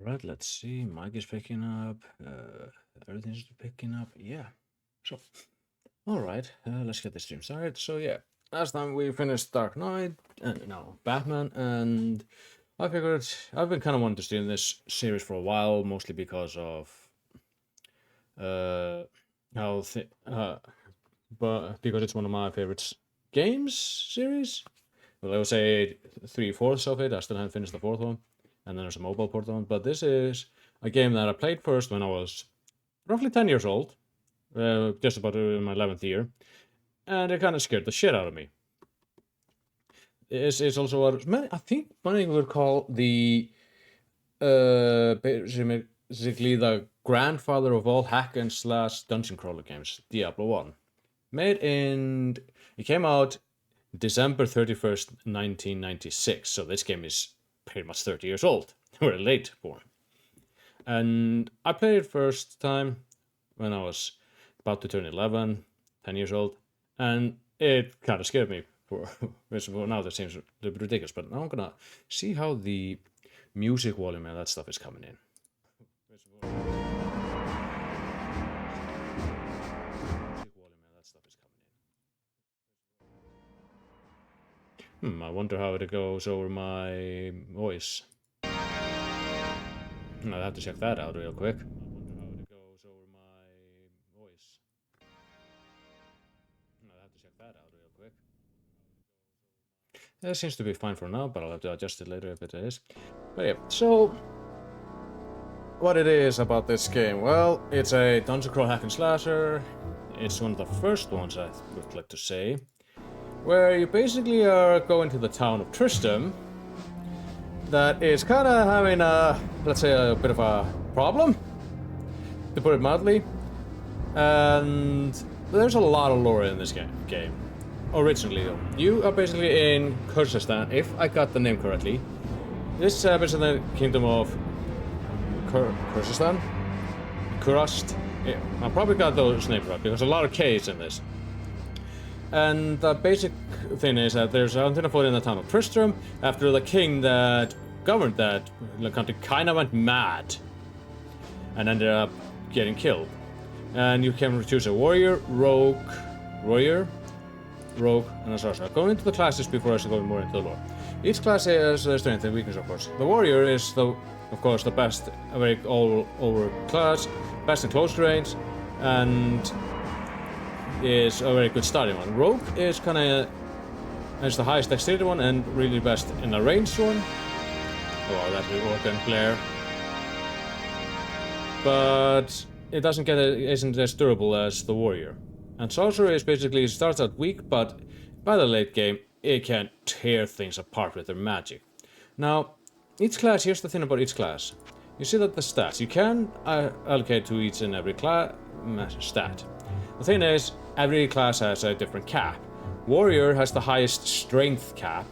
Right, let's see. Mic is picking up. Everything's picking up. Yeah. So, all right. Let's get the stream started. So yeah, last time we finished Dark Knight and now Batman, and I figured I've been kind of wanting to stream this series for a while, mostly because of how but because it's one of my favorite games series. Well, I would say 3/4 of it. I still haven't finished the fourth one, and then there's a mobile port on. But this is a game that I played first when I was roughly 10 years old, just about in my 11th year, and it kind of scared the shit out of me. It's also what I think many would call the basically the grandfather of all hack and slash dungeon crawler games, Diablo 1. It came out December 31st, 1996, so this game is pretty much 30 years old. We're late born. And I played it first time when I was about to turn 11, 10 years old, and it kind of scared me. Now that seems a little bit ridiculous, but now I'm gonna see how the music volume and that stuff is coming in. I wonder how it goes over my voice. I'll have to check that out real quick. That seems to be fine for now, but I'll have to adjust it later if it is. But yeah, so what it is about this game? Well, it's a dungeon crawl hack and slasher. It's one of the first ones, I would like to say, where you basically are going to the town of Tristram that is kind of having let's say, a bit of a problem, to put it mildly. And there's a lot of lore in this game. Originally, though, you are basically in Kyrgyzstan, if I got the name correctly. This happens in the kingdom of Kyrgyzstan? Kurast? Yeah, I probably got those names right, because there's a lot of K's in this. And the basic thing is that there's an antenna in the town of Tristram after the king that governed that country kind of went mad and ended up getting killed. And you can choose a warrior, rogue, and a sorcerer. Going into the classes before I should go more into the lore. Each class has their strength and weakness, of course. The warrior is, of course, the best, a very all-over class, best in close range, and is a very good starting one. Rogue is kind of the highest dexterity one and really best in a ranged one. Oh, that will work and Blair. But it isn't as durable as the warrior. And sorcerer is basically starts out weak, but by the late game it can tear things apart with their magic. Now, each class, here's the thing about each class. You see that the stats, you can allocate to each and every stat. The thing is, every class has a different cap. Warrior has the highest strength cap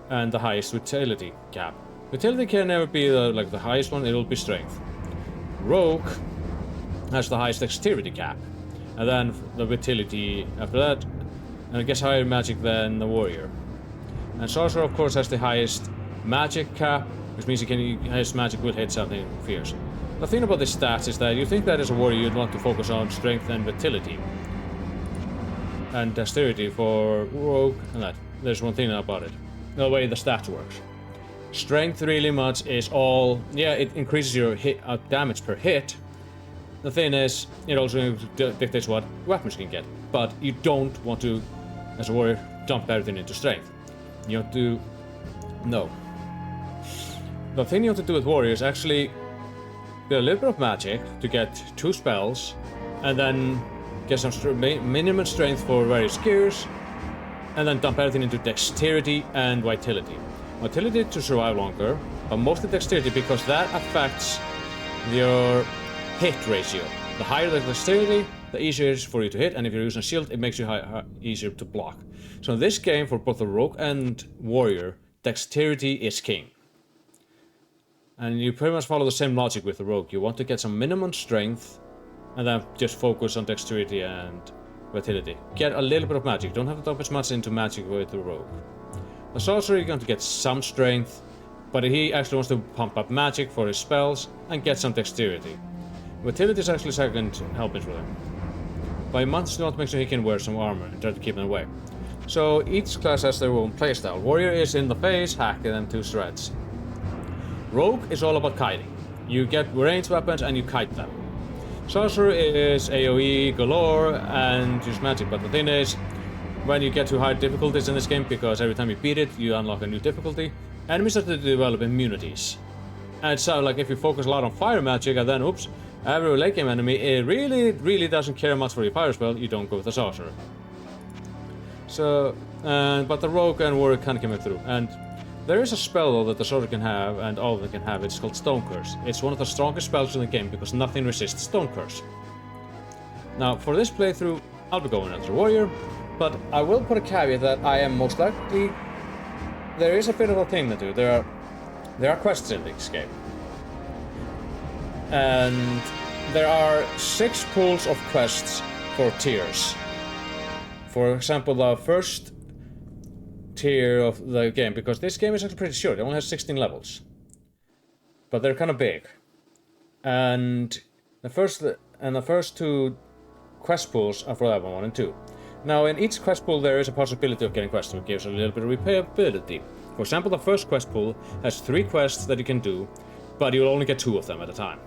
and the highest vitality cap. Vitality can never be the highest one, it'll be strength. Rogue has the highest dexterity cap, and then the vitality after that, and it gets higher magic than the warrior. And sorcerer, of course, has the highest magic cap, which means his magic will hit something fierce. The thing about this stats is that you think that as a warrior you'd want to focus on strength and vitality and dexterity for rogue, and that. There's one thing about it, the way the stats works. Strength really much is all, yeah, it increases your damage per hit. The thing is, it also dictates what weapons you can get, but you don't want to, as a warrior, dump everything into strength. You have to, no. The thing you have to do with warriors actually get a little bit of magic to get 2 spells, and then get some minimum strength for various gears, and then dump everything into dexterity and vitality. Vitality to survive longer, but mostly dexterity because that affects your hit ratio. The higher the dexterity, the easier it is for you to hit, and if you're using a shield, it makes you easier to block. So in this game, for both the rogue and warrior, dexterity is king. And you pretty much follow the same logic with the rogue. You want to get some minimum strength, and then just focus on dexterity and vitality. Get a little bit of magic. Don't have to dump as much into magic with the rogue. The sorcerer, you're going to get some strength, but he actually wants to pump up magic for his spells and get some dexterity. Vitality is actually second helping for him. By months, you want to make sure he can wear some armor and try to keep him away. So each class has their own playstyle. Warrior is in the face, hacking them to shreds. Rogue is all about kiting. You get ranged weapons and you kite them. Sorcerer is AoE galore and use magic, but the thing is, when you get to higher difficulties in this game, because every time you beat it, you unlock a new difficulty, enemies start to develop immunities. And so, like, if you focus a lot on fire magic, and then, oops, every late game enemy, it really doesn't care much for your fire spell, you don't go with the sorcerer. So, but the rogue and warrior can come through, and there is a spell though that the sorcerer can have, and all of them can have. It's called Stone Curse. It's one of the strongest spells in the game because nothing resists Stone Curse. Now, for this playthrough, I'll be going after warrior, but I will put a caveat that I am most likely. There is a bit of a thing to do. There are quests in this game, and there are 6 pools of quests for tiers. For example, the first tier of the game, because this game is actually pretty short, it only has 16 levels, but they're kind of big, and the first 2 quest pools are for level 1 and 2. Now, in each quest pool there is a possibility of getting quests, which gives a little bit of replayability. For example, the first quest pool has 3 quests that you can do, but you'll only get 2 of them at a time.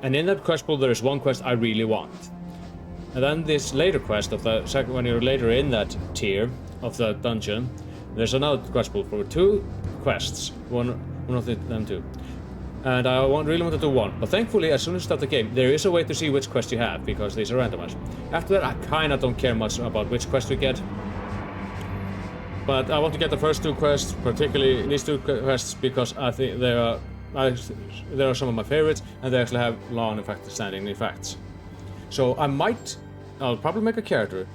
And in that quest pool there is 1 quest I really want. And then this later quest of the second, when you're later in that tier of the dungeon, there's another quest pool for 2 quests, one of them 2. And I really want to do 1, but thankfully as soon as you start the game, there is a way to see which quest you have, because these are randomized. After that, I kinda don't care much about which quest we get. But I want to get the first 2 quests, particularly these 2 quests, because I think they are some of my favorites, and they actually have long standing effects. So I'll probably make a character,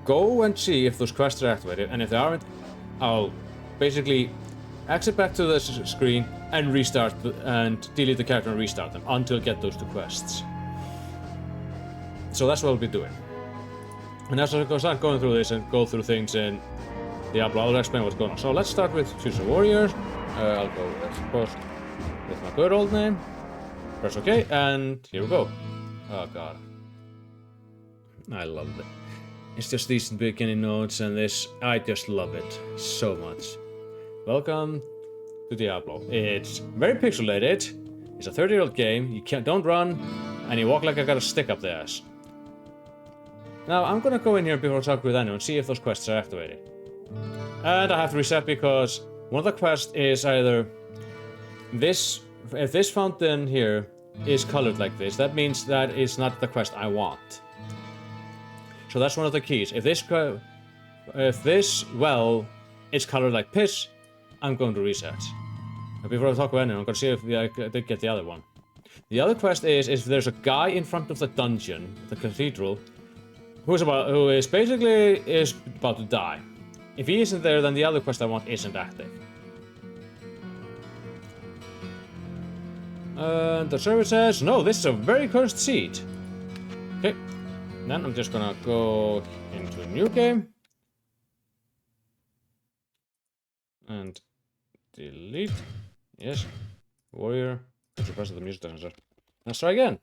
go and see if those quests are activated, and if they aren't, I'll basically exit back to the screen and restart and delete the character and restart them until I get those 2 quests. So that's what I'll be doing. And as I start going through this and go through things in Diablo, I'll explain what's going on. So let's start with choosing warrior. I'll go, I suppose, with my good old name. Press OK, and here we go. Oh god. I love it. It's just these beginning notes and this, I just love it so much. Welcome to Diablo. It's very pixelated, it's a 30-year-old game, you don't run, and you walk like I got a stick up the ass. Now, I'm gonna go in here before I talk with anyone and see if those quests are activated. And I have to reset because one of the quests is either this, if this fountain here is colored like this, that means that is not the quest I want. So that's one of the keys. If this well is colored like piss, I'm going to reset. But before I talk about anyone, I'm going to see if I did get the other one. The other quest is if there's a guy in front of the dungeon, the cathedral, who is basically about to die. If he isn't there, then the other quest I want isn't active. The server says, no, this is a very cursed seed. Okay. Then I'm just gonna go into a new game. And delete. Yes. Warrior. Let's press the music doesn't start. Let's try again.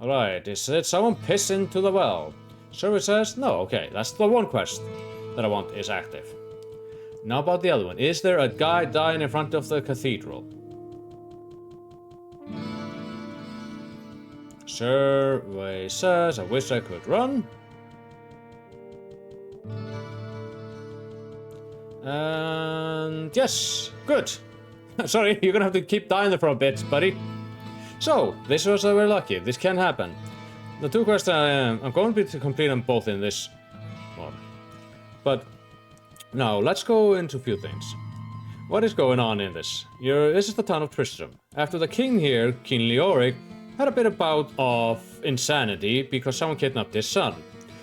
Alright, did someone piss into the well? Server says, no, okay, that's the one quest that I want is active. Now about the other one. Is there a guy dying in front of the cathedral? Survey says, I wish I could run. And yes, good. Sorry, you're gonna have to keep dying there for a bit, buddy. So, this was very lucky. This can happen. The 2 quests I'm going to complete them both in this mod. But now, let's go into a few things. What is going on in this? This is the town of Tristram. After the king here, King Leoric, had a bit of bout of insanity because someone kidnapped his son.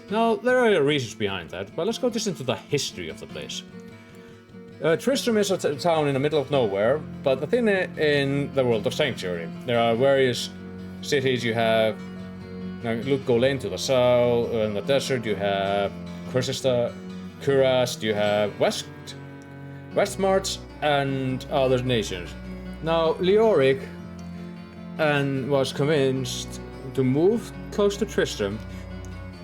Now, there are reasons behind that, but let's go just into the history of the place. Tristram is a town in the middle of nowhere, but the thing in the world of Sanctuary, there are various cities. You have Golain to the south, in the desert you have Kurast, you have West, Westmarch and other nations. Now Leoric was convinced to move close to Tristram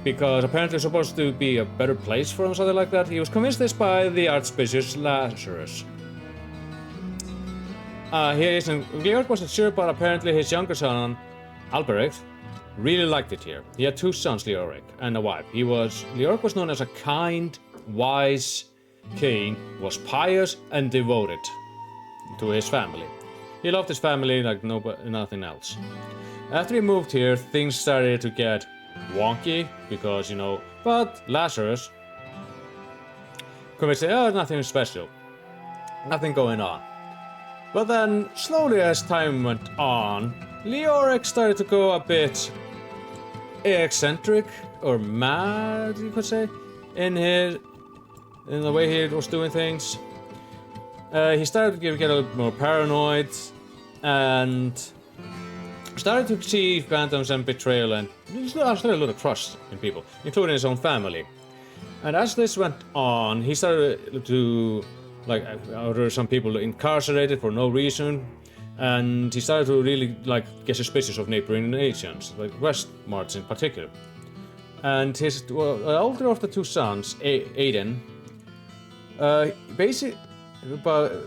because apparently it's supposed to be a better place for him, something like that. He was convinced this by the Archbishop Lazarus. Leoric wasn't sure, but apparently his younger son, Alberic, really liked it here. He had two sons, Leoric, and a wife. Leoric was known as a kind, wise king, was pious and devoted to his family. He loved his family like nothing else. After he moved here, things started to get wonky because, but Lazarus convinced him, nothing special, nothing going on. But then, slowly as time went on, Leoric started to go a bit eccentric or mad, you could say, in the way he was doing things. He started to get a little more paranoid and started to see phantoms and betrayal, and started a lot of trust in people, including his own family. And as this went on, he started to order some people incarcerated for no reason, and he started to really get suspicious of neighboring nations, like Westmarch in particular. And his older of the two sons, Aiden,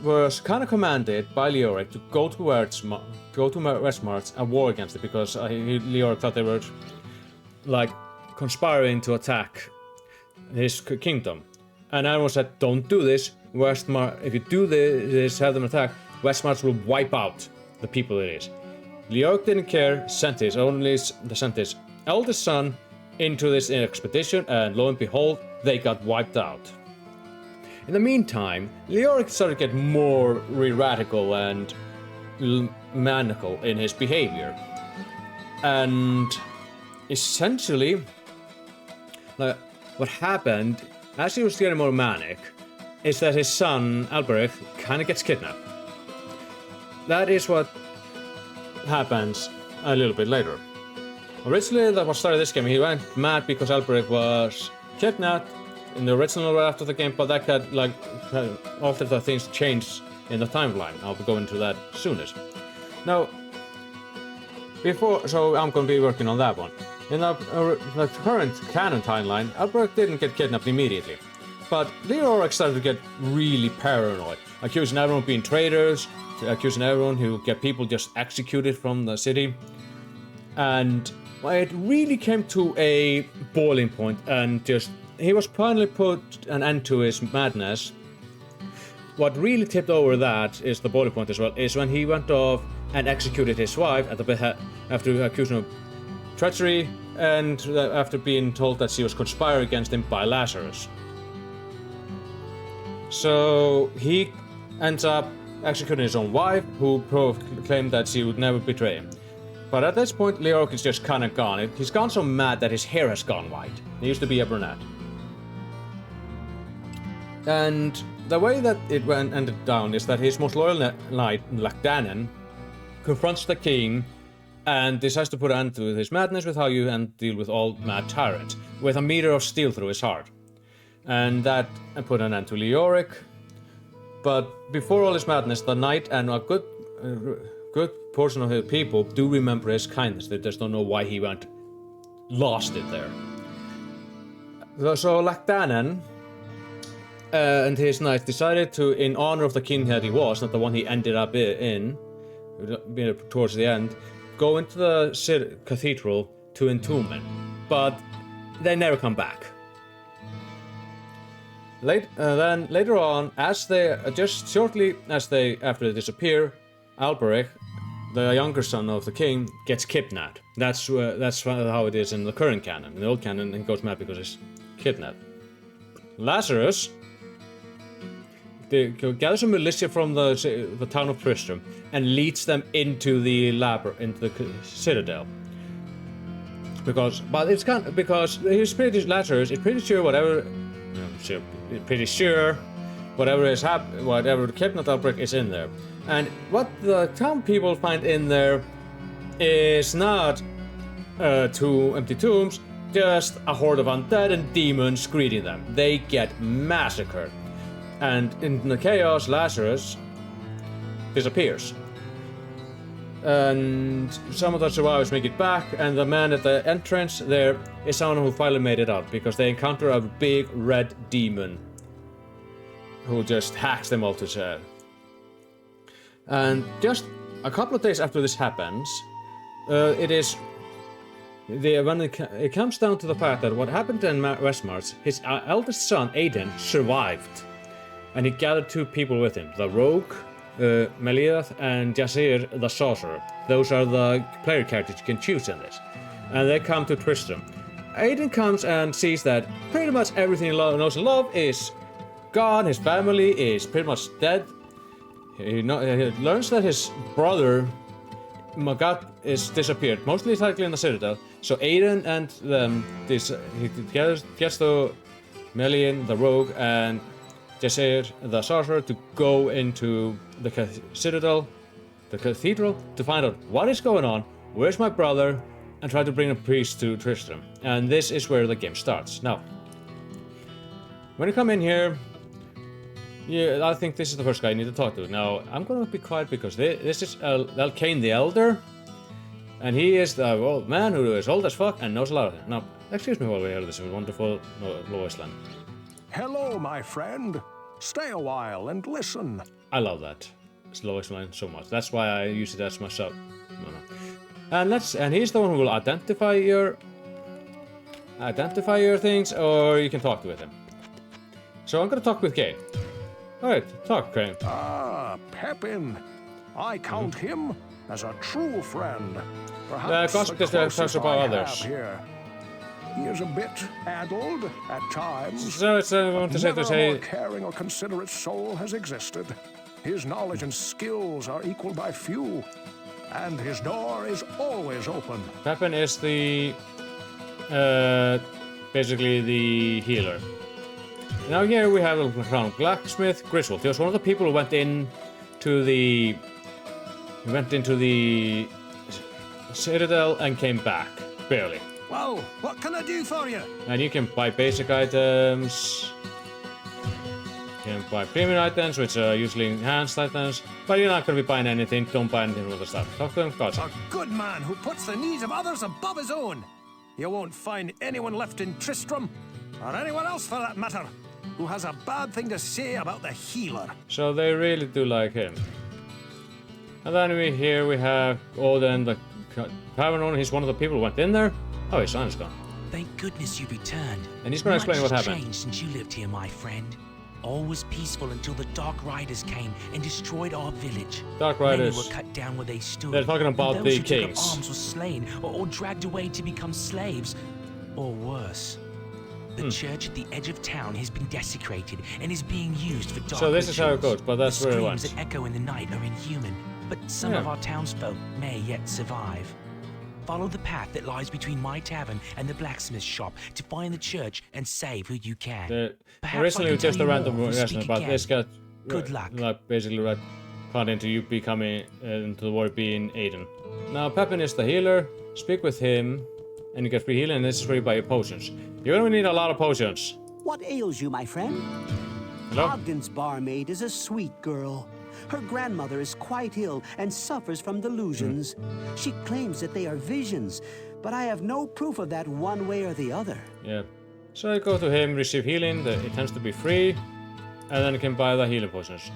was kind of commanded by Leoric to go to Westmarch and war against it because Leoric thought they were conspiring to attack his kingdom. And everyone said, don't do this. If you do this, have them attack, Westmarch will wipe out the people it is. Leoric didn't care, sent his eldest son into this expedition, and lo and behold, they got wiped out. In the meantime, Leoric started to get more radical and maniacal in his behavior. And essentially, what happened, as he was getting more manic, is that his son, Alberic, kind of gets kidnapped. That is what happens a little bit later. Originally, that was started this game, he went mad because Alberic was kidnapped in the original right after the game, but that got after the things changed in the timeline. I'll be going into that soonest. Now, so I'm going to be working on that one. In the current canon timeline, Alberic didn't get kidnapped immediately, but Leoric started to get really paranoid, accusing everyone of being traitors, accusing everyone who get people just executed from the city, and it really came to a boiling point, and he was finally put an end to his madness. What really tipped over that is the boiling point as well, is when he went off and executed his wife after accusing of treachery and after being told that she was conspiring against him by Lazarus. So he ends up executing his own wife, who claimed that she would never betray him. But at this point, Leoric is just kind of gone. He's gone so mad that his hair has gone white. He used to be a brunette. And the way that it ended down is that his most loyal knight, Lachdanen, confronts the king and decides to put an end to his madness with how you deal with all mad tyrants, with a meter of steel through his heart. And that put an end to Leoric. But before all his madness, the knight and a good portion of his people do remember his kindness. They just don't know why he lost it there. So Lachdanen and his knights decided to, in honor of the king that he was, not the one he ended up in, towards the end, go into the cathedral to entomb him. But they never come back. Then later on, after they disappear, Alberic, the younger son of the king, gets kidnapped. That's how it is in the current canon. In the old canon, he goes mad because he's kidnapped. Lazarus gathers a militia from the town of Tristram and leads them into the citadel. Because Lazarus is pretty sure whatever kidnapped Alberic is in there. And what the town people find in there is not 2 empty tombs, just a horde of undead and demons greeting them. They get massacred. And in the chaos, Lazarus disappears. And some of the survivors make it back, and the man at the entrance there is someone who finally made it out, because they encounter a big red demon who just hacks them all to shell. And just a couple of days after this happens, when it comes down to the fact that what happened in Westmarch, his eldest son, Aiden, survived. And he gathered 2 people with him, the rogue, Meliath, and Jasir, the sorcerer. Those are the player characters you can choose in this. And they come to Tristram. Aiden comes and sees that pretty much everything he knows and love is gone, his family is pretty much dead. He learns that his brother, Magat, is disappeared, mostly likely in the Citadel. So Aiden and he gets the Melian, the rogue, and Jasir, the sorcerer, to go into the Citadel, the cathedral, to find out what is going on, where's my brother, and try to bring a priest to Tristram. And this is where the game starts. Now, when you come in here, I think this is the first guy you need to talk to. Now, I'm gonna be quiet because this is Elkane the Elder, and he is the old man who is old as fuck and knows a lot of things. Now, excuse me while we hear this wonderful Lois Land. Hello, my friend. Stay a while and listen. I love that. It's Lois Land so much. That's why I use it as myself. And he's the one who will identify your things, or you can talk with him. So I'm gonna talk with Kane. Alright, talk, Kane. Ah, Pepin. I count him as a true friend. Perhaps gossip is talks about others. Here. He is a bit addled at times. So it's I want to say Never a more caring or considerate soul has existed. His knowledge and skills are equaled by few, and his door is always open. Pepin is the basically the healer. Now here we have a blacksmith, Griswold. He was one of the people who went into the Citadel and came back, barely. Well, what can I do for you? And you can buy basic items. You can buy premium items, which are usually enhanced items. But you're not going to be buying anything. Don't buy anything with the stuff. Talk to him, A good man who puts the needs of others above his own. You won't find anyone left in Tristram, or anyone else for that matter, who has a bad thing to say about the healer. So they really do like him. And then here we have Odin, the tavern owner. He's one of the people who went in there. Oh, his son is gone. Thank goodness you returned. And he's going to explain what happened. Much changed since you lived here, my friend. All was peaceful until the Dark Riders came and destroyed our village. Dark Riders. Many were cut down where they stood. They're talking about and the those who kings. took up arms were slain or dragged away to become slaves, or worse. The church at the edge of town has been desecrated and is being used for dark So this is how it rituals. goes, but that's the where it screams went. that echo in the night are inhuman, but some of our townsfolk may yet survive. Follow the path that lies between my tavern and the blacksmith shop to find the church and save who you can. Originally just a random reason, but this got Good luck. Like basically cut into you becoming into the war being Aiden. Now Pepin is the healer. Speak with him, and you get free healing. And this is where you buy your potions. You're gonna need a lot of potions. What ails you, my friend? Hello? Ogden's barmaid is a sweet girl. Her grandmother is quite ill and suffers from delusions. She claims that they are visions, but I have no proof of that one way or the other. Yeah. So you go to him, receive healing. It tends to be free, and then you can buy the healing potions.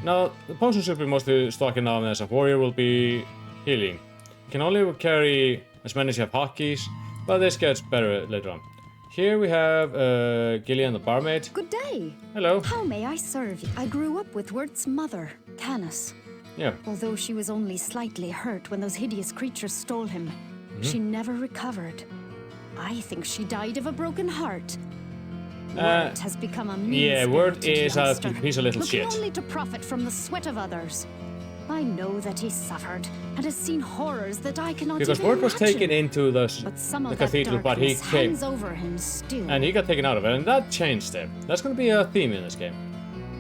Now the potions should be mostly stocking now, and as a warrior will be healing. You can only carry as many as you have hotkeys, but this gets better later on. Here we have Gillian the barmaid. Good day. Hello. How may I serve you? I grew up with Wirt's mother, Canis. Yeah. Although she was only slightly hurt when those hideous creatures stole him, she never recovered. I think she died of a broken heart. Wirt has become a Wirt is a youngster, piece of little looking shit. only to profit from the sweat of others. I know that he suffered and has seen horrors that I cannot Because even Wirt was imagine. taken into the Some of cathedral, that but he darkness came hangs over him still. and he got taken out of it, and that changed it. That's going to be a theme in this game.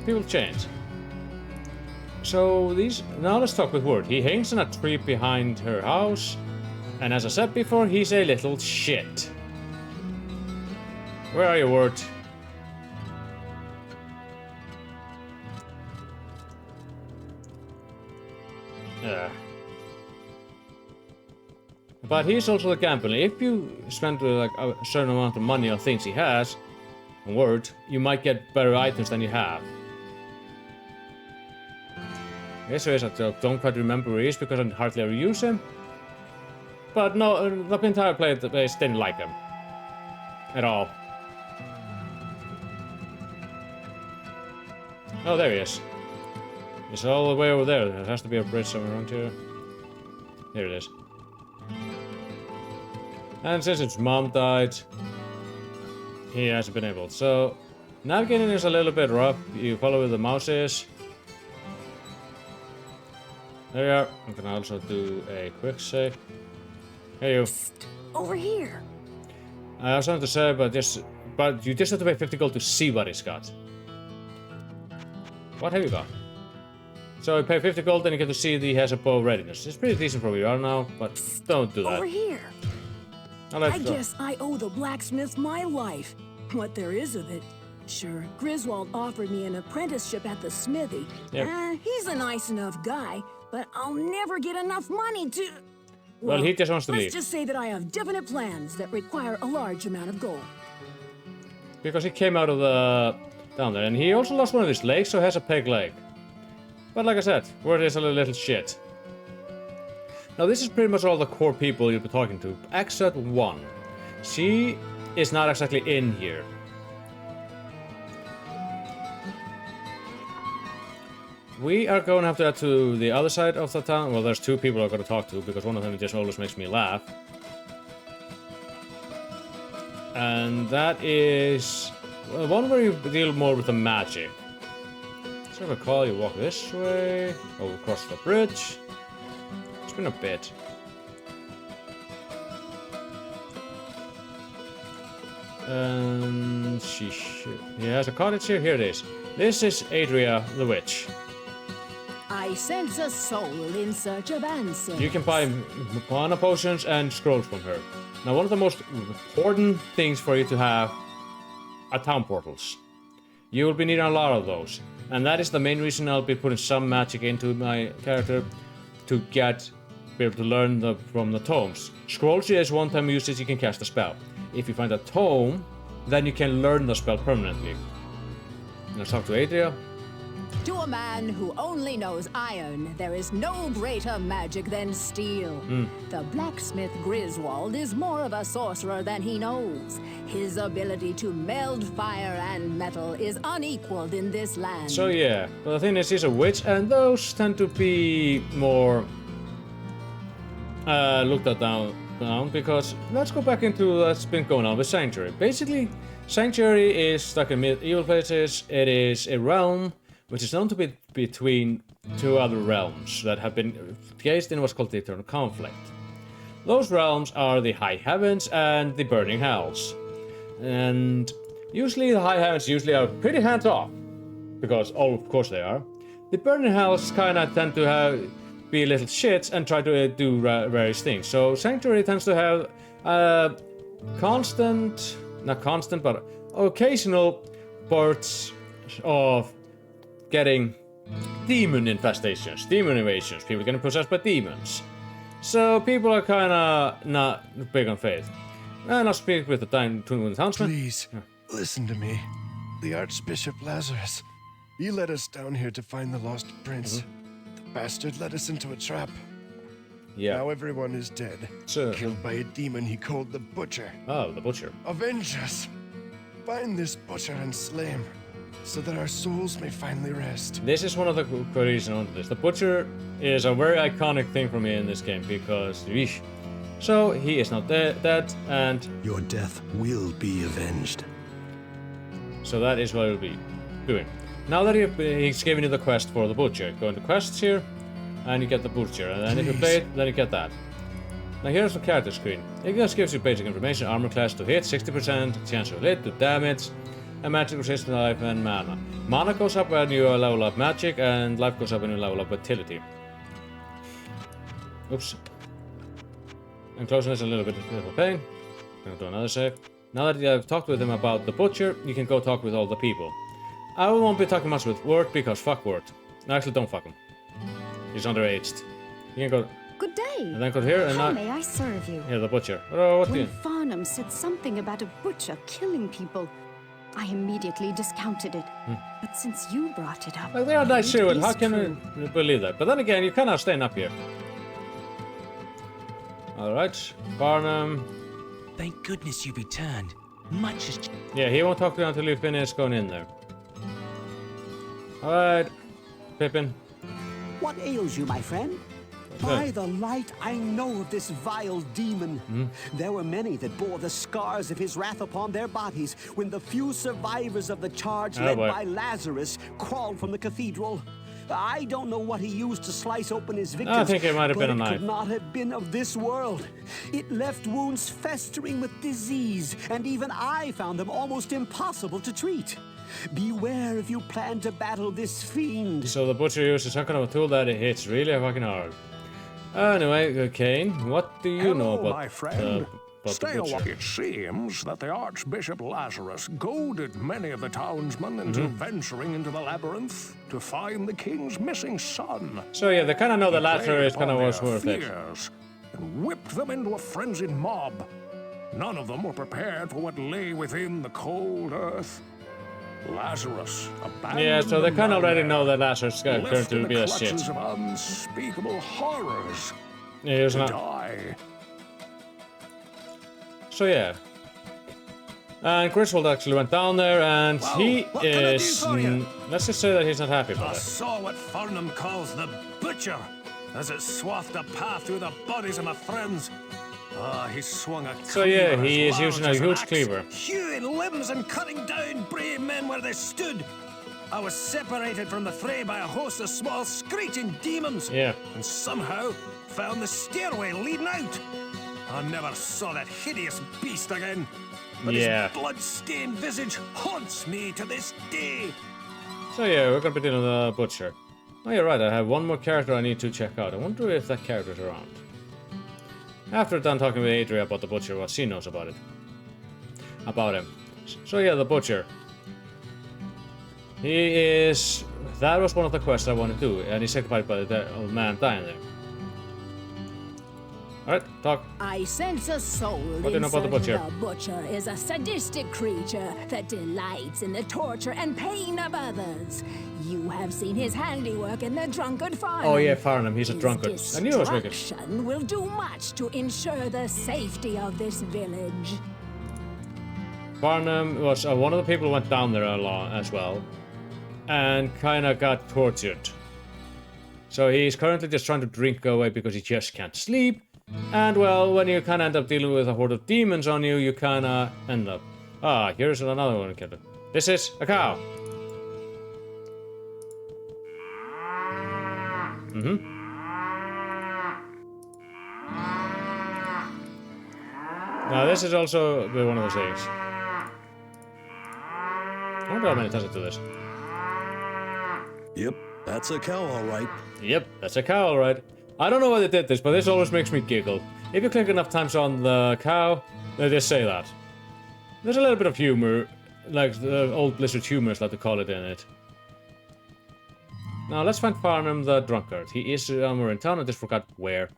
People change. So now let's talk with Wirt. He hangs in a tree behind her house, and as I said before, he's a little shit. Where are you, Wirt? But he's also the gambler. If you spend like a certain amount of money on things he has, on word, you might get better items than you have. Yes, there is a joke. Don't quite remember where he is because I hardly ever use him. But no, the entire player base didn't like him. At all. Oh, there he is. He's all the way over there. There has to be a bridge somewhere around here. Here it is. And since his mom died, he hasn't been able. So, navigating is a little bit rough. You follow where the mouse is. There you are. I'm gonna also do a quick save. Hey you. Psst, over here. I have something to say, but you just have to pay 50 gold to see what he's got. What have you got? So you pay 50 gold and you get to see that he has a bow readiness. It's pretty decent for where you are now, but don't do that. Over here. I guess I owe the blacksmith my life. What there is of it. Sure, Griswold offered me an apprenticeship at the smithy. Yep. He's a nice enough guy, but I'll never get enough money to... Well, he just wants to leave. Let's just say that I have definite plans that require a large amount of gold. Because he came out of the... down there, and he also lost one of his legs, so he has a peg leg. But like I said, word is a little shit. Now this is pretty much all the core people you'll be talking to, except one. She is not exactly in here. We are going to have to head to the other side of the town. Well, there's two people I'm going to talk to, because one of them just always makes me laugh. And that is... well, one where you deal more with the magic. So if I call you walk this way, or across the bridge. It's been a bit. He has a cottage here. Here it is. This is Adria the witch. I sense a soul in search of answers. You can buy mana potions and scrolls from her. Now, one of the most important things for you to have are town portals. You will be needing a lot of those. And that is the main reason I'll be putting some magic into my character to be able to learn from the tomes. Scrolls is one-time usage, you can cast a spell. If you find a tome, then you can learn the spell permanently. Let's talk to Adria. To a man who only knows iron, there is no greater magic than steel. The blacksmith Griswold is more of a sorcerer than he knows. His ability to meld fire and metal is unequaled in this land. So yeah, but the thing is, he's a witch, and those tend to be more looked at down because let's go back into what's been going on with Sanctuary. Basically, Sanctuary is stuck in medieval places. It is a realm which is known to be between two other realms that have been engaged in what's called the Eternal Conflict. Those realms are the High Heavens and the Burning Hells. And usually the High Heavens are pretty hands-off, because of course they are. The Burning Hells kinda tend to be little shits and try to do various things. So Sanctuary tends to have not constant, but occasional bursts of getting demon infestations, demon invasions, people getting possessed by demons. So people are kinda not big on faith. And I'll speak with the townsman. Please, listen to me. The Archbishop Lazarus. He led us down here to find the lost prince. The bastard led us into a trap. Yeah. Now everyone is dead. Killed by a demon he called the Butcher. Oh, the Butcher. Avenge us! Find this Butcher and slay him, so that our souls may finally rest. This is one of the queries on this. The Butcher is a very iconic thing for me in this game because, eesh. So he is not dead, and your death will be avenged. So that is what we'll be doing. Now that he's given you the quest for the Butcher, go into quests here, and you get the Butcher, and then if you play it, then you get that. Now here's the character screen. It just gives you basic information: armor class to hit, 60%, chance of hit to damage, and magic resistance, life, and mana. Mana goes up when you level up magic, and life goes up when you level up vitality. Oops. And closeness is a little bit of a pain. I'm gonna do another save. Now that I've talked with him about the Butcher, you can go talk with all the people. I won't be talking much with Word because fuck Word. Actually, don't fuck him. He's underaged. You can go. Good day. And then go here and How now. may I serve you? Yeah, the butcher. Oh, what do When you? Farnham said something about a butcher killing people, I immediately discounted it. But since you brought it up, Like, they are nice it here. is How can true. you believe that? But then again, you cannot staying up here. Alright, Barnum. Thank goodness you returned. Much has Yeah, he won't talk to you until you finish going in there. Alright, Pippin. What ails you, my friend? By the light, I know of this vile demon. There were many that bore the scars of his wrath upon their bodies when the few survivors of the charge led boy. by Lazarus crawled from the cathedral. I don't know what he used to slice open his victims. I think it might have been a but knife. It could not have been of this world. It left wounds festering with disease, and even I found them almost impossible to treat. Beware if you plan to battle this fiend. So the butcher uses some kind of a tool that it hits really fucking hard. Anyway, Kane, what do you know Hello, about my friend. the Stay a butcher? while. It seems that the Archbishop Lazarus goaded many of the townsmen into venturing into the labyrinth to find the king's missing son. So yeah, they kind of know the He latter played is kind of upon what's their worth it. fears and whipped them into a frenzied mob. None of them were prepared for what lay within the cold earth. Lazarus abandoned Yeah, so they them kind of down already there, know that Lazarus is going left in to the be a shit. clutches of unspeakable horrors Yeah, he was to not. die. So yeah. And Griswold actually went down there and Well, he what can I do is... for you? let's just say that he's not happy I about it. saw what Farnham calls the butcher, as it swathed a path through the bodies of my friends. Ah, he swung a So yeah, cleaver he as is large using a as an huge axe, cleaver. hewing limbs and cutting down brave men where they stood. I was separated from the fray by a host of small screeching demons. Yeah. And somehow found the stairway leading out. I never saw that hideous beast again. But Yeah. his blood-stained visage haunts me to this day. So yeah, we're gonna be dealing with the butcher. Oh, you're right, I have one more character I need to check out. I wonder if that character's around. After done talking with Adria about the butcher, what she knows about it. About him. So yeah, the butcher. He is... that was one of the quests I wanted to do, and he's sacrificed by the old man dying there. Alright, talk. I sense a soul What do you know about the inside butcher? The butcher is a sadistic creature that delights in the torture and pain of others. You have seen his handiwork in the drunkard Farnham. Oh yeah, Farnham, he's a His drunkard. I knew I was wicked. destruction will do much to ensure the safety of this village. Farnham was one of the people who went down there a lot as well. And kinda got tortured. So he's currently just trying to drink away because he just can't sleep. And well, when you kinda end up dealing with a horde of demons on you, you kinda end up... ah, here's another one. This is a cow. Now this is also one of those things. I wonder how many times I do this. Yep, that's a cow, all right. Yep, that's a cow, alright. I don't know why they did this, but this always makes me giggle. If you click enough times on the cow, they just say that. There's a little bit of humor, like the old Blizzard humors like to call it in it. Now let's find Farnham the drunkard. He is somewhere in town, I just forgot where.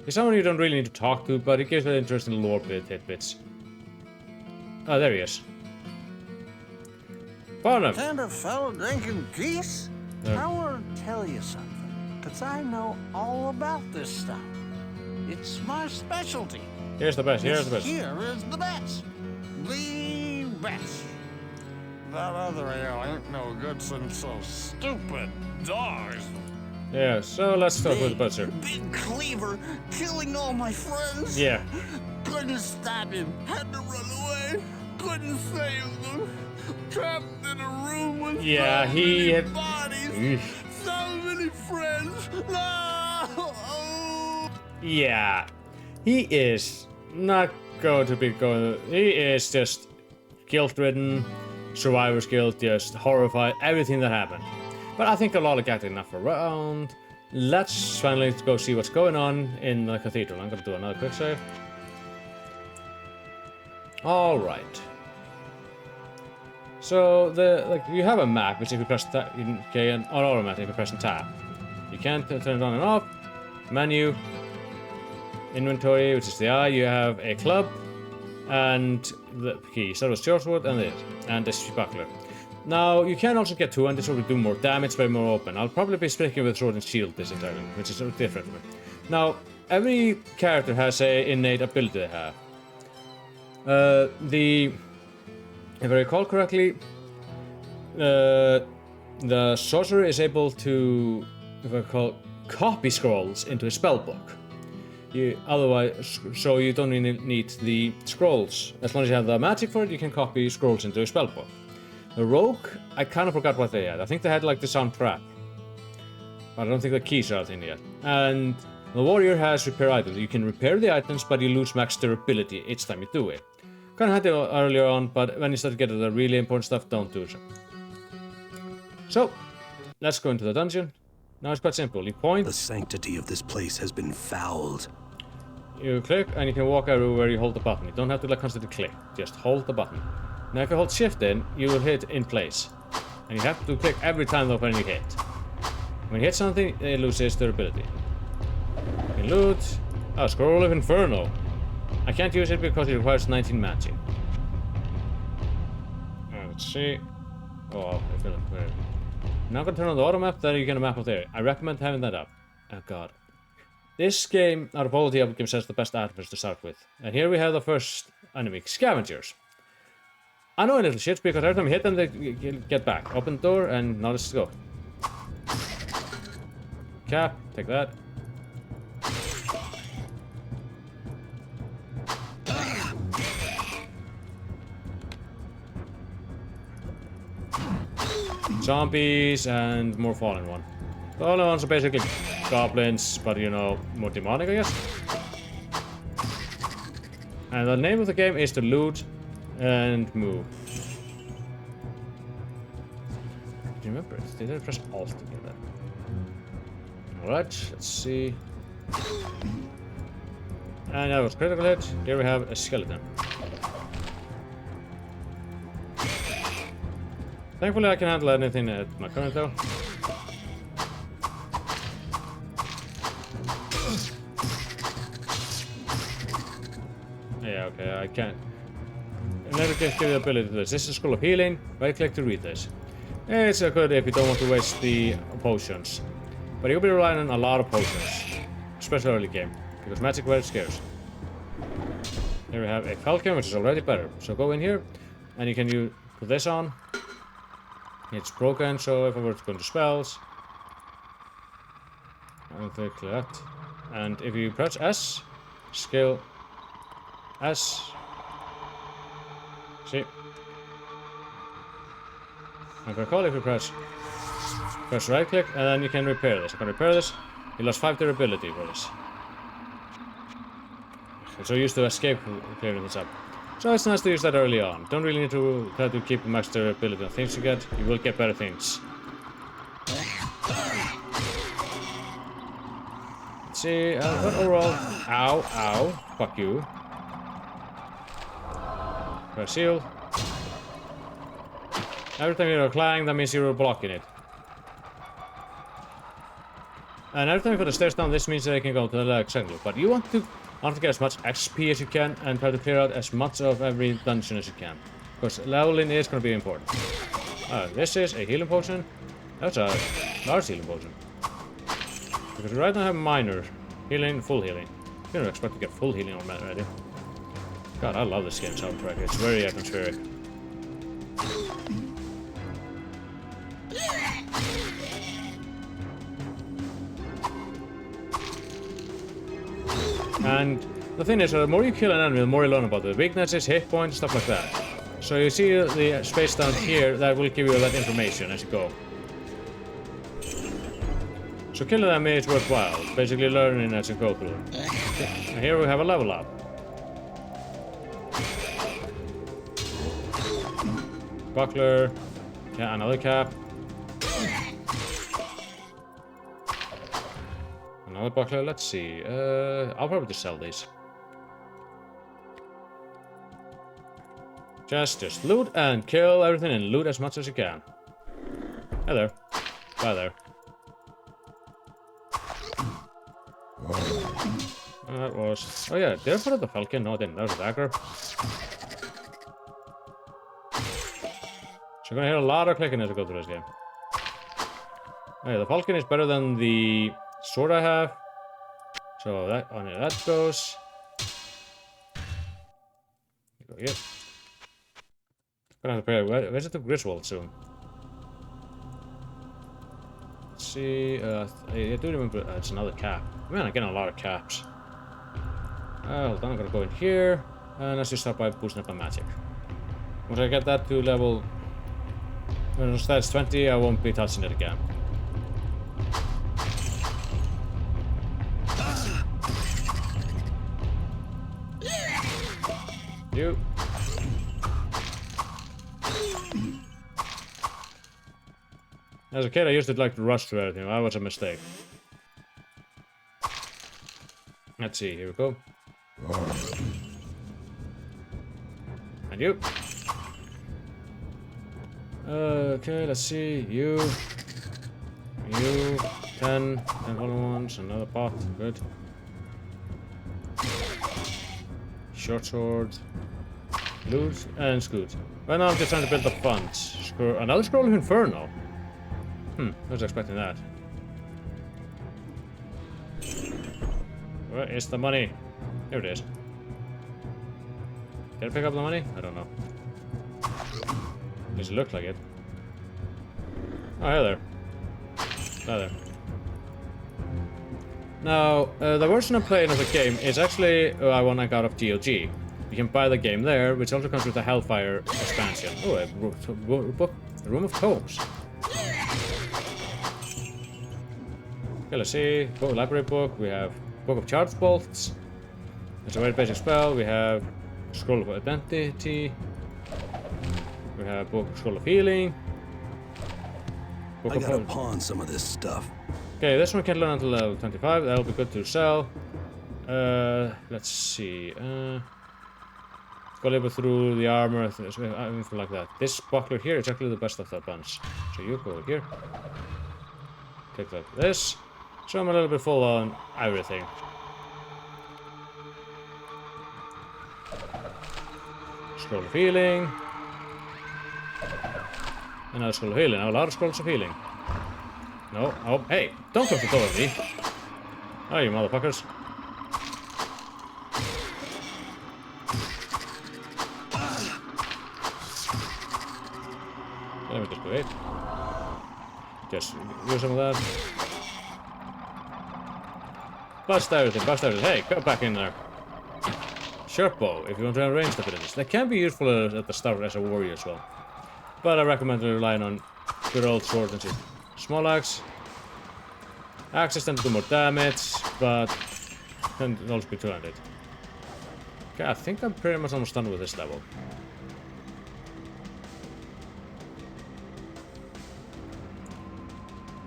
He's someone you don't really need to talk to, but he gives an interesting lore tidbits. Oh, there he is. Farnham! And a fellow drinking geese? Yeah. I want to tell you something, because I know all about this stuff. It's my specialty. Here's the best, here's the This best. here is the best. The best. That other ale ain't no good since those stupid dogs. Yeah, so let's start with the butcher. Big cleaver killing all my friends. Yeah. Couldn't stop him. Had to run away. Couldn't save them. Trapped in a room with Yeah, so he many had... bodies. Oof. So many friends. No. Yeah. He is not going to be going... he is just guilt-ridden, survivor's guilt, just horrified, everything that happened. But I think a lot of got enough around. Let's finally go see what's going on in the cathedral. I'm gonna do another quick save. Alright. So you have a map, which if you press okay, and on automatic if you press and tab. You can't turn it on and off. Menu, inventory, which is the eye. You have a club, and the key. So it was shortwood and this, and this buckler. Now you can also get two, and this will do more damage, but more open. I'll probably be sticking with sword and shield this entirely, which is different. Now every character has a innate ability they have. If I recall correctly, the sorcerer is able to, copy scrolls into a spellbook. So you don't really need the scrolls. As long as you have the magic for it, you can copy scrolls into a spellbook. The rogue, I kind of forgot what they had. I think they had like the sound trap, but I don't think the keys are out in yet. And the warrior has repair items. You can repair the items, but you lose max durability each time you do it. Kind of had it earlier on, but when you start to get to the really important stuff, don't do so. So, let's go into the dungeon. Now it's quite simple. You point. The sanctity of this place has been fouled. You click, and you can walk everywhere you hold the button. You don't have to like constantly click. Just hold the button. Now if you hold shift in, you will hit in place. And you have to click every time though when you hit. When you hit something, it loses durability. You can loot. Oh, Scroll of Inferno. I can't use it because it requires 19 magic. Let's see. Oh, I feel like weird. Now I'm gonna turn on the auto map, then you get a map of there. I recommend having that up. Oh god. This game, out of all the Diablo games, has the best items to start with. And here we have the first enemy, Scavengers. I know a little shit because every time you hit them, they get back. Open the door, and now let's go. Cap, take that. Zombies and more fallen one. The fallen ones are basically goblins, but you know, more demonic, I guess. And the name of the game is to loot and move. Do you remember it? Did I press Alt to get that? Alright, let's see. And that was critical hit. Here we have a skeleton. Thankfully I can handle anything at my current though. Yeah, okay, I can't. Another gift give you the ability to this. This is Scroll of Healing. Right click to read this. It's good if you don't want to waste the potions. But you'll be relying on a lot of potions. Especially early game. Because magic very scarce. Here we have a Falcon, which is already better. So go in here and you can put this on. It's broken, so if I were to go into spells, I'll click that. And if you press S, skill S, see? And recall if you press right click, and then you can repair this. I can repair this. You lost 5 durability for this. I'm so used to escape clearing this up. So it's nice to use that early on. Don't really need to try to keep max durability on things you get. You will get better things. Let's see, but overall, ow, fuck you. Press shield. Every time you're clanging, that means you're blocking it. And every time you put the stairs down, this means they can go to the next angle. But you want to get as much XP as you can and try to clear out as much of every dungeon as you can. Because leveling is going to be important. This is a healing potion. That's a large healing potion. Because we right now have minor healing, full healing. You don't expect to get full healing already. God, I love this game soundtrack. It's very atmospheric. And the thing is, the more you kill an enemy, the more you learn about the weaknesses, hit points, stuff like that. So you see the space down here that will give you that information as you go. So killing them is worthwhile, basically learning as you go through. And here we have a level up. Buckler, yeah, another cap. Another buckler, let's see. I'll probably just sell these. Just loot and kill everything and loot as much as you can. Hi there. Bye there. That was... Oh yeah, did I put up the falcon? No, I didn't. That was a dagger. So you're gonna hear a lot of clicking as we go through this game. Okay, the falcon is better than the sword I have. So that on it, that goes. Go here. Gonna have to pay. Where's it to Griswold soon? Let's see. I do remember it's another cap. Man, I'm getting a lot of caps. Hold on, I'm gonna go in here and let's just start by boosting up my magic. Once I get that to level, when the stats 20, I won't be touching it again. You. As a kid, I used to like to rush through everything. That was a mistake. Let's see. Here we go. And you. Okay, let's see. You. 10 hollow ones. Another pot. Good. Short sword. Loot and scoot. Right now I'm just trying to build up funds. Another scroll of Inferno. I was expecting that. Where is the money? Here it is. Did I pick up the money? I don't know. Does it look like it? Oh, hey there. Hi there. Now, the version I'm playing of the game is actually one I got off GOG. You can buy the game there, which also comes with the Hellfire expansion. Oh, a room of tomes. Okay, let's see. Library book. We have Book of Charge Bolts. It's a very basic spell. We have Scroll of Identity. We have Scroll of Healing. I gotta pawn some of this stuff. Okay, this one can learn until level 25. That'll be good to sell. Let's see. Go a little bit through the armor, anything like that. This buckler here is actually the best of the bunch. So you go here. Take like this. So I'm a little bit full on everything. Scroll of Healing. Another Scroll of Healing. I have a lot of Scrolls of Healing. No. Oh, hey! Don't close the door on me! Oh, you motherfuckers. Let me just wait. Just use some of that. Bust everything, bust everything. Hey, go back in there. Sharp bow, if you want to have ranged abilities. That can be useful at the start as a warrior as well. But I recommend relying on good old sword and shit. Small axe. Axes tend to do more damage, but can also be two-handed. Okay, I think I'm pretty much almost done with this level.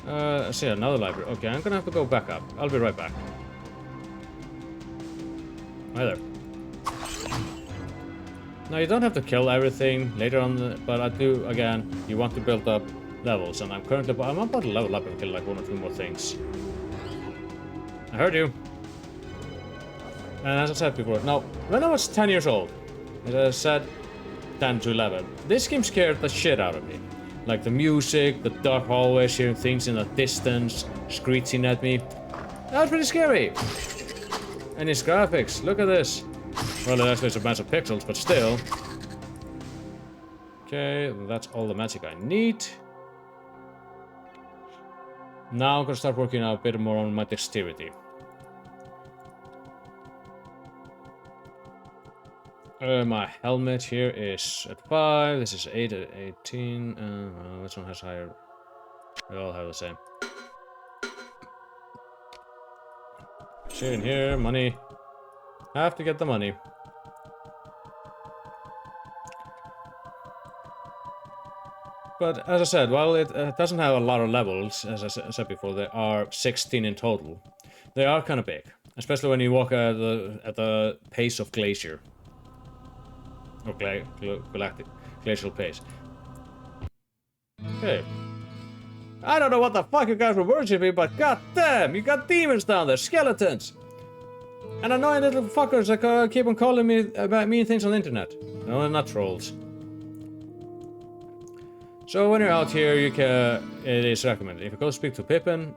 Let's see, another library. Okay, I'm gonna have to go back up. I'll be right back. Hi there. Now, you don't have to kill everything later on, but I do, again, you want to build up levels, and I'm about to level up and kill like one or two more things. I heard you. And as I said before, now, when I was 10 years old, as I said, 10 to 11, this game scared the shit out of me. Like the music, the dark hallways, hearing things in the distance, screeching at me. That was pretty scary. And its graphics, look at this. Well, actually it's a bunch of pixels, but still. Okay, that's all the magic I need. Now I'm gonna start working a bit more on my dexterity. My helmet here is at 5, this is 8 at 18, well, this one has higher. They all have the same. Shit in here, money. Have to get the money. But as I said, while it doesn't have a lot of levels, as I said before, there are 16 in total. They are kind of big, especially when you walk at the pace of Glacier. Or glacial pace. Okay. I don't know what the fuck you guys were worshipping, but goddamn, you got demons down there, skeletons! And annoying little fuckers that keep on calling me about mean things on the internet. No, they're not trolls. So when you're out here, you can. It is recommended. If you go speak to Pippin,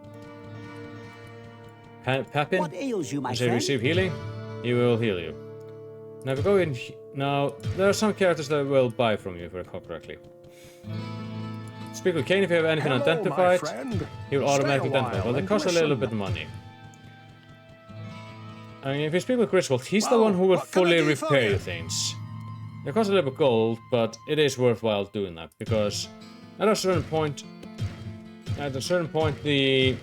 What ails you, my and say friend? receive healing, he will heal you. Now if you go in, now there are some characters that will buy from you if I recall correctly. Speak with Kane if you have anything Hello, identified. my friend. He will Stay automatically a while identify. Well, they and cost a little listen. bit of money. I mean, if you speak with Griswold, he's the Well, one who will what can I fully do for repair you? you things. They cost a little bit of gold, but it is worthwhile doing that because at a certain point, the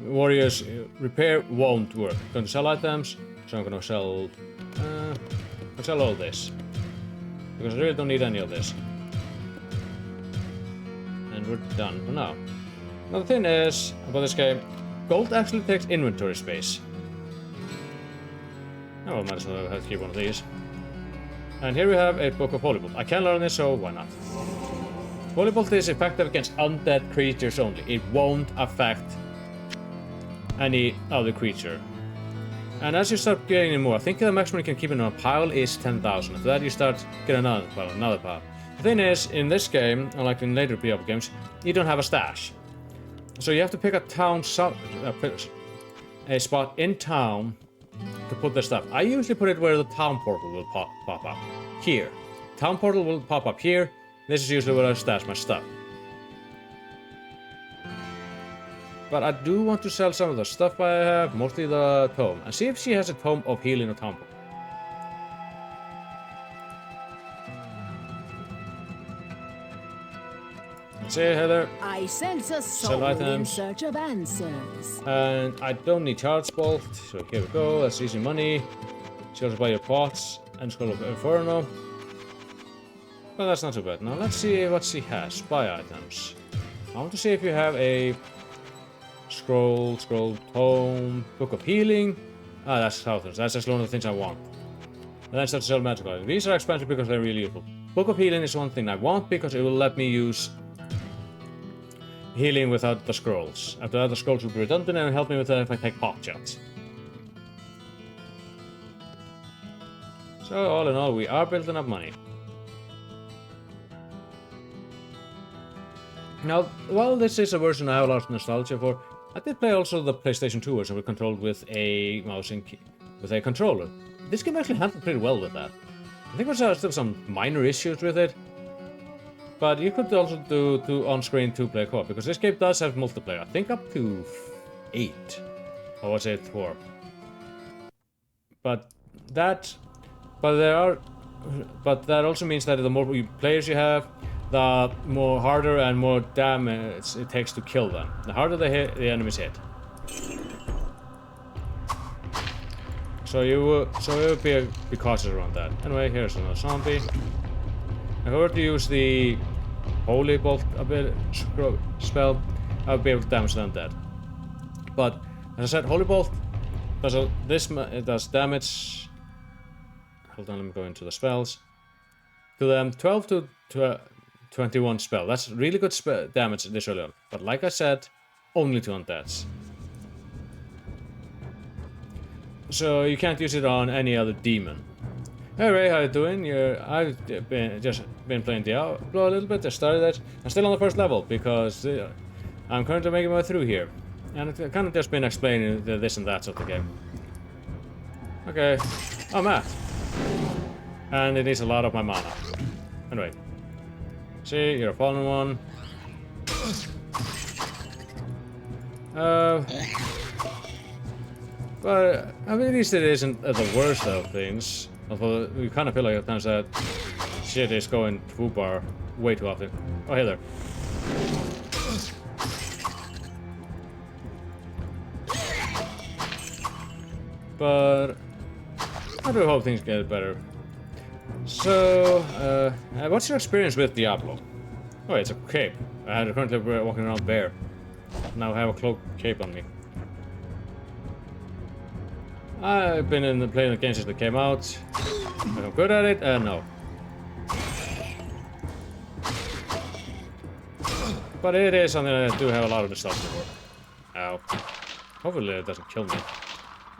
warriors' repair won't work. I'm going to sell items, so I'm going to sell. I'll sell all this because I really don't need any of this. And we're done for now. Now the thing is about this game, gold actually takes inventory space. Oh, well, might as well have to keep one of these. And here we have a book of Holy Bolt. I can learn this, so why not? Holy Bolt is effective against undead creatures only. It won't affect any other creature. And as you start getting more, I think the maximum you can keep in a pile is 10,000. After that, you start getting another pile. The thing is, in this game, unlike in later Diablo games, you don't have a stash. So you have to pick a a spot in town to put the stuff. I usually put it where the town portal will pop up. Here. Town portal will pop up here. This is usually where I stash my stuff. But I do want to sell some of the stuff I have, mostly the tome, and see if she has a tome of healing or town portal. See, Heather. I sense a Sell soul in items. search of answers. And I don't need Charge Bolt, so here we go, that's easy money. She also buy your pots and Scroll of Inferno. Well, that's not too bad. Now let's see what she has. Buy items. I want to see if you have a scroll, tome, Book of Healing. Ah, that's Southers. That's just one of the things I want. And then start to sell magical items. These are expensive because they're really useful. Book of Healing is one thing I want because it will let me use healing without the scrolls. After that, the scrolls will be redundant and help me with that if I take pot shots. So all in all, we are building up money. Now, while this is a version I have a lot of nostalgia for, I did play also the PlayStation 2 version, controlled with a mouse and with a controller. This game actually handled pretty well with that. I think there's still some minor issues with it, but you could also do on-screen two-player co-op, because this game does have multiplayer. I think up to 8, or was it 4? But that also means that the more players you have, the more harder and more damage it takes to kill them. The harder the enemies hit. So you will be cautious around that. Anyway, here's another zombie. If I were to use the Holy Bolt spell, I would be able to damage them dead. But as I said, Holy Bolt does it does damage. Hold on, let me go into the spells. To them, 12 to 21 spell. That's really good damage this early on. But like I said, only to undeads. So you can't use it on any other demon. Hey Ray, how you doing? I've just been playing Diablo a little bit. I started it. I'm still on the first level because I'm currently making my way through here. And I've kind of just been explaining the this and that of the game. Okay. Oh, Matt. And it needs a lot of my mana. Anyway. See, you're a fallen one. But I mean, at least it isn't the worst of things. Although we kind of feel like at times that shit is going foobar way too often. Oh, hey there. But I do hope things get better. So, what's your experience with Diablo? Oh, it's a cape. I had currently walking around bare. Now I have a cloak cape on me. I've been playing the games since they came out. If I'm good at it, no. But it is something I do have a lot of nostalgia for. Ow. Hopefully it doesn't kill me.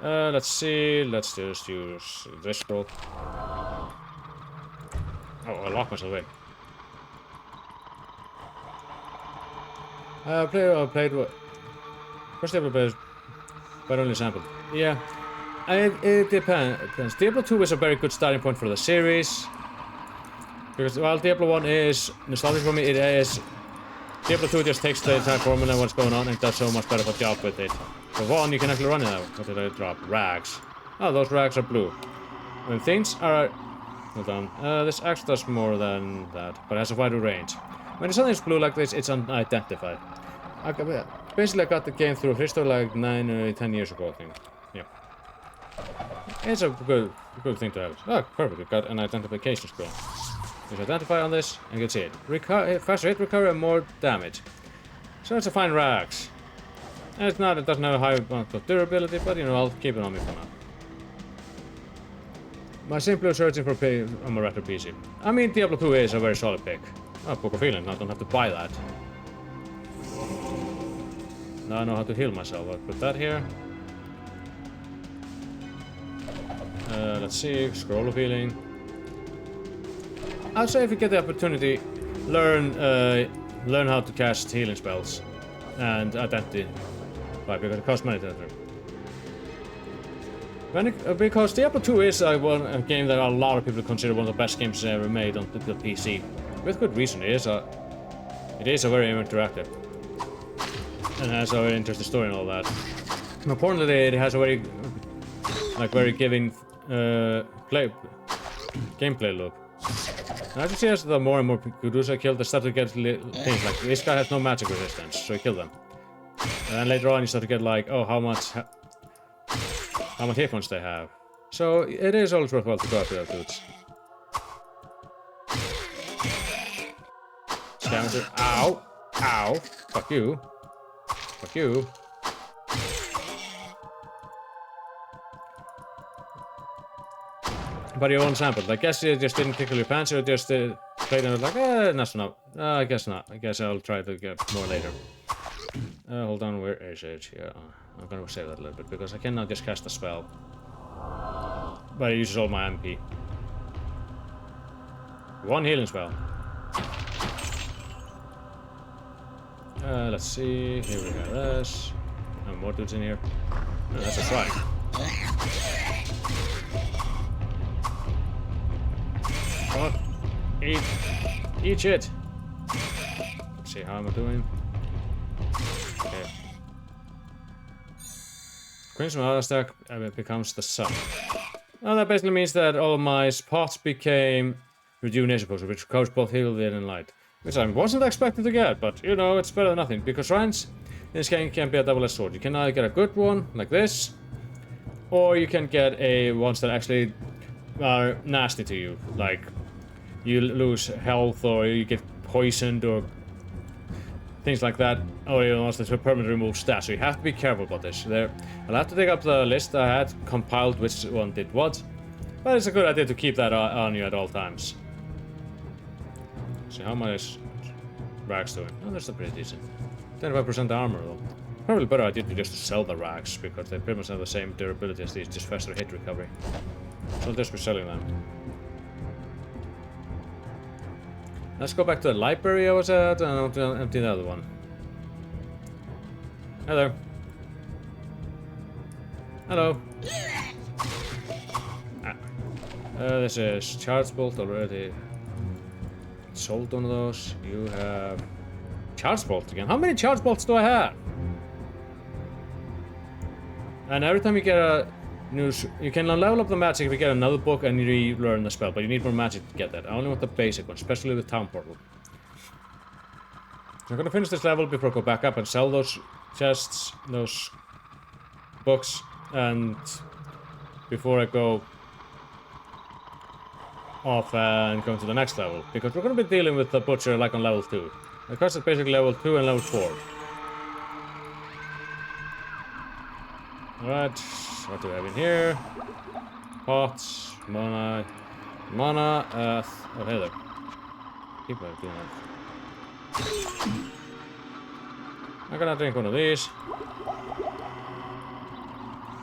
Let's see. Let's just use this scroll. Oh, I locked myself in. Played what? First Diablo players, but only sampled. Yeah, it depends. Diablo 2 is a very good starting point for the series. Because while Diablo 1 is nostalgic for me, it is... Diablo 2 just takes the entire formula and what's going on and does so much better of a job with it. For 1, you can actually run it out. What did I drop? Rags. Oh, those rags are blue. When things are... Hold on. This axe does more than that, but it has a wider range. When something's blue like this, it's unidentified. Basically, I got the game through history like 9 or 10 years ago, I think. Yeah. It's a good thing to have. Oh, perfect. We got an identification scroll. Just identify on this and you can see it. Faster hit recovery and more damage. So it's a fine rags. And it's not, it doesn't have a high amount of durability, but you know, I'll keep it on me for now. My simpler searching for on a retro PC. I mean, Diablo 2 is a very solid pick. Oh, Book of Healing, I don't have to buy that. Now I know how to heal myself. I'll put that here. Let's see, Scroll of Healing. I'd say if you get the opportunity, learn how to cast healing spells and identify, because it costs money to enter. Because Diablo 2 is a game that a lot of people consider one of the best games ever made on the PC. With good reason, it is a very interactive and has a very interesting story and all that. More importantly, it has a very giving gameplay loop. And as you see, as the more and more Kudus I killed, I start to get things like this guy has no magic resistance, so you kill them. And then later on, you start to get like, oh, how much hit points they have. So it is always worthwhile to go after those dudes. Scavenger. Ow! Ow! Fuck you. Fuck you. But you won't sample. I guess it just didn't tickle your pants, or just played and was like, that's enough. I guess not. I guess I'll try to get more later. Hold on, where is it? Yeah, I'm gonna save that a little bit, because I cannot just cast a spell. But it uses all my MP. One healing spell. Let's see. Here we have this. And more dudes in here. Oh, that's a strike. Come on. Eat. Eat shit. Let's see, how am I doing? Okay. Crimson Auto stack becomes the sun. Well, that basically means that all my spots became rejuvenation potions, which covers both healed and light. Which I wasn't expecting to get, but you know, it's better than nothing. Because shrines in this game can be a double-edged sword. You can either get a good one, like this, or you can get ones that actually are nasty to you. Like, you lose health, or you get poisoned, or things like that. Or you know, that permanently remove stats. So you have to be careful about this. I'll have to dig up the list I had compiled which one did what. But it's a good idea to keep that on you at all times. See how much rags doing. Oh, that's pretty decent. 25% armor though. Probably better idea to just sell the rags, because they pretty much have the same durability as these, just faster hit recovery. So I'll just be selling them. Let's go back to the library I was at and empty the other one. Hello. Hello. This is Charge Bolt already. Sold one of those. You have Charge Bolt again. How many Charge Bolts do I have? And every time you get a new... You can level up the magic if you get another book and you relearn the spell, but you need more magic to get that. I only want the basic one, especially with Town Portal. So I'm gonna finish this level before I go back up and sell those chests, those books, and before I go off and go to the next level, because we're going to be dealing with the butcher like on level 2. Because it's basically level 2 and level 4. Alright, what do we have in here? Pots, mana, Mana, oh hey there. Keep on doing that. I'm gonna drink one of these.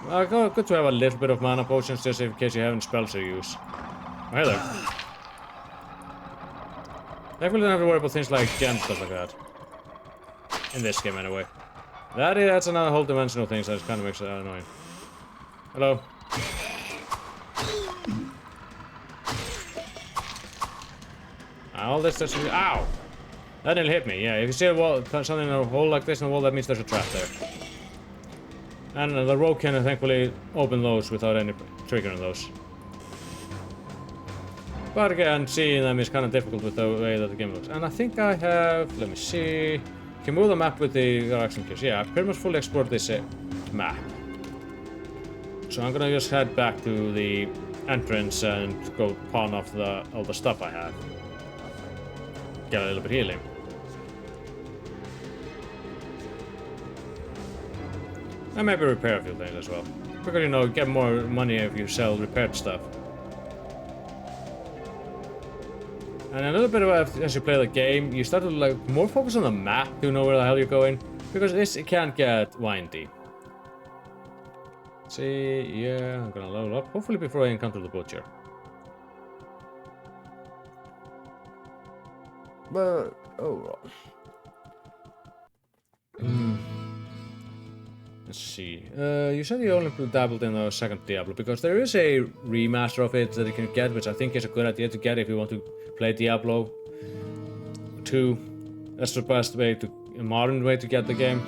Good to have a little bit of mana potions just in case you haven't spells to use. Oh, hey there. Definitely don't have to worry about things like gems and stuff like that. In this game, anyway. That's another whole dimensional thing, so that kind of makes it annoying. Hello. All this does. Ow! That didn't hit me. Yeah, if you see a wall, something in a hole like this in the wall, that means there's a trap there. And the rogue can thankfully open those without any triggering those. But again, seeing them is kind of difficult with the way that the game looks. And I think I have, let me see. You can move the map with the action keys. Yeah, I pretty much fully explored this map. So I'm gonna just head back to the entrance and go pawn off all the stuff I have. Get a little bit healing. And maybe repair a few things as well. Because, you know, get more money if you sell repaired stuff. And a little bit of as you play the game, you start to like more focus on the map to know where the hell you're going. Because this it can't get windy. Let's see, yeah, I'm gonna level up. Hopefully before I encounter the butcher. But oh let's see. You said you only dabbled in the second Diablo because there is a remaster of it that you can get, which I think is a good idea to get if you want to play Diablo 2. That's the best way a modern way to get the game.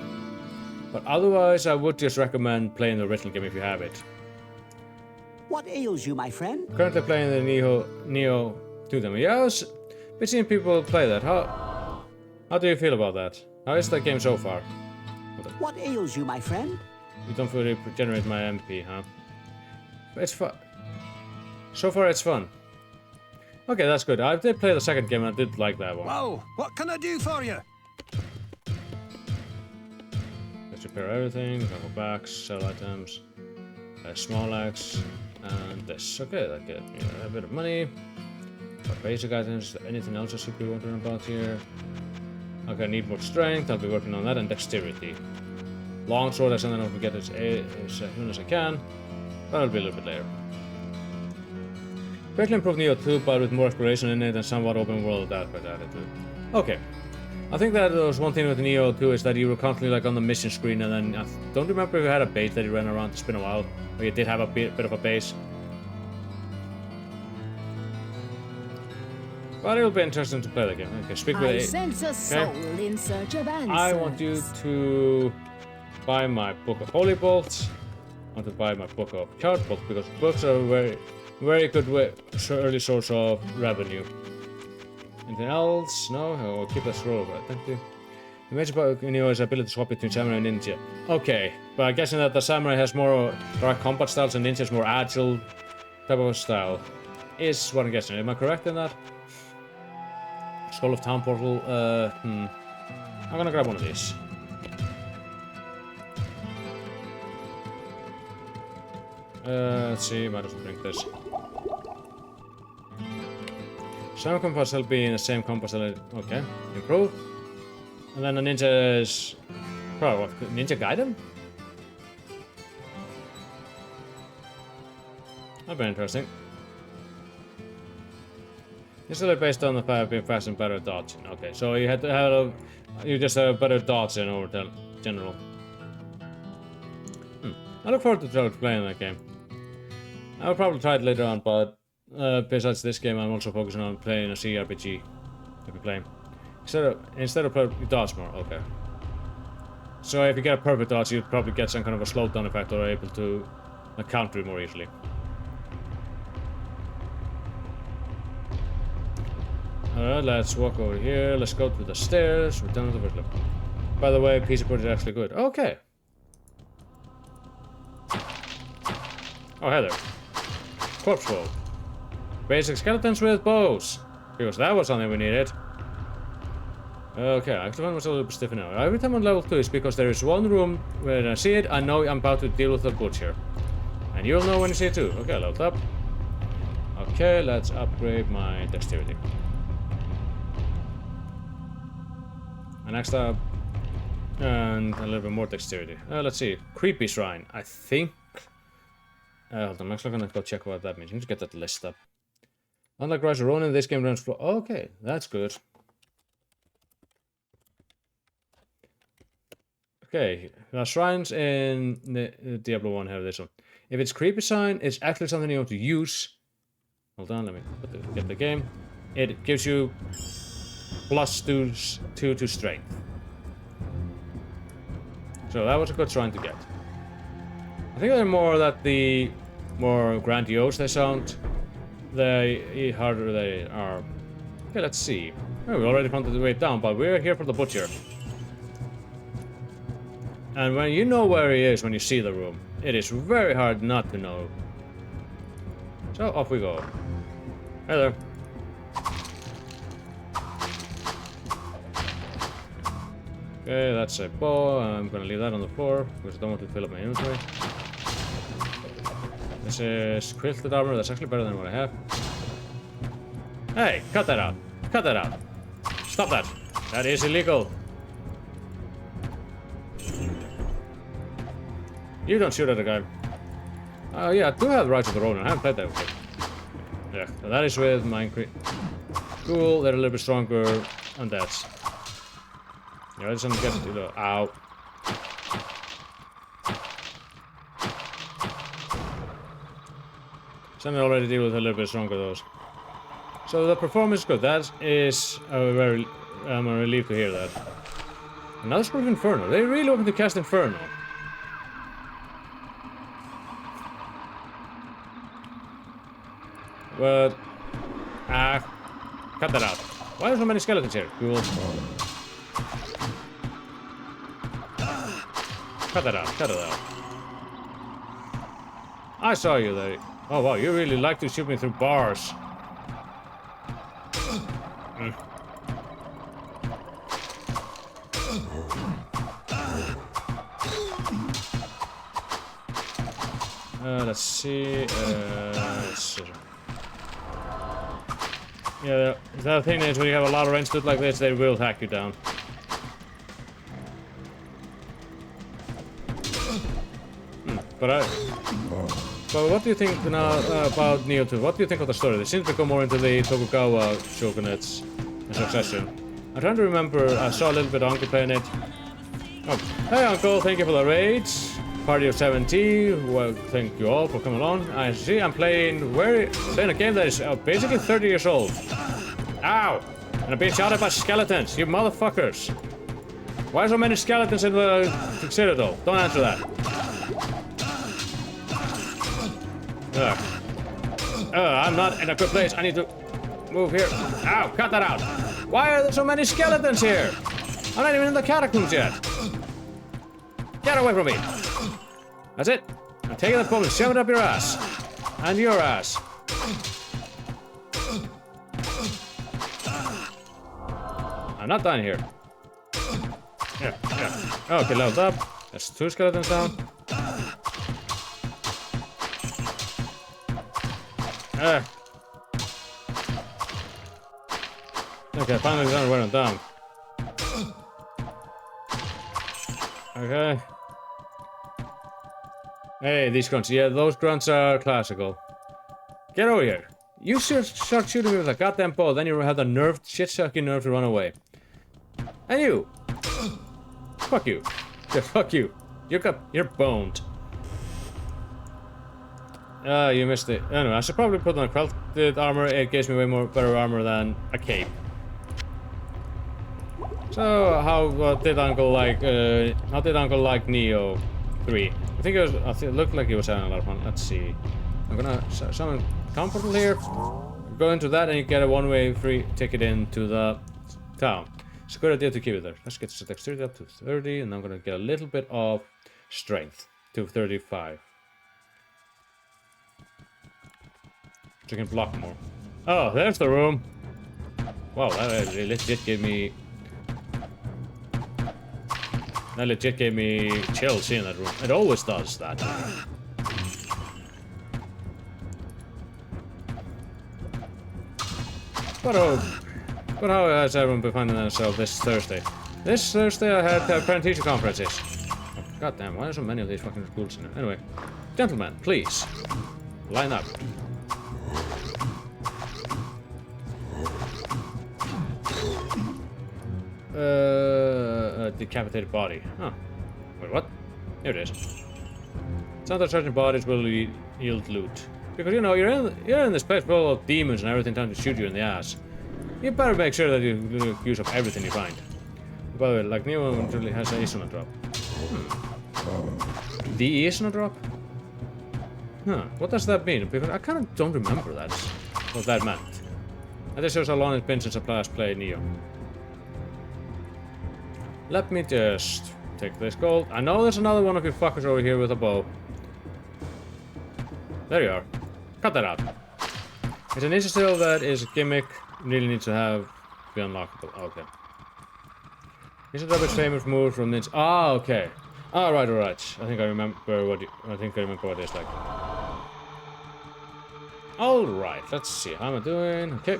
But otherwise, I would just recommend playing the original game if you have it. What ails you, my friend? Currently playing the Neo 2 demo. Yeah, I was been seeing people play that. How do you feel about that? How is that game so far? What ails you, my friend? You don't fully regenerate my MP, huh? It's fun. So far, it's fun. Okay, that's good. I did play the second game and I did like that one. Whoa! What can I do for you? Let's repair everything. Go back, sell items. Small axe. And this. Okay, that get a bit of money. Basic items. Is there anything else I should be wondering about here? Okay, I need more strength. I'll be working on that and dexterity. Longsword, I something I don't get as soon as I can. But it'll be a little bit later. Greatly improved Neo 2, but with more exploration in it and somewhat open world aspect added to it. Okay. I think that there was one thing with Neo 2 is that you were constantly like on the mission screen and then I don't remember if you had a base that you ran around. It's been a while. Or you did have a bit of a base. But it'll be interesting to play the game. Okay, speak with I sense a soul in search of answers. I want you to buy my Book of Holy Bolts. I want to buy my Book of Charge Bolts because books are very good early source of revenue. Anything else? No? I'll keep that scroll over. Thank you. You mentioned about Neo's ability to swap between samurai and ninja. Okay, but I'm guessing that the samurai has more direct combat styles and ninja is more agile type of style. Is what I'm guessing. Am I correct in that? Skull of Town Portal. I'm gonna grab one of these. Let's see, might as well drink this. Some compass will be in the same compass. Okay, improve. And then the ninja is. Oh, what? Ninja Gaiden? That'd be interesting. It's really based on the fact of being fast and better dodging. Okay, so you had to have you just have better dodging over the general. I look forward to playing that game. I'll probably try it later on, but besides this game, I'm also focusing on playing a CRPG. I'll be playing instead of playing, you dodge more. Okay. So if you get a perfect dodge, you'd probably get some kind of a slowdown effect or able to counter it more easily. Alright, let's walk over here. Let's go to the stairs. We're done with the first level. By the way, PC port is actually good. Okay. Oh, hey there. Corpse roll. Basic skeletons with bows. Because that was something we needed. Okay, actually was a little bit stiff now. Every time on level 2 is because there is one room where I see it, I know I'm about to deal with a butcher. And you'll know when you see it too. Okay, leveled up. Okay, let's upgrade my dexterity. And next up, and a little bit more dexterity. Let's see, creepy shrine. I think. Hold on, I'm actually gonna go check what that means. I need to get that list up. Unlike Rise of Ronin, this game runs floor. Okay, that's good. Okay, the shrines in the Diablo 1 have this one. If it's creepy sign, it's actually something you want to use. Hold on, let me get the game. It gives you +2 to strength. So that was a good shrine to get. I think they're more that the more grandiose they sound, the harder they are. Okay, let's see. Oh, we already found the way down, but we're here for the butcher. And when you know where he is when you see the room, it is very hard not to know. So off we go. Hey there. Okay, that's a bow. I'm gonna leave that on the floor because I don't want to fill up my inventory. This is quilted armor. That's actually better than what I have. Hey, cut that out. Cut that out. Stop that. That is illegal. You don't shoot at a guy. Oh yeah, I do have Rise of the Ronin. I haven't played that before. Yeah, so that is with mine. Cool, they're a little bit stronger undeads. Yeah, I just want to get to the... Ow. Some already deal with a little bit stronger those. So the performance is good. That is a very... I'm relieved to hear that. Another scroll of Inferno. They're really looking to cast Inferno. But... cut that out. Why are there so many skeletons here? Cool. Cut that out, cut it out. I saw you there. Oh wow, you really like to shoot me through bars. Let's see. Yeah, the thing is, when you have a lot of range like this, they will hack you down. But what do you think now about Neo 2? What do you think of the story? They seem to go more into the Tokugawa shogunates in succession. I'm trying to remember, I saw a little bit of Uncle playing it. Oh, hey Uncle, thank you for the raids. Party of 70, well, thank you all for coming along. I see I'm playing a game that is basically 30 years old. Ow! And I'm being shot at by skeletons, you motherfuckers. Why are so many skeletons in the Citadel? Don't answer that. I'm not in a good place. I need to move here. Ow, cut that out. Why are there so many skeletons here? I'm not even in the catacombs yet. Get away from me. That's it. I'm taking the pole and shoving it up your ass. And your ass. I'm not done here. Yeah. Okay, leveled up. There's 2 skeletons down. Okay, finally done where I'm down. Okay. Hey, these grunts. Yeah, those grunts are classical. Get over here. You should start shooting me with a goddamn bow, then you have the nerve, shit-sucking nerve to run away. And you! Fuck you. Yeah, fuck you. You're boned. You missed it. Anyway, I should probably put on a quilted armor. It gives me way more better armor than a cape. So, how did Uncle like Neo 3? It looked like he was having a lot of fun. Let's see. I'm gonna summon town portal here. Go into that and you get a one-way free ticket into the town. It's a good idea to keep it there. Let's get the dexterity up to 30, and I'm gonna get a little bit of strength to 35. So you can block more. Oh, there's the room. Wow, that legit gave me... That legit gave me chills seeing that room. It always does that. But how has everyone been finding themselves this Thursday? This Thursday I had parent-teacher conferences. Oh, God damn, why are so many of these fucking schools in there? Anyway, gentlemen, please, line up. A decapitated body. Huh. Wait, what? Here it is. Sounds like certain bodies will yield loot. Because, you know, you're in this place full of demons and everything trying to shoot you in the ass. You better make sure that you make use of everything you find. By the way, like, no one really has an ace on a drop. The ace on a drop? Huh, what does that mean? Because I kind of don't remember that. What that meant. And this shows how long it's been since I last played Neo. Let me just take this gold. I know there's another one of you fuckers over here with a bow. There you are. Cut that out. It's an ninja skill that is a gimmick. Really needs to be unlockable. Okay. Ninja Drop is famous move from ninja. Ah, okay. Alright. I think I remember what it is like. Alright, let's see. How am I doing? Okay.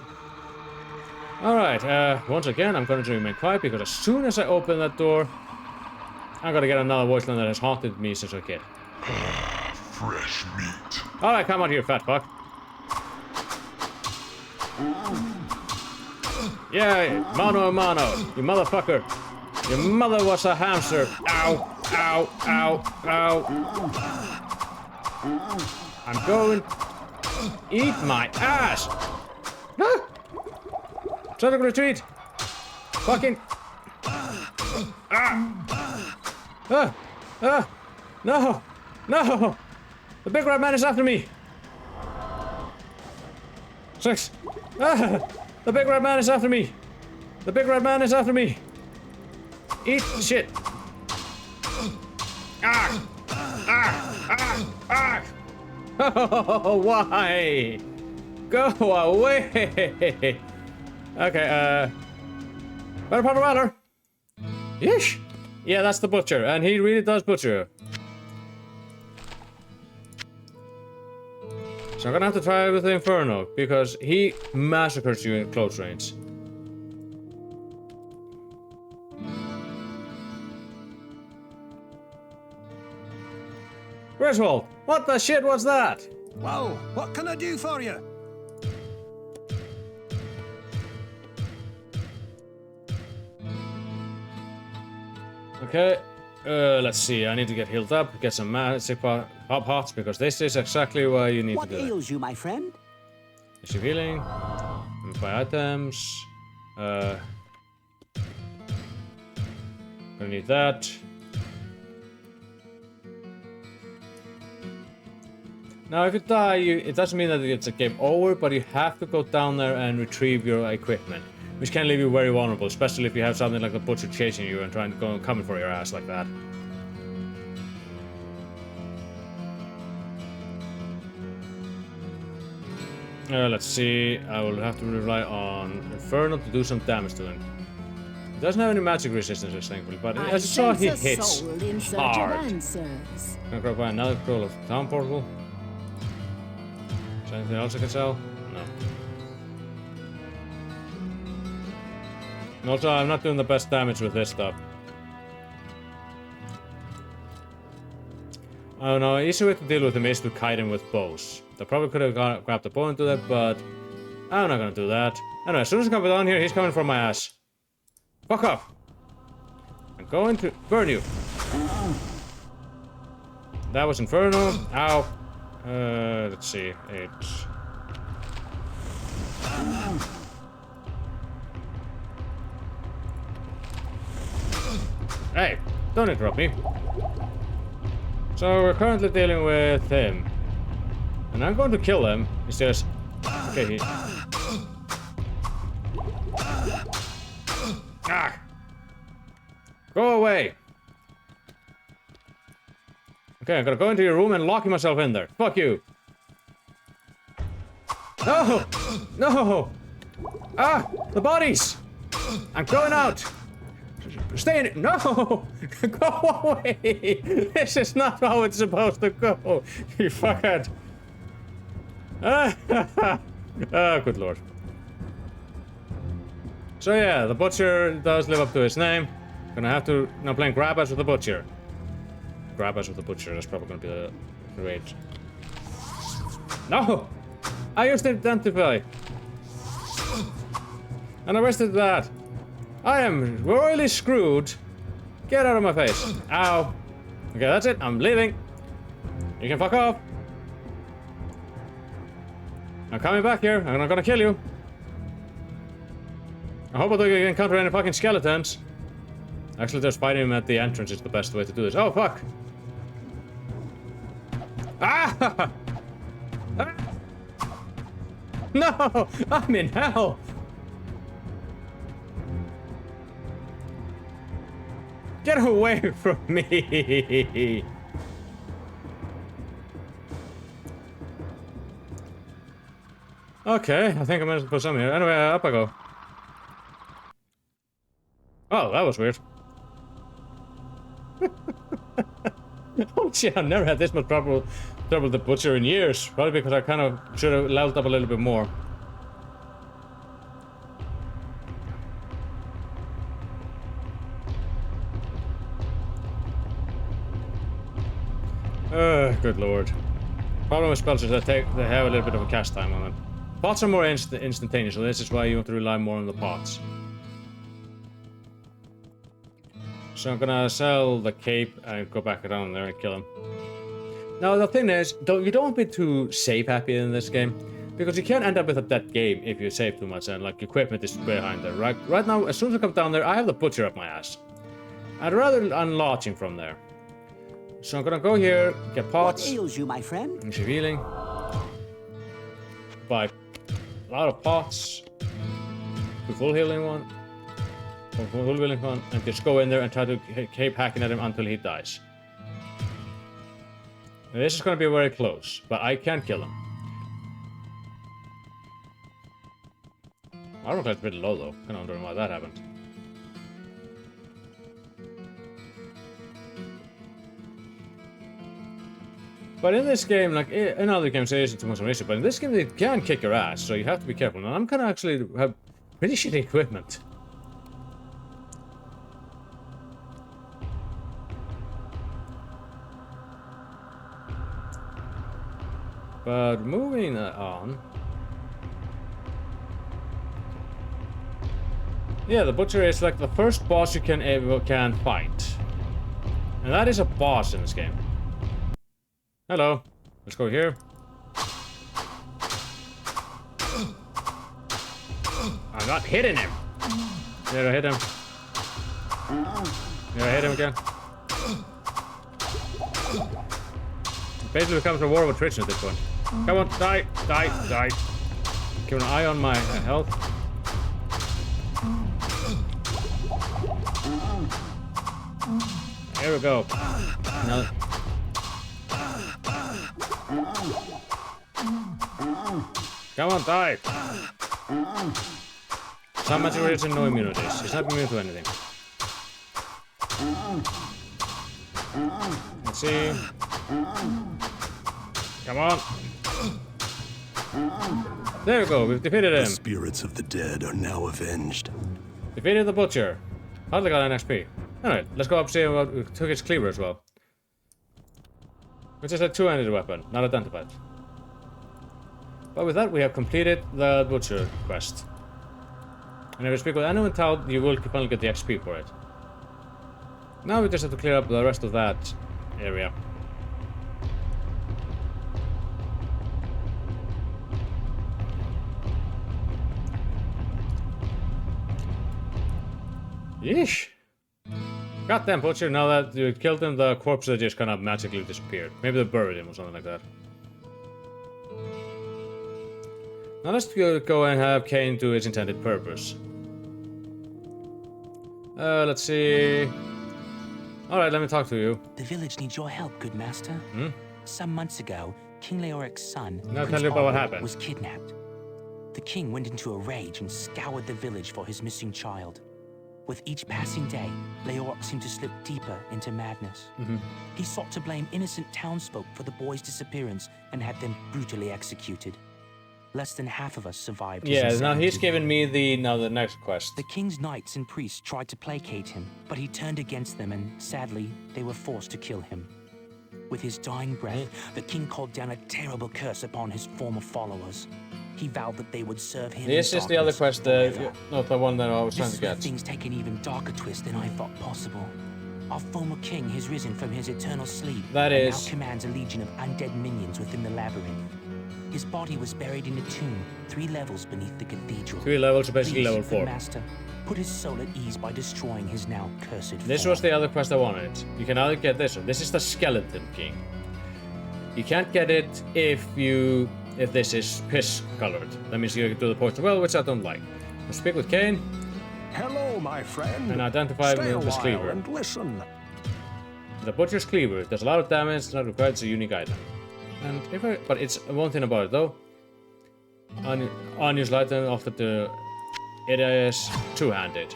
Alright, once again, I'm going to remain quiet because as soon as I open that door, I'm going to get another voice line that has haunted me since a kid. Fresh meat. Alright, come on here, fat fuck. Yeah, mano a mano, you motherfucker. Your mother was a hamster. Ow, ow, ow, ow. I'm going to eat my ass. Ah! Try to retreat. Fucking. No. No. The big red man is after me. 6. The big red man is after me. The big red man is after me. Eat shit. Oh, why? Go away. Okay, better pop a rather. Yeesh. Yeah, that's the butcher, and he really does butcher. So I'm gonna have to try with the Inferno, because he massacres you in close range. Griswold, what the shit was that? Whoa, what can I do for you? Okay, let's see. I need to get healed up, get some magic pots, because this is exactly why you need to do it. What ails you, my friend? Receive healing. Buy items. Gonna need that. Now, if you die, it doesn't mean that it's a game over, but you have to go down there and retrieve your equipment, which can leave you very vulnerable, especially if you have something like the butcher chasing you and trying to go coming for your ass like that. Let's see. I will have to rely on Inferno to do some damage to him. He doesn't have any magic resistances, thankfully, but as you saw, he hits hard. Gonna grab another scroll of town portal. Is there anything else I can sell? No. And also, I'm not doing the best damage with this stuff. Oh no, easy way to deal with him is to kite him with bows. I probably could have grabbed a bow and do that, but I'm not gonna do that. Anyway, as soon as I come down here, he's coming for my ass. Fuck off! I'm going to burn you. That was Inferno. Ow. Let's see. It's... Hey, don't interrupt me. So we're currently dealing with him. And I'm going to kill him. It's just... Okay, Ah! Go away! Okay, I'm gonna go into your room and lock myself in there. Fuck you! No! No! Ah! The bodies! I'm going out! Stay in it! No! Go away! This is not how it's supposed to go! You fuckhead! Ah, good lord. So yeah, the butcher does live up to his name. Gonna have to now playing grab us with the butcher. Grab us with the butcher. That's probably gonna be the rage. No, I used to identify, and I wasted that. I am royally screwed. Get out of my face. Ow. Okay, that's it. I'm leaving. You can fuck off. I'm coming back here. I'm not gonna kill you. I hope I don't encounter any fucking skeletons. Actually, just fighting him at the entrance is the best way to do this. Oh, fuck. Ah! Ah! No! I'm in hell! Get away from me! Okay, I think I managed to put some here. Anyway, up I go. Oh, that was weird. Oh shit, I've never had this much trouble with the butcher in years. Probably because I kind of should have leveled up a little bit more. Good lord. Problem with spells is that they have a little bit of a cast time on it. Pots are more instantaneous, so this is why you want to rely more on the pots. So I'm gonna sell the cape and go back around there and kill him. Now the thing is, you don't be too save happy in this game, because you can end up with a dead game if you save too much and like equipment is behind there. Right now, as soon as I come down there, I have the butcher up my ass. I'd rather unlatch him from there. So I'm gonna go here, get pots. What ails you, my friend? And healing. Buy a lot of pots. The full healing one. Full healing one, and just go in there and try to keep hacking at him until he dies. Now, this is gonna be very close, but I can kill him. Armor class is a bit low though. Kinda wondering why that happened. But in this game, like in other games, there isn't too much of an issue. But in this game, they can kick your ass, so you have to be careful. And I'm kind of actually have pretty shitty equipment. But moving on. Yeah, the butcher is like the first boss you can fight, and that is a boss in this game. Hello. Let's go here. I'm not hitting him. Did I hit him? Did I hit him again? It basically becomes a war of attrition at this point. Come on, die, die, die. Keep an eye on my health. Here we go. Now, come on, die! Some materials and no immunities. He's not immune to anything. Let's see. Come on. There we go, we've defeated him. The spirits of the dead are now avenged. Defeated the butcher. Hardly got an XP. Alright, let's go up and see what we took his cleaver as well. Which is a two-handed weapon, not identified. But with that, we have completed the butcher quest. And if you speak with anyone town, you will finally get the XP for it. Now we just have to clear up the rest of that area. Yeesh. Goddamn butcher, now that you killed him, the corpses just kind of magically disappeared. Maybe they buried him or something like that. Now let's go and have Cain do his intended purpose. Let's see. Alright, let me talk to you. The village needs your help, good master. Hmm? Some months ago, King Leoric's son, Now Prince tell you about what Arthur, happened. was kidnapped. The king went into a rage and scoured the village for his missing child. With each passing day, Leoric seemed to slip deeper into madness. He sought to blame innocent townsfolk for the boy's disappearance and had them brutally executed. Less than half of us survived. Yeah, his now he's insanity. giving me the next quest. The king's knights and priests tried to placate him, but he turned against them, and sadly, they were forced to kill him. With his dying breath, the king called down a terrible curse upon his former followers. He vowed that they would serve him. This is the other quest, not the one that I was trying to get. Things take an even darker twist than I thought possible. Our former king has risen from his eternal sleep. That and is. now commands a legion of undead minions within the labyrinth. His body was buried in a tomb 3 levels beneath the cathedral. 3 levels, so basically Please, level 4. the master, put his soul at ease by destroying his now cursed This form. was the other quest I wanted. You can either get this one. This is the Skeleton King. You can't get it if this is piss colored. That means you do the poison well, which I don't like. I'll speak with Cain. Hello, my friend. And identify Stay a with this while cleaver. and listen. The Butcher's Cleaver. It does a lot of damage, and that requires a unique item. And but it's one thing about it though. Unused item it is two-handed.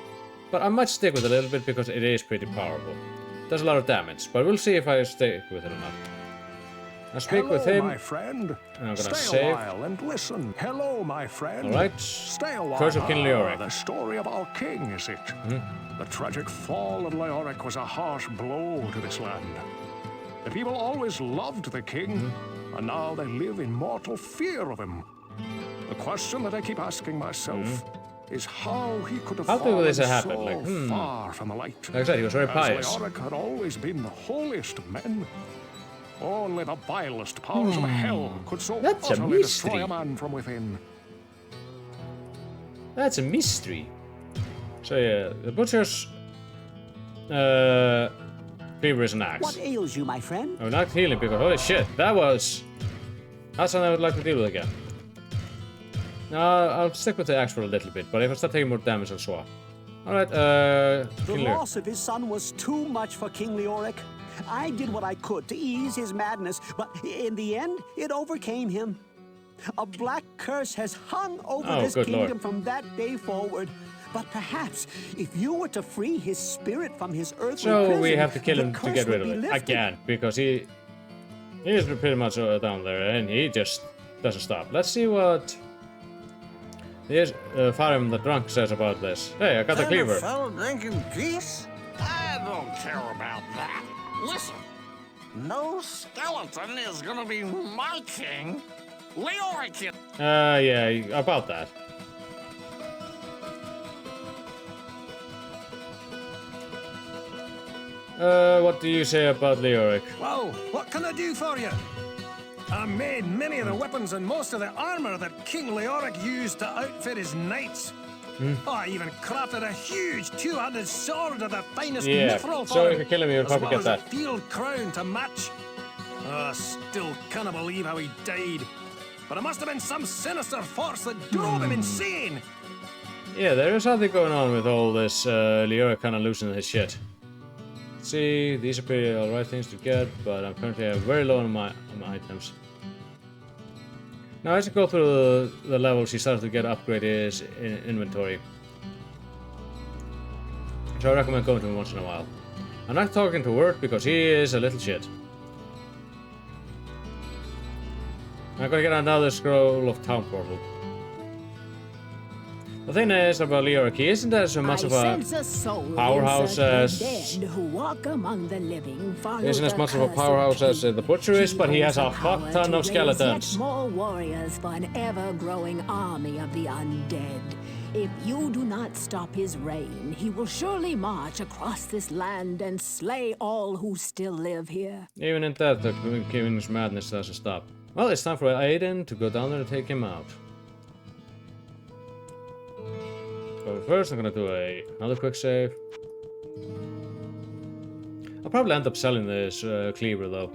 But I might stick with it a little bit because it is pretty powerful. It does a lot of damage, but we'll see if I stick with it or not. I'll speak with him. My friend. And I'm gonna Stay save. a while and listen. Hello, my friend. Alright. Stay a while. Curse of King Leoric. The story of our king, is it? The tragic fall of Leoric was a harsh blow to this land. The people always loved the king, and now they live in mortal fear of him. The question that I keep asking myself is how he could have How did fallen this happen? so Like, far from the light. Like I said, he was very pious. As Leoric had always been the holiest of men. Only the vilest powers of hell could so That's a utterly mystery. destroy a man from within. That's a mystery. So yeah, the Butcher's Cleaver is an axe. What ails you, my friend? Oh, not healing because holy shit, that's something I would like to deal with again. No, I'll stick with the axe for a little bit, but if I start taking more damage, I'll swap. Alright, The King Leoric. loss of his son was too much for King Leoric. I did what I could to ease his madness, but in the end, it overcame him. A black curse has hung over this good kingdom Lord. from that day forward. But perhaps, if you were to free his spirit from his earthly So prison, we have to kill the him to curse get rid would of be it. lifted. Again, because he is pretty much down there and he just doesn't stop. Let's see what this Farim the Drunk says about this. Hey, I got the cleaver. fellow drinking peace? I don't care about that. Listen, no skeleton is gonna be my king. Leoric is. Yeah, about that. What do you say about Leoric? Well, what can I do for you? I made many of the weapons and most of the armor that King Leoric used to outfit his knights. Oh, I even crafted a huge two-handed sword of the finest Yeah, mithril for so him, if you kill him, you'll as probably well get as that. a field crown to match. I still can't believe how he died. But it must have been some sinister force that drove him insane. Yeah, there is something going on with all this Leoric kind of losing his shit. See, these are pretty alright things to get, but I'm currently very low on my items. Now, as you go through the levels, you start to get upgraded his inventory. So I recommend going to him once in a while. I'm not talking to Word because he is a little shit. I'm gonna get another scroll of Town Portal. The thing is about Leoric, he isn't as much of a sense a soul powerhouse insert the as dead who walk among the living, follow isn't as the much of a cursed powerhouse as the Butcher is, but he has a holds the power fuck ton to of raise skeletons. Yet more warriors for an ever-growing army of the undead. If you do not stop his reign, he will surely march across this land and slay all who still live here. Even in that, the King's madness doesn't stop. Well, it's time for Aiden to go down there and take him out. But first, I'm gonna do another quick save. I'll probably end up selling this cleaver though.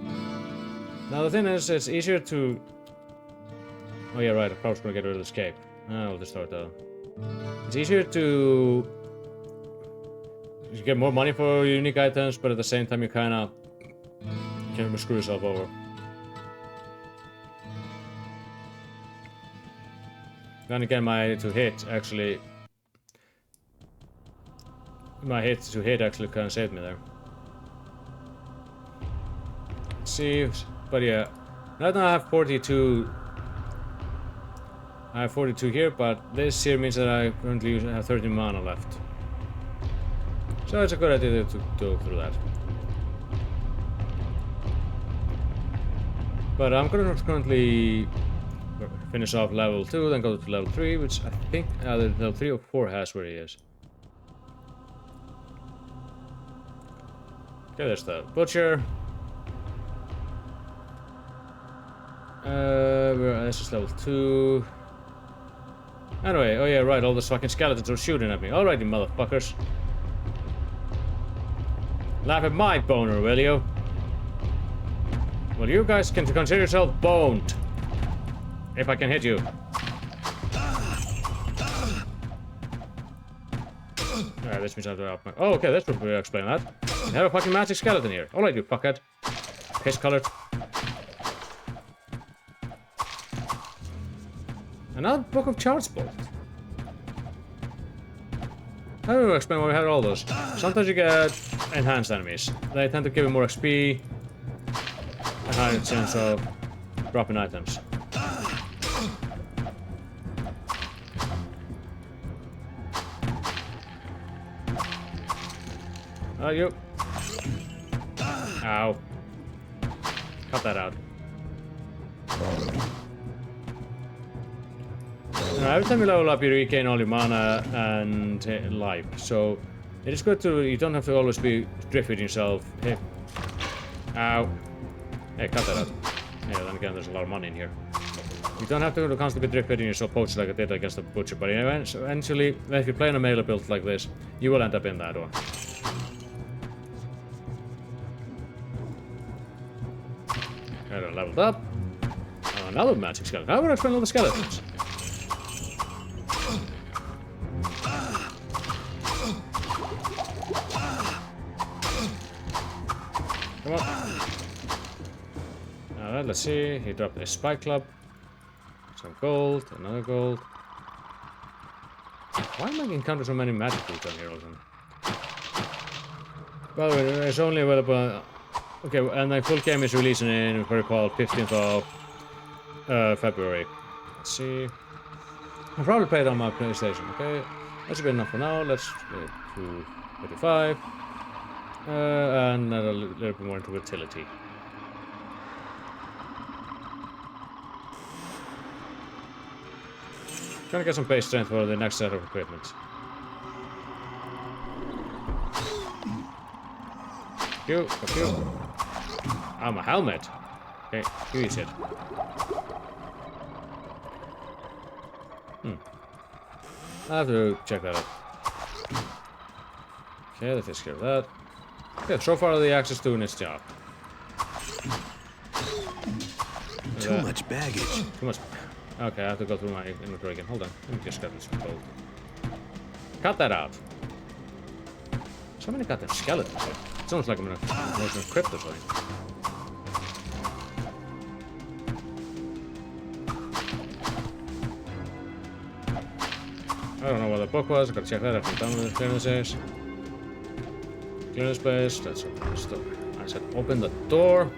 Now the thing is, it's easier to. Oh yeah, right. I'm probably gonna get rid of the escape. I'll just start that. It's easier to you get more money for unique items, but at the same time you kind of can screw yourself over. Then again, my hit to hit actually kind of saved me there. See, but yeah, right now I have 42 I have 42 here, but this here means that I currently have 13 mana left. So it's a good idea to go through that. But I'm gonna currently finish off level 2, then go to level 3, which I think either level 3 or 4 has where he is. Okay, there's the butcher. This is level 2. Anyway, oh yeah, right, all those fucking skeletons are shooting at me. Alright, you motherfuckers. Laugh at my boner, will you? Well, you guys can consider yourself boned. If I can hit you. Alright, this means I have to up my... Oh, okay, that's probably explain that. I have a fucking magic skeleton here. Alright, you fuckhead. Piss colored. Another book of Charge Bolt. How do I explain why we had all those? Sometimes you get enhanced enemies. They tend to give you more XP. A higher chance of dropping items. Oh, you. Ow. Cut that out. Every time you level up, you regain all your mana and life. So it is good to. You don't have to always be drift-feeding yourself. Hey. Ow. Hey, cut that out. Yeah, then again, there's a lot of money in here. You don't have to constantly be drift-feeding yourself potions like I did against the butcher, but eventually, if you play in a melee build like this, you will end up in that one. Alright, leveled up. Another magic skeleton. How would I explain all the skeletons? Come on. Alright, let's see. He dropped a spike club. Some gold, another gold. Why am I encountering so many magic tools down here all of a sudden? By the way, it's only available. Okay, and the full game is releasing in, if I recall, 15th of February. Let's see. I'll probably play it on my PlayStation, okay? That's good enough for now. Let's go to 35. And a little bit more into utility. Trying to get some base strength for the next set of equipment. You, fuck you. Oh, my helmet. Okay, you eat it. I have to check that out. Okay, that takes care of that. Yeah, so far the axe is doing its job. Too much baggage. Too much. Okay, I have to go through my inventory again. Hold on. Let me just get this gold. Cut that out. So many goddamn skeletons here. It's almost like I'm in a crypt or something. I don't know what the book was. I gotta check that out. I'm done with clearing this is. Clear this place. Let's open this door. I said open the door.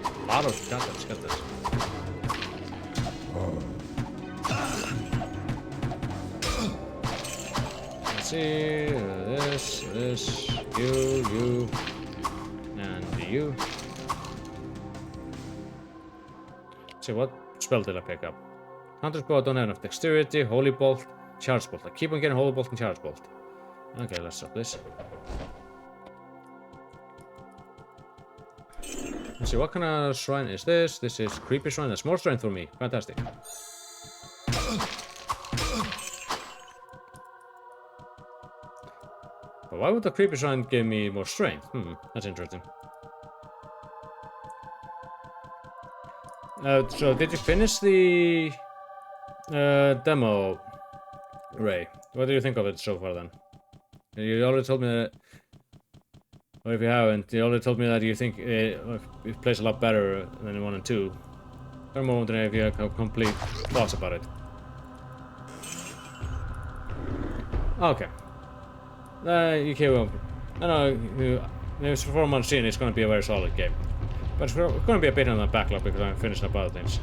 A lot of goddamn skeletons. Let's see. This, you, and you. Let's see, what spell did I pick up? Hunter's Bow, I don't have enough dexterity, Holy Bolt, Charge Bolt. I keep on getting Holy Bolt and Charge Bolt. Okay, let's stop this. Let's see, what kind of shrine is this? This is Creepy Shrine. That's more strength for me. Fantastic. But why would the Creepy Shrine give me more strength? That's interesting. So did you finish the demo, Ray? What do you think of it so far then? You already told me that, or if you haven't, you already told me that you think it plays a lot better than 1 and 2. I'm more wondering if you have complete thoughts about it. Okay. You can't. No, It's 4 months in, it's gonna be a very solid game. But it's gonna be a bit on the backlog because I'm finishing up other things.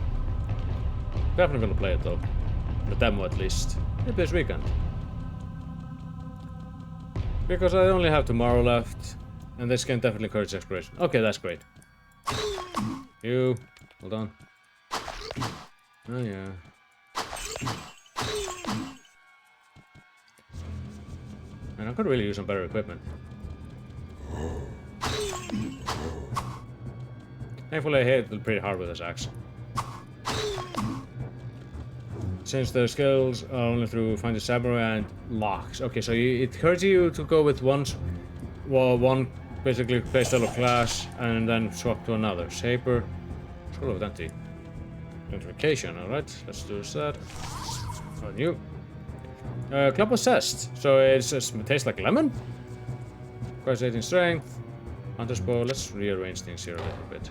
Definitely gonna play it though. The demo at least. Maybe this weekend. Because I only have tomorrow left. And this game definitely encourages exploration. Okay, that's great. You. Hold on. Oh yeah. And I could really use some better equipment. Thankfully I hit it pretty hard with this axe. Since the skills are only through find the samurai and locks. Okay, so it encourages you to go with one basically playstyle of class and then swap to another. Shaper, Scroll of Identity. Identification, alright, let's do that. On you. Club Possessed. So it tastes like lemon? Requires 18 strength. Hunter's bow. Let's rearrange things here a little bit.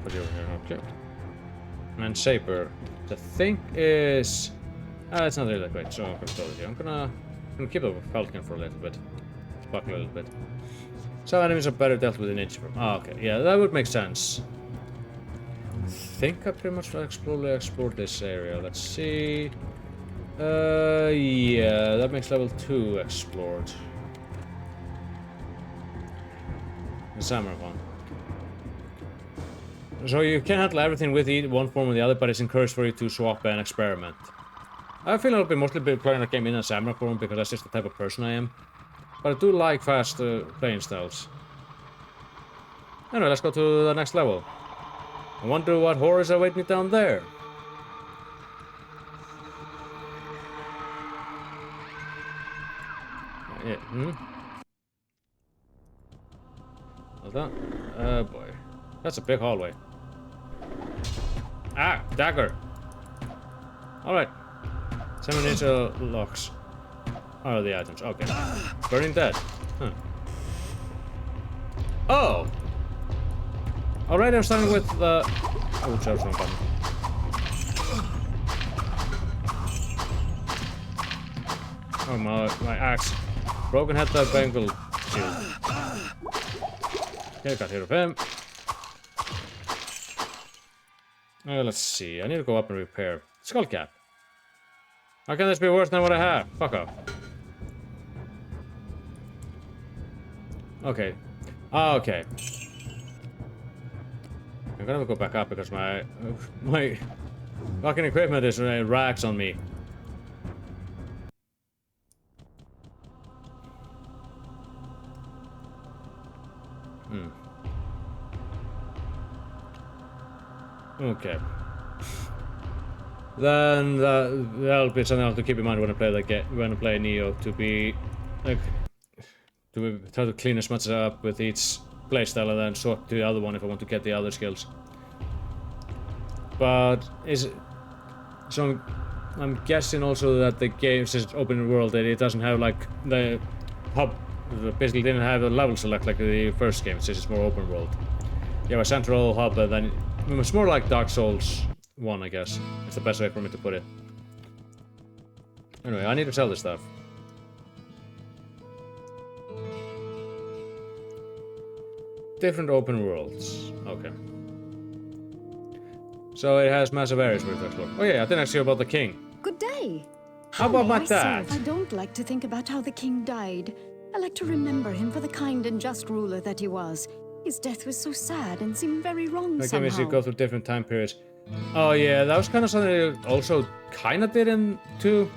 Put you over here, okay. And Shaper. The thing is... it's not really that great, so I'm gonna throw it here. I'm gonna keep the Falcon for a little bit. Sparkle a little bit. Some enemies are better dealt with in each form. Ah, okay, yeah, that would make sense. I think I pretty much explored this area. Let's see. Yeah, that makes level 2 explored. The samurai one. So you can handle everything with one form or the other, but it's encouraged for you to swap and experiment. I feel I'll be mostly playing the game in a samurai form because that's just the type of person I am. But I do like fast playing styles. Anyway, let's go to the next level. I wonder what horrors await me down there. Yeah, Hold on. Oh boy. That's a big hallway. Ah! Dagger! Alright. 7 ninja locks. Are the items. Okay. Burning dead. Huh. Oh! Alright, I'm starting with the... Oh, that was wrong button. Oh, my axe. Broken head that bangle shield. Okay, got rid of him. Let's see. I need to go up and repair. Skull cap. How can this be worse than what I have? Fuck off. Okay. Okay. I'm gonna go back up because my fucking equipment is rags on me. Okay. Then that'll be something else to keep in mind when I play the game, when I play Neo, to be like try to clean as much up with each playstyle and then swap to the other one if I want to get the other skills. But I'm guessing also that the game, since it's open world, that it doesn't have like the hub. Basically, didn't have a level select like the first game, since it's more open world. You have a central hub, and then it's more like Dark Souls 1, I guess. It's the best way for me to put it. Anyway, I need to sell this stuff. Different open worlds. Okay. So it has massive areas for you to explore. Oh yeah, I didn't ask you about the king. Good day. How about my dad? I don't like to think about how the king died. I like to remember him for the kind and just ruler that he was. His death was so sad and seemed very wrong Like somehow. you go through different time periods. Oh yeah, that was kind of something you also kind of did in 2.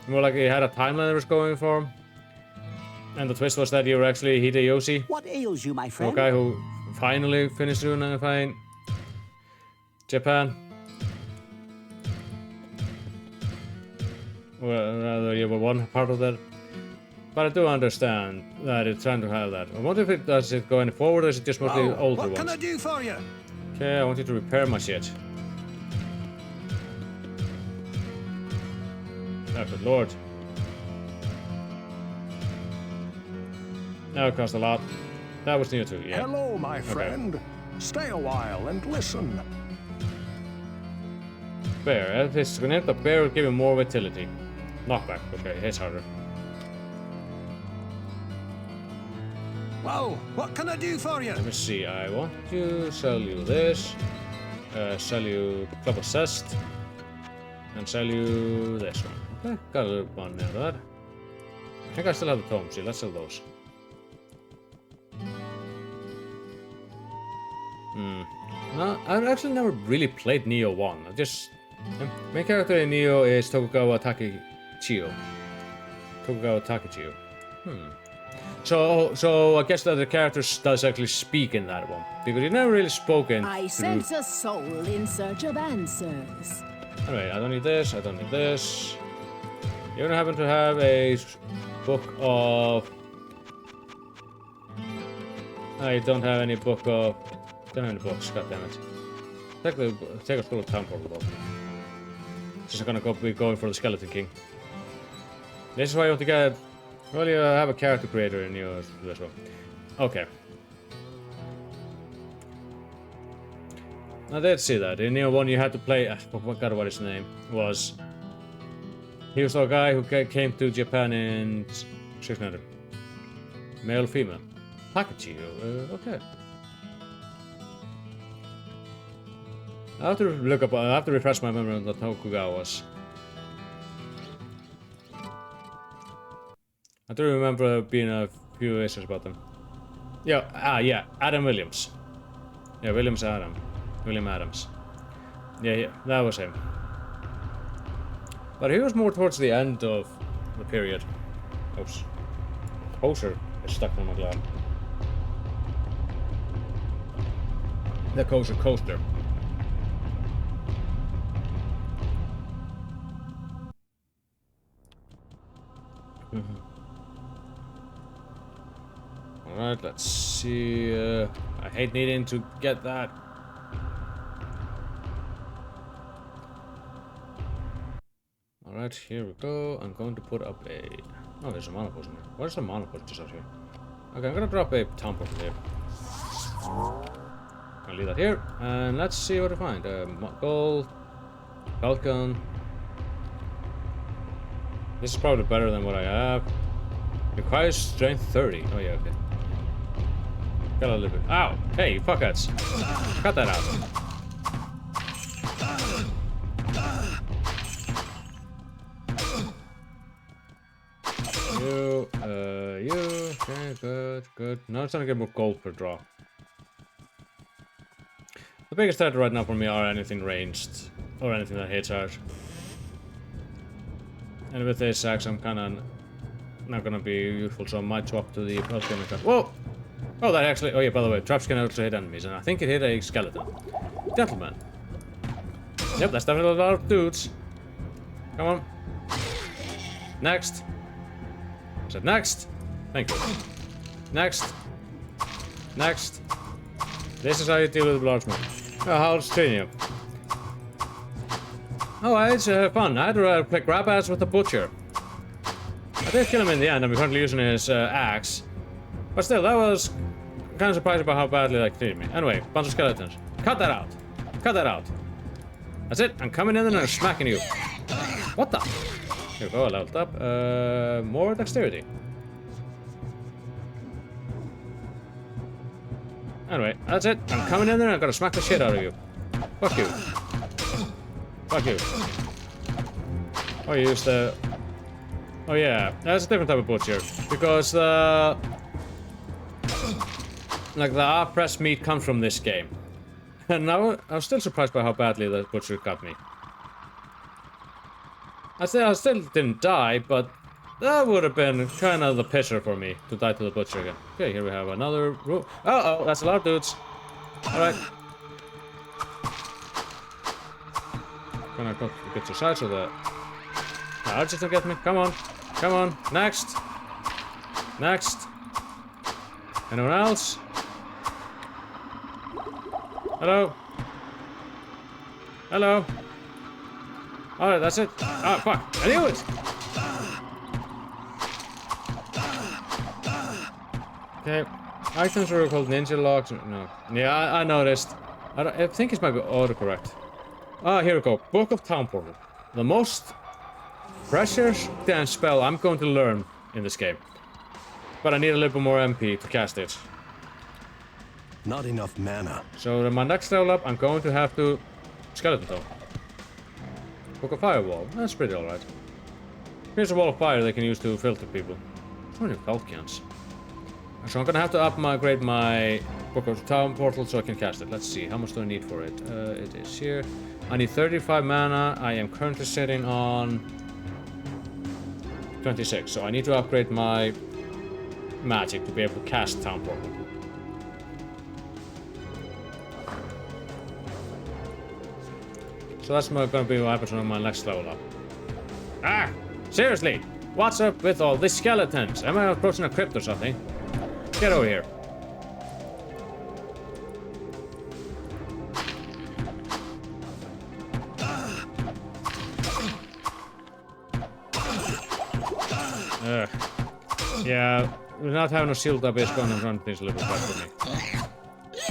More like he had a timeline that was going for him. And the twist was that you were actually Hideyoshi. What ails you, my friend? A guy who finally finished unifying Japan. Well, rather you were one part of that. But I do understand that it's trying to have that. I wonder if it does it go any forward or is it just mostly older ones? What can I do for you? Okay, I want you to repair my shit. Oh, good lord. That would cost a lot. That was new too, yeah. Hello, my friend. Stay a while and listen. Bear. If it's connect, the bear will give you more vitality. Knockback. Okay, hits harder. Whoa, what can I do for you? Let me see. I want to sell you this. Sell you Club Assessed. And sell you this one. Okay, got a little money out of that. I think I still have the tomes. See, let's sell those. No, I've actually never really played Neo 1. I just... The main character in Neo is Tokugawa Takechiyo. So I guess that the character does actually speak in that one. Because you've never really spoken. I sense a soul in search of answers. Anyway, I don't need this, I don't need this. You don't happen to have a book of... I don't have any book of... Don't have any books, goddammit. Take a School of Town Portal book. Just gonna be going for the Skeleton King. This is why you want to get... Well, you have a character creator in yours as well. Okay. I did see that. In Neo 1 you had to play... God, what his name was. He was a guy who came to Japan in... 600. Male, female. Takechiyo, okay. I have to look up... I have to refresh my memory on the Tokugawas. I do remember being a few issues about them. Yeah, yeah, Adam Williams. Yeah, William Adams. Yeah, that was him. But he was more towards the end of the period. Oops. Poser is stuck on my glove. The Kosher Coaster. Alright, let's see. I hate needing to get that. Alright, here we go. I'm going to put up a... Oh, there's a mana potion here. Where's the mana potion just out here? Okay, I'm gonna drop a town portal here. I'll leave that here. And let's see what I find. Gold. Falcon. This is probably better than what I have. Requires strength 30. Oh yeah, okay. Got a little bit. Ow! Hey, you fuckheads! Cut that out. You. Okay, good. Now it's gonna get more gold per draw. The biggest threat right now for me are anything ranged or anything that hits hard. And with this axe, I'm kinda not gonna be useful, so I might swap to the ultimate trap. Whoa! Oh, that actually. Oh yeah, by the way, traps can also hit enemies, and I think it hit a skeleton. Gentleman. Yep, that's definitely a lot of dudes. Come on. Next. I said next. Thank you. Next. Next. This is how you deal with large men. Oh, how's treating you? Oh, it's fun. I had to play grab ass with the butcher. I did kill him in the end. I'm currently using his axe. But still, that was kind of surprised about how badly that treated me. Anyway, bunch of skeletons. Cut that out. Cut that out. That's it. I'm coming in and I'm smacking you. What the? Here we go. I leveled up. More dexterity. Anyway, that's it. I'm coming in there and I'm gonna smack the shit out of you. Fuck you. Fuck you. Oh, you used the... Oh yeah, that's a different type of butcher. Because the... Like the half-pressed meat comes from this game. And now I was still surprised by how badly the butcher got me. I still didn't die, but that would have been kind of the picture for me to die to the butcher again. Okay, here we have another room. Uh-oh, that's a lot of dudes. Alright. Gonna get to side so that archers don't get me. Come on. Come on. Next. Next. Anyone else? Hello? Hello? Alright, that's it. Ah, fuck. I knew it! Okay. Items are called ninja locks. No. Yeah, I noticed. I think this might be autocorrect. Ah, here we go. Book of Town Portal. The most Pressure Dance spell I'm going to learn in this game. But I need a little bit more MP to cast it. Not enough mana. So my next level up, I'm going to have to... Skeleton Toe. Book of Firewall. That's pretty alright. Here's a wall of fire they can use to filter people. So many Falcons. So I'm gonna have to upgrade my Book of Town portal so I can cast it. Let's see, how much do I need for it? It is here. I need 35 mana. I am currently sitting on 26, so I need to upgrade my magic to be able to cast Town Portal. So that's gonna be what happens on my next level up. Ah! Seriously! What's up with all these skeletons? Am I approaching a crypt or something? Get over here. Yeah, not having a shield up is gonna run things a little bit bad for me.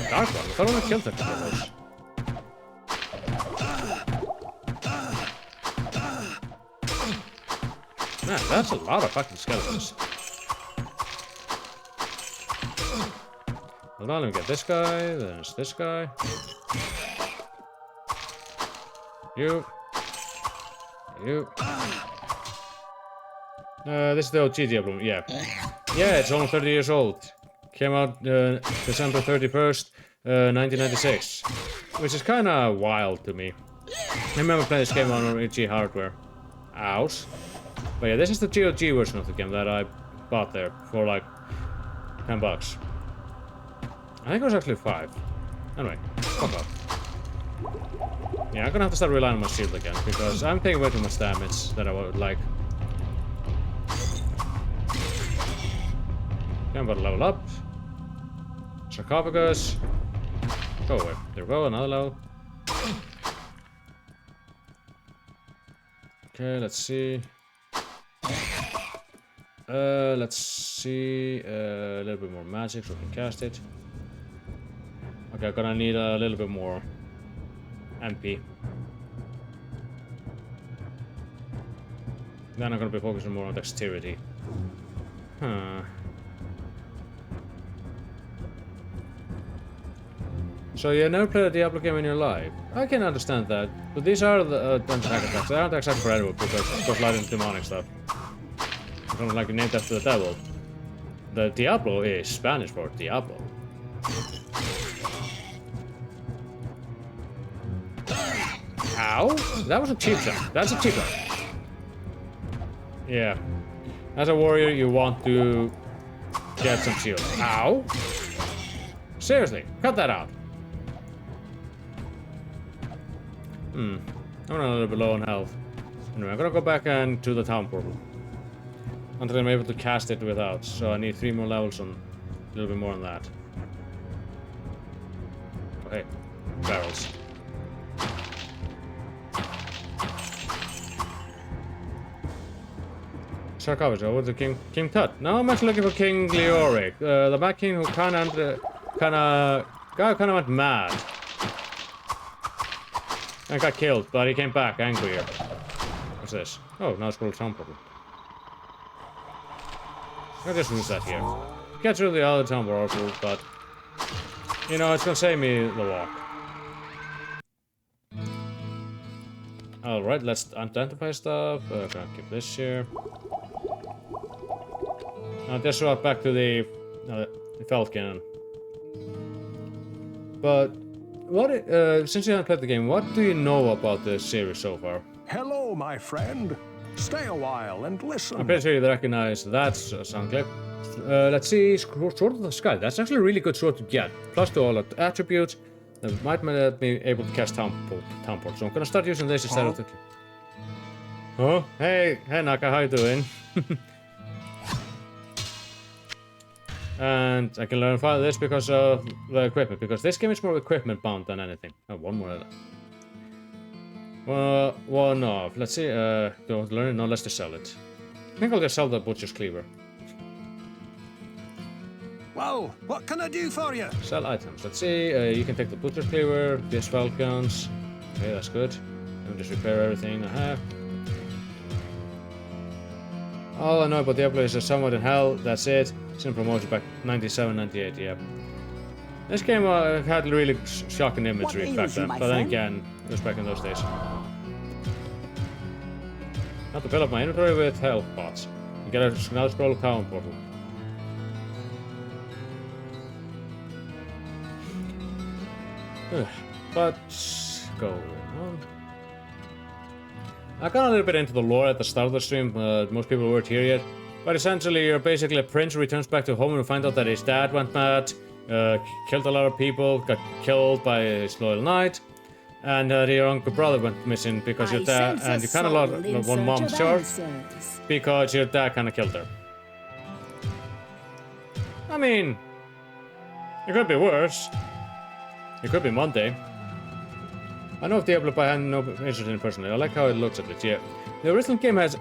Dark one, I thought I killed that couple of those. Man, that's a lot of fucking skeletons. Hold on, let me get this guy, then there's this guy. You. You. This is the OG Diablo, yeah. Yeah, it's only 30 years old. Came out December 31st, 1996. Which is kinda wild to me. I remember playing this game on OG hardware. Ouch. But yeah, this is the GOG version of the game that I bought there for like $10. I think it was actually 5. Anyway, fuck off. Yeah, I'm gonna have to start relying on my shield again because I'm taking way too much damage that I would like. Okay, I'm about to level up. Sarcophagus. Go away. There we go, another level. Okay, let's see. Let's see. A little bit more magic so we can cast it. Okay, I'm gonna need a little bit more MP. Then I'm gonna be focusing more on dexterity. Huh. So you never played a Diablo game in your life? I can understand that, but these are the dungeon attacks. They aren't exactly for everyone because of course light and demonic stuff. I don't like named after the devil. The Diablo is Spanish for Diablo. Ow! That was a cheap shot. That's a cheap shot. Yeah. As a warrior, you want to get some shield. Ow! Seriously, cut that out. I'm a little bit low on health. Anyway, I'm gonna go back and to the town portal. Until I'm able to cast it without. So I need 3 more levels on a little bit more on that. Oh, hey. Barrels. Sarcophagus, over to King Tut. Now I'm actually looking for King Leoric, the Mad King who kinda went mad. And got killed, but he came back angrier. What's this? Oh, now it's called Town Portal. I'll just use that here. Get through the other Town Portal, but you know, it's gonna save me the walk. Alright, let's identify stuff. Gonna keep this here. I'll just swap back to the Falcon. But what? Since you haven't played the game, what do you know about the series so far? Hello, my friend. Stay a while and listen. I'm pretty sure you recognize that sound clip. Let's see, Sword of the Sky. That's actually a really good sword to get. Plus to all the attributes that might let me able to cast Town Port. So I'm gonna start using this instead of the... Oh, hey Naka, how you doing? And I can learn further this because of the equipment, because this game is more equipment bound than anything. Oh, one more. One off. Let's see, don't learn it, no, let's just sell it. I think I'll just sell the Butcher's Cleaver. Well, what can I do for you? Sell items. Let's see, you can take the Butcher's Cleaver, these Falcons. Okay, that's good. Let me just repair everything I have. All I know about Diablo is somewhat in hell, that's it. It's in promotion back 97, 98, yeah. This game had really shocking imagery back then, but then again, it was back in those days. Now to fill up my inventory with health pots. You get another scroll of town portal. But going on. I got a little bit into the lore at the start of the stream, most people weren't here yet. But essentially, you're basically a prince who returns back to home and find out that his dad went mad, killed a lot of people, got killed by his loyal knight, and your younger brother went missing because your dad, and you kind of lost one mom short because your dad kind of killed her. I mean, it could be worse. It could be Monday. I know of Diablo, but I have no interest in it personally. I like how it looks at it, yeah. The original game has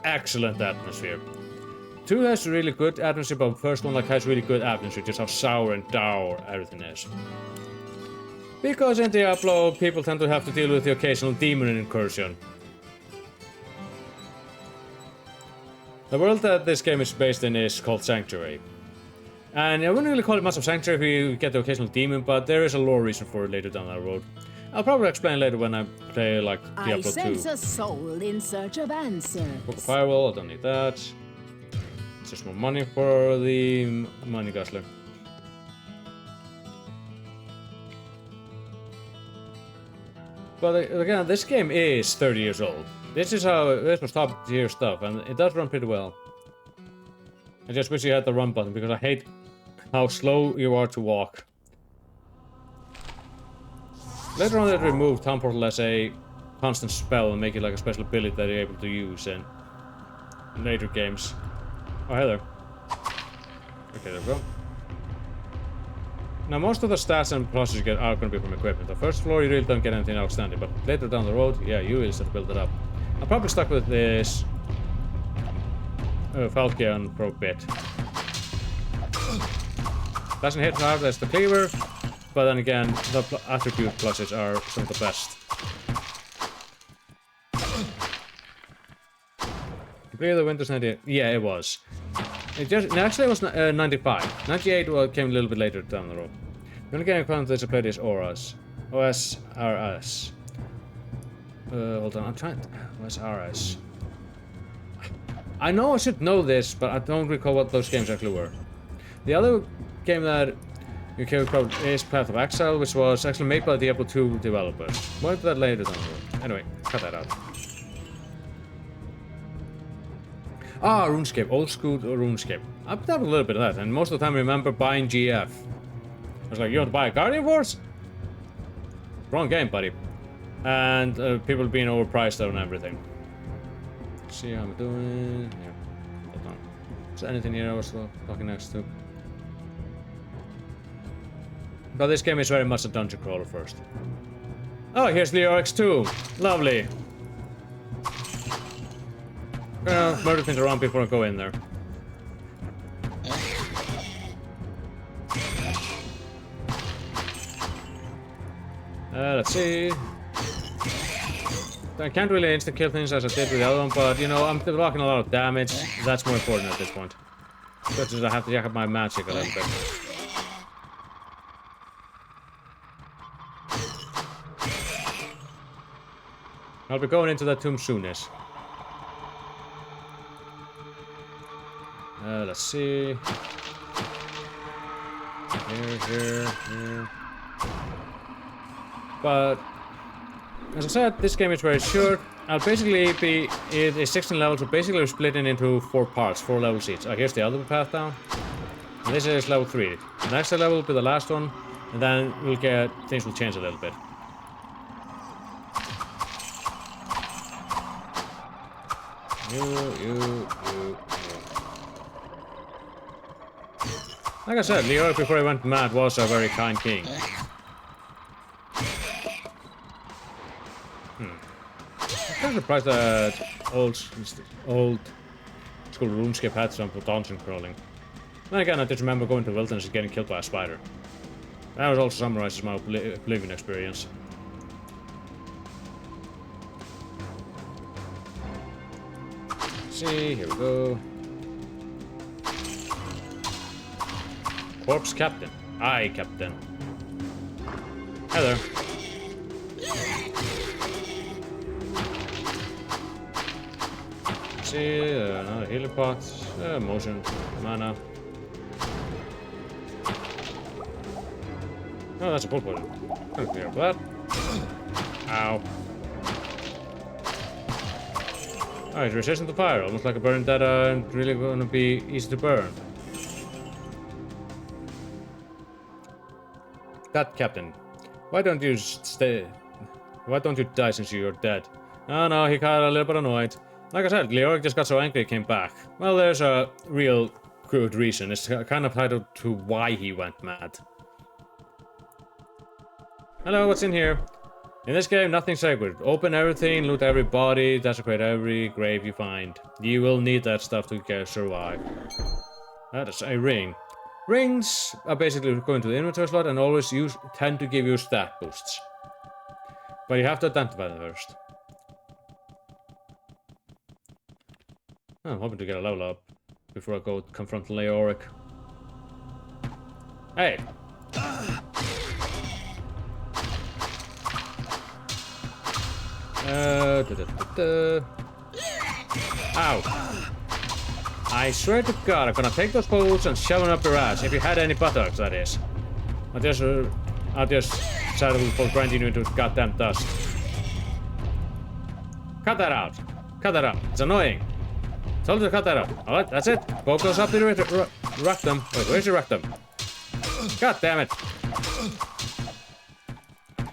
excellent atmosphere. 2 has really good atmosphere, but the first one has really good atmosphere, just how sour and dour everything is. Because in Diablo, people tend to have to deal with the occasional demon incursion. The world that this game is based in is called Sanctuary. And I wouldn't really call it much of Sanctuary if you get the occasional demon, but there is a lore reason for it later down that road. I'll probably explain later when I play like Diablo 2. I sense a soul in search of answers. Book of Firewall, I don't need that. It's just more money for the money guzzler. But again, this game is 30 years old. This is was top tier stuff, and it does run pretty well. I just wish you had the run button because I hate how slow you are to walk. Later on, they removed Town Portal as a constant spell and make it like a special ability that you're able to use in later games. Oh, hey there. Okay, there we go. Now, most of the stats and pluses you get are going to be from equipment. The first floor, you really don't get anything outstanding, but later down the road, yeah, you will start to build it up. I'm probably stuck with this Falchion for a bit. Doesn't hit hard as the cleaver. But then again, the attribute pluses are some of the best. Completed the Windows 98. Yeah, it was. Actually, it was 95. 98 came a little bit later down the road. The only game I found this ability is Auras. OSRS. Hold on, I'm trying. OSRS. I know I should know this, but I don't recall what those games actually were. The other game that you came across is Path of Exile, which was actually made by the Diablo 2 developers. More into that later down the road. Anyway, cut that out. Ah, RuneScape. Old school RuneScape. I've done a little bit of that, and most of the time I remember buying GF. I was like, you want to buy a Guardian Force? Wrong game, buddy. And people being overpriced on everything. Let's see how I'm doing. Yeah. Hold on. Is there anything here I was talking next to? But this game is very much a dungeon crawler first. Oh, here's Leorix 2. Lovely. I'm gonna murder things around before I go in there. Let's see. I can't really insta-kill things as I did with the other one, but you know, I'm blocking a lot of damage. That's more important at this point. Such as I have to jack up my magic a little bit. I'll be going into that tomb soonish. Let's see. Here. But as I said, this game is very short. I'll basically be. It is 16 levels, so basically we're splitting into 4 parts, 4 levels each. Oh, here's the other path down. And this is level 3. The next level will be the last one, and then we'll get things will change a little bit. You. Like I said, Leo, before he went mad, was a very kind king. I'm kind of surprised that old school RuneScape had some dungeon crawling. Then again, I did remember going to the wilderness and getting killed by a spider. That was also summarizes my Oblivion experience. see, here we go. Corpse Captain. Aye, Captain. Hello. See, another healing pot, motion, mana. Oh, that's a pull poison. Gonna clear up that. Ow. Oh, it's resistant to fire, almost like a burn that really gonna be easy to burn. That Captain. Why don't you stay? Why don't you die since you're dead? Oh no, he got a little bit annoyed. Like I said, Leoric just got so angry he came back. Well, there's a real good reason. It's kind of tied to why he went mad. Hello, what's in here? In this game, nothing's sacred. Open everything, loot every body, desecrate every grave you find. You will need that stuff to survive. That is a ring. Rings are basically going to the inventory slot and always tend to give you stat boosts. But you have to identify them first. I'm hoping to get a level up before I go confront Leoric. Hey! Ow! I swear to God, I'm gonna take those balls and shove them up your ass. If you had any buttocks, that is. I'll just settle for grinding you into goddamn dust. Cut that out. Cut that out. It's annoying. Told you to cut that out. Alright, that's it. Both goes up to the rectum. Wait, where's your rectum? God damn it.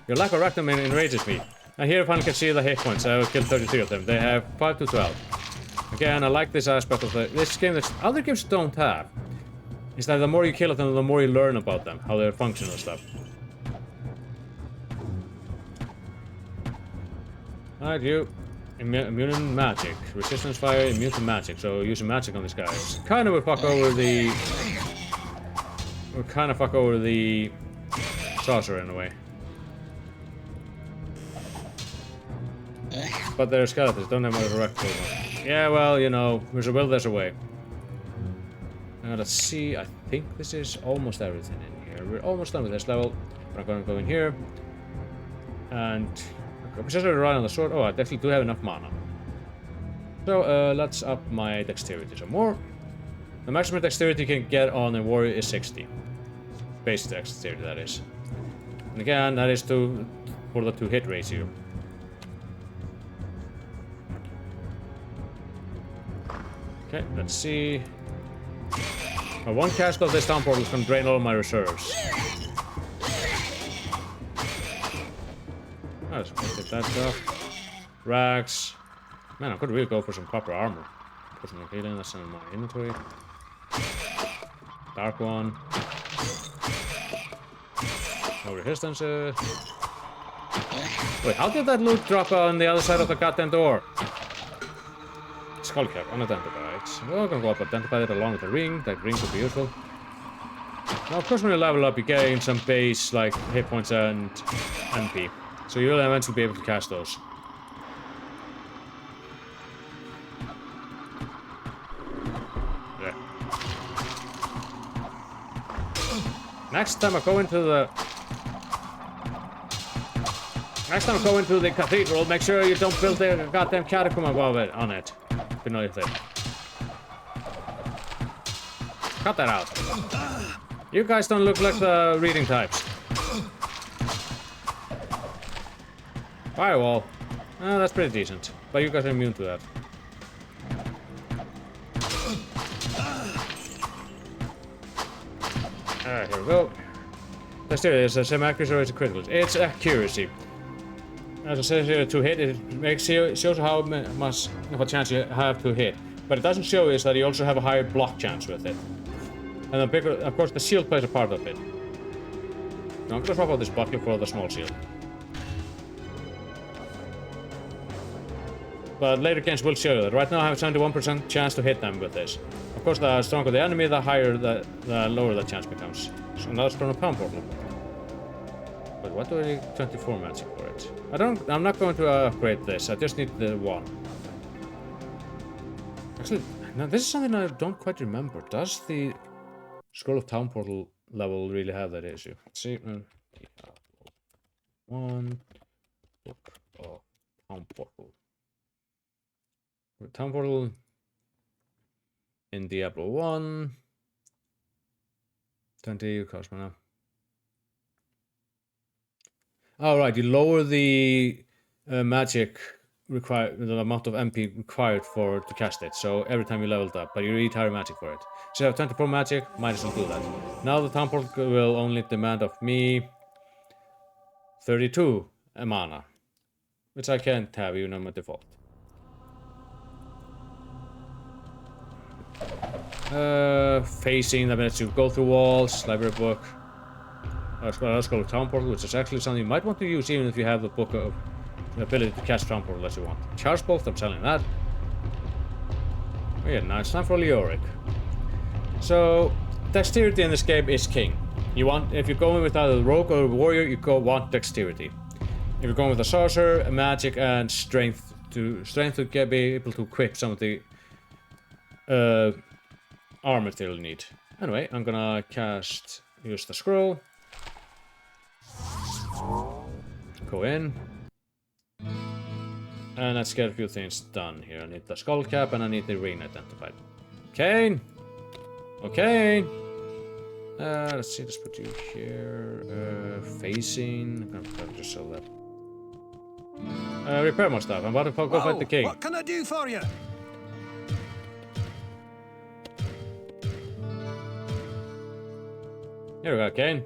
Your lack of rectum enrages me. And here I finally can see the hit points. I have killed 33 of them. They have 5 to 12. Again, I like this aspect of this game that other games don't have. Is that the more you kill them, the more you learn about them, how they function and stuff. Alright, you. Immune to magic. Resistance fire, immune to magic. So using magic on these guys. Kind of would fuck over the... Would kind of fuck over the... sorcerer in a way. But they're skeletons, don't have much direct one. Yeah, well, you know, there's a will, there's a way. Now let's see, I think this is almost everything in here. We're almost done with this level. But I'm gonna go in here. And... I'm just gonna rely on the sword. Oh, I definitely do have enough mana. So, let's up my dexterity some more. The maximum dexterity you can get on a warrior is 60. Base dexterity, that is. And again, that is for the to-hit ratio. Okay, let's see. One cast of this town portal is gonna drain all of my reserves. Let's get that stuff. Rags. Man, I could really go for some copper armor. Put some healing, that's in my inventory. Dark one. No resistance. Wait, how did that loot drop on the other side of the goddamn door? Skullcap, unidentified. We're gonna go up identify it along with the ring. That ring could be useful. Now, of course, when you level up, you gain some base like hit points and MP. So you'll eventually be able to cast those. Yeah. Next time I go into the cathedral, make sure you don't build the goddamn catacomb above it on it. Beneath it. Cut that out. You guys don't look like the reading types. Firewall. Oh, that's pretty decent. But you guys are immune to that. Alright, here we go. Let's do this. The same accuracy or it's a critical. It's accuracy. As I said here, to hit, it shows how much of a chance you have to hit. But it doesn't show is that you also have a higher block chance with it. And the bigger, of course, the shield plays a part of it. Now I'm gonna swap out this buckler for the small shield. But later games will show you that. Right now I have a 71% chance to hit them with this. Of course, the stronger the enemy, the higher the lower the chance becomes. So now it's from a pound portal. But what do I need 24 magic for it? I'm not going to upgrade this, I just need the one. Actually, now this is something I don't quite remember. Does the Scroll of Town Portal level really have that issue? Let's see. One book of Town Portal. Town Portal in Diablo 1. 20 cost mana. Oh, right, you lower the magic required, the amount of MP required to cast it. So every time you leveled up, but you retire magic for it. So you have 24 magic, might as well do that. Now the Town Portal will only demand of me 32 mana, which I can't have even on my default. Facing, that means you go through walls, library book. Let's go to Town Portal, which is actually something you might want to use even if you have the book of the ability to cast Town Portal as you want. Charge bolt, I'm selling that. Oh yeah, now it's time for Leoric. So, dexterity in this game is king. If you're going with either rogue or warrior, you want dexterity. If you're going with a sorcerer, a magic, and strength to be able to equip some of the armor they'll need. Anyway, I'm gonna use the scroll. Go in. And let's get a few things done here. I need the skull cap and I need the ring identified. Okay. Okay. Let's see, let's put you here. Facing. I'm gonna just sell that. Repair more stuff. I'm about to go fight the king. What can I do for you? Here we go, Kane.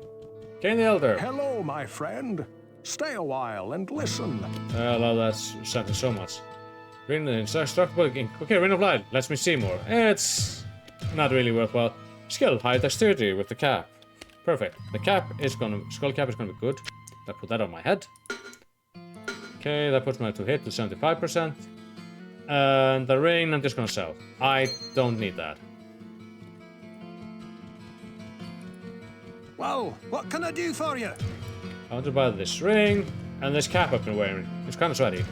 Kane the Elder. Hello, my friend. Stay a while and listen. I love that sentence so much. Ring the instructable. Okay, Ring of Light. Lets me see more. It's not really worthwhile. Skill, high dexterity with the cap. Perfect. The skull cap is gonna be good. I put that on my head. Okay, that puts my to hit to 75%. And the ring, I'm just gonna sell. I don't need that. Well, what can I do for you? I want to buy this ring and this cap I've been wearing. It's kind of sweaty.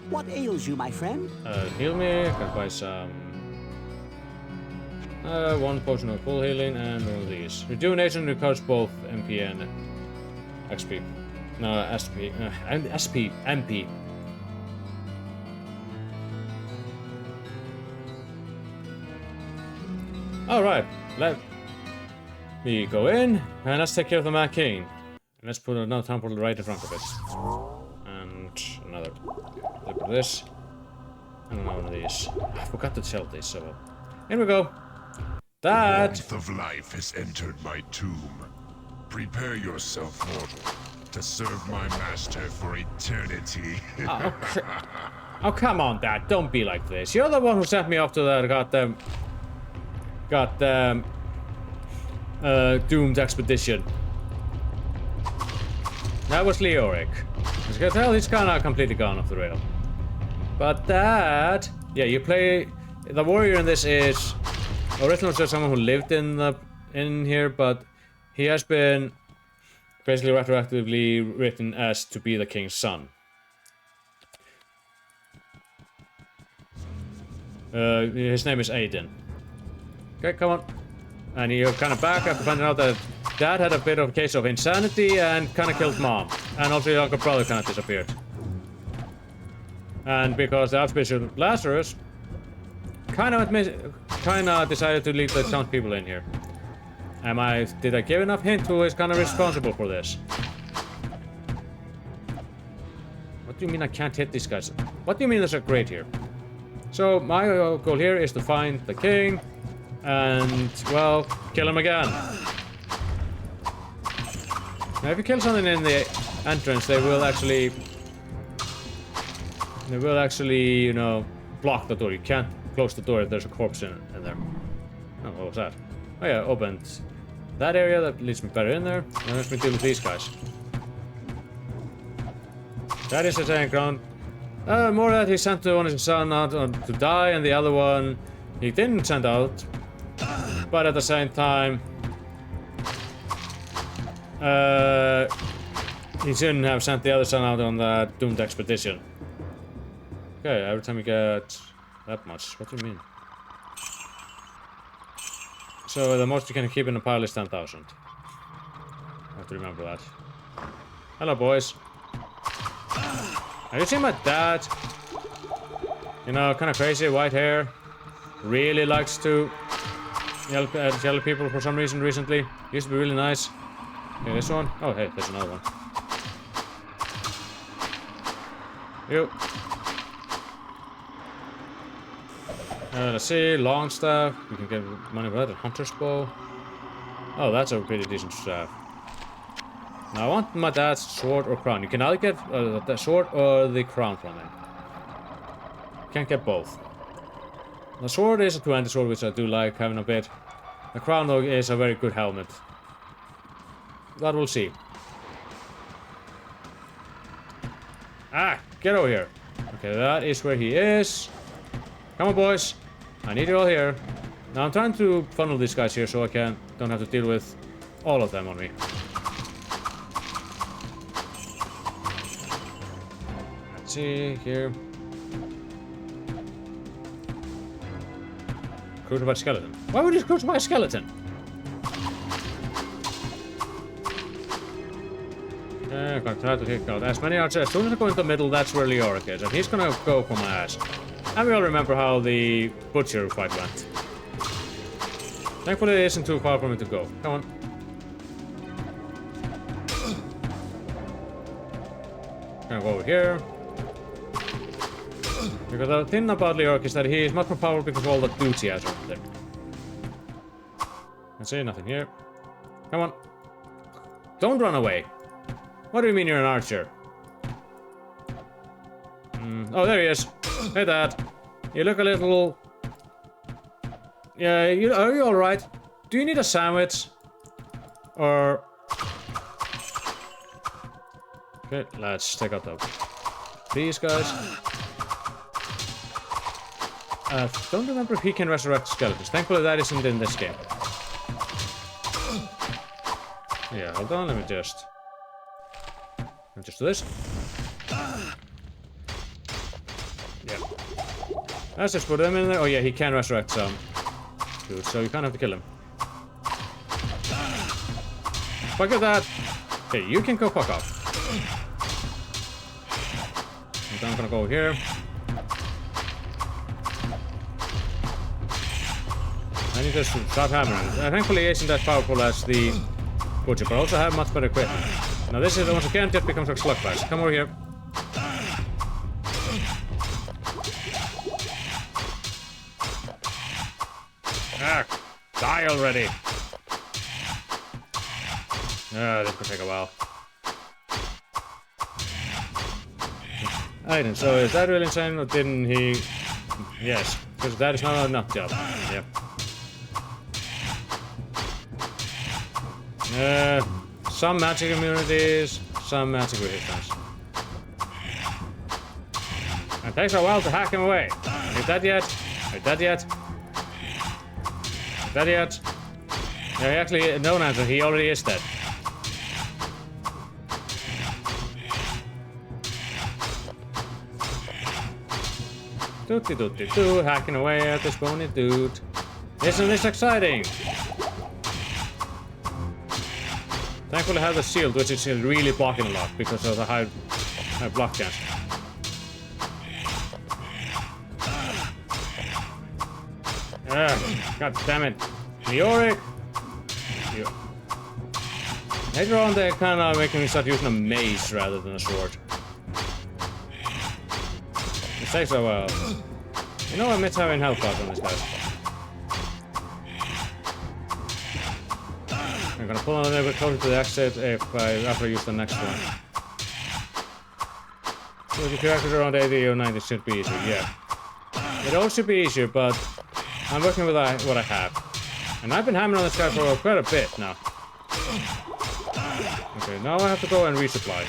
What ails you, my friend? Heal me. I can buy some. One potion of full healing and one of these. Rejuvenation recovers both MP and XP. No, SP. And SP. MP. Alright, let me go in and let's take care of the Mad King. And let's put another Town Portal right in front of it. And another. Look at this. And another one of these. I forgot to sell these, so here we go. That. The warmth of life has entered my tomb. Prepare yourself, mortal, to serve my master for eternity. Oh, come on, Dad. Don't be like this. You're the one who sent me off to that doomed expedition. That was Leoric. As you can tell, he's kinda completely gone off the rail. But that, yeah, you play the warrior in this is originally just someone who lived in here, but he has been basically retroactively written as to be the king's son. His name is Aiden. Okay, come on. And you're kind of back after finding out that Dad had a bit of a case of insanity and kind of killed Mom. And also your younger brother kind of disappeared. And because the Archbishop Lazarus kind of decided to leave the townspeople in here. Did I give enough hint who is kind of responsible for this? What do you mean I can't hit these guys? What do you mean there's a grate here? So my goal here is to find the king and, well, kill him again. Now if you kill something in the entrance, they will actually, you know, block the door. You can't close the door if there's a corpse in there. Oh, what was that? Oh yeah, opened that area. That leads me better in there. Now let me deal with these guys. That is a giant ground. More that he sent one of his son out to die, and the other one he didn't send out. But at the same time, He shouldn't have sent the other son out on that doomed expedition. Okay, every time you get that much. What do you mean? So the most you can keep in a pile is 10,000. I have to remember that. Hello, boys. Have you seen my dad? You know, kind of crazy, white hair. Really likes to yell at people for some reason recently. Used to be really nice. Okay, this one. Oh, hey, there's another one. You. Let's see, long staff. We can get money for that. A hunter's bow. Oh, that's a pretty decent staff. Now I want my dad's sword or crown. You can either get the sword or the crown from him. Can't get both. The sword is a two-handed sword, which I do like having a bit. The crown, though, is a very good helmet. But we'll see. Ah, get over here. Okay, that is where he is. Come on, boys. I need you all here. Now I'm trying to funnel these guys here so I don't have to deal with all of them on me. Let's see here. Crucified skeleton. Why would you crucify a skeleton? I'm gonna try to kick out as many archers. As soon as I go into the middle, that's where Leoric is, and he's gonna go for my ass. And we all remember how the butcher fight went. Thankfully, it isn't too far for me to go. Come on. Gonna go over here. Because the thing about Leoric is that he is much more powerful because of all the dudes he has around him. Let's see, nothing here. Come on. Don't run away. What do you mean you're an archer? Oh, there he is. Hey, Dad. You look a little... Yeah, are you alright? Do you need a sandwich? Or... Okay, let's take out these guys. Don't remember if he can resurrect skeletons. Thankfully that isn't in this game. Yeah, hold on, let me just do this. Yeah. Let's just put them in there. Oh yeah, he can resurrect some dude, so you kind of have to kill him. Fuck at that! Okay, you can go fuck off. And I'm gonna go here. I need to start hammering. Thankfully he isn't as powerful as the butcher, but also have much better equipment. Now this is once again just becomes like slugfest. Come over here. Ah, die already. This could take a while. Aiden, so is that really insane or didn't he? Yes, because that is not enough job. Yep. Some magic immunities, some magic resistance. It takes a while to hack him away. Are you dead yet? Are you dead yet? Dead yet? Yeah, he actually, no answer, he already is dead. Doo-doo-doo-doo, hacking away at this bony dude. Isn't this exciting? Thankfully I have the shield, which is really blocking a lot because of the high block chance. God damn it. Leoric! Later on they're kind of making me start using a mace rather than a sword. It takes a while. You know I miss having health bars on this guy. I'm gonna pull a little bit closer to the exit after I use the next one. So if you're actually around 80 or 90, it should be easier, yeah. It all should be easier, but I'm working with what I have. And I've been hammering on this guy for quite a bit now. Okay, now I have to go and resupply.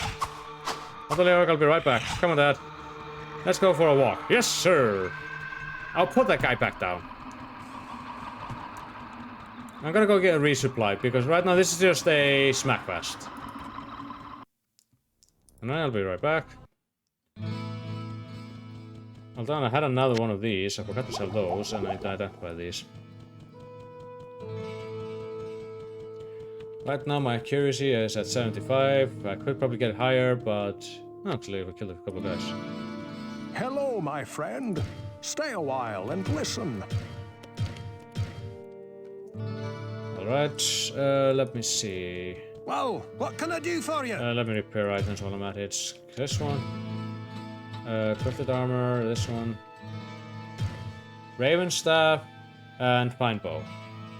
I'll be right back. Come on, Dad. Let's go for a walk. Yes, sir! I'll put that guy back down. I'm gonna go get a resupply, because right now this is just a smackfest. And I'll be right back. Hold on, I had another one of these. I forgot to sell those, and I identify these. Right now my accuracy is at 75. I could probably get higher, but actually we killed a couple of guys. Hello, my friend. Stay a while and listen. Alright, let me see. Well, what can I do for you? Let me repair items while I'm at it. It's this one. Crafted armor, this one. Raven staff and pine bow.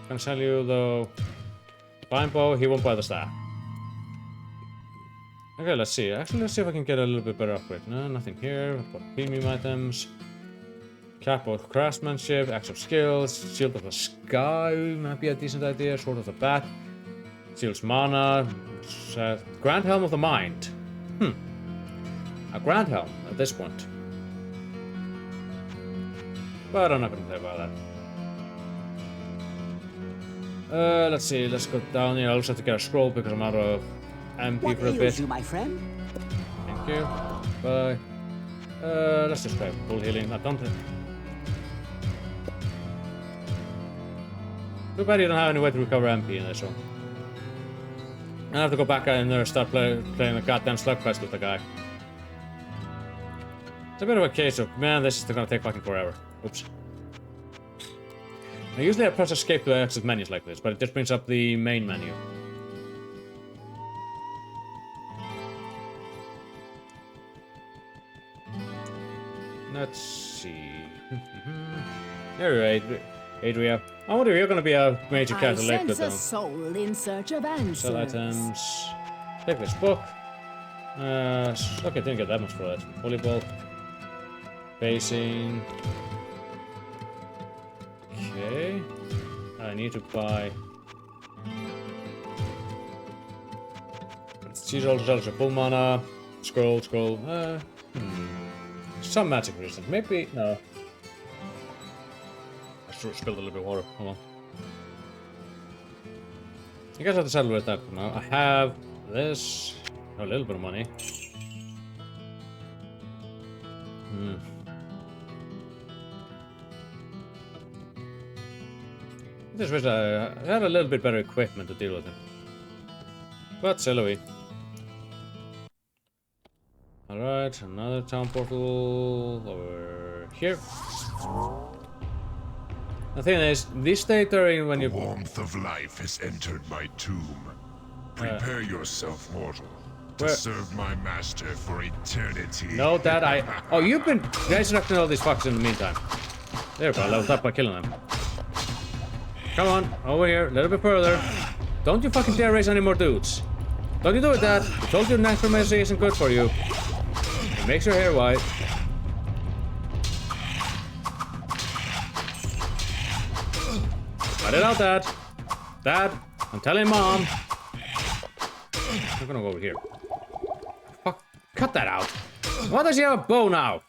Can sell you though. Pine bow, he won't buy the staff. Okay, let's see. Actually, let's see if I can get a little bit better upgrade. No, nothing here. Premium items. Cap of craftsmanship, axe of skills, shield of the sky might be a decent idea. Sword of the bat. Seals mana. Grand helm of the mind. A grand helm at this point. But I'm not gonna play about that. Let's see, let's go down here. I'll just have to get a scroll because I'm out of MP for a bit. You, my friend? Thank you. Bye. Let's just try full healing. I don't. Too bad you don't have any way to recover MP in this one. I have to go back in there and start playing the goddamn slugfest with the guy. It's a bit of a case of, man, this is gonna take fucking forever. Oops. Now, usually I press escape to exit menus like this, but it just brings up the main menu. Let's see. Alright, Adria. I wonder if you're gonna be a major character later I sense though. a soul in search of answers. Sell items. Take this book. Okay, didn't get that much for that. Volleyball. Basing. Okay. I need to buy. She's also sells a full mana. Scroll. Some magic resistance. Maybe. No. I spilled a little bit of water. Hold on. You guys have to settle with that for now. I have this. A little bit of money. I just wish I had a little bit better equipment to deal with it. But silly. Alright, another town portal over here. The thing is, this state are in when you... The warmth of life has entered my tomb. Prepare yourself, mortal, to serve my master for eternity. No, Dad, Oh, you've been resurrecting all these fucks in the meantime. There we go, I leveled up by killing them. Come on, over here, a little bit further. Don't you fucking dare raise any more dudes. Don't you do it, Dad. I told you necromancy isn't good for you. It makes your hair white. Cut it out, Dad. Dad, I'm telling Mom. I'm gonna go over here. Fuck, cut that out. Why does he have a bow now?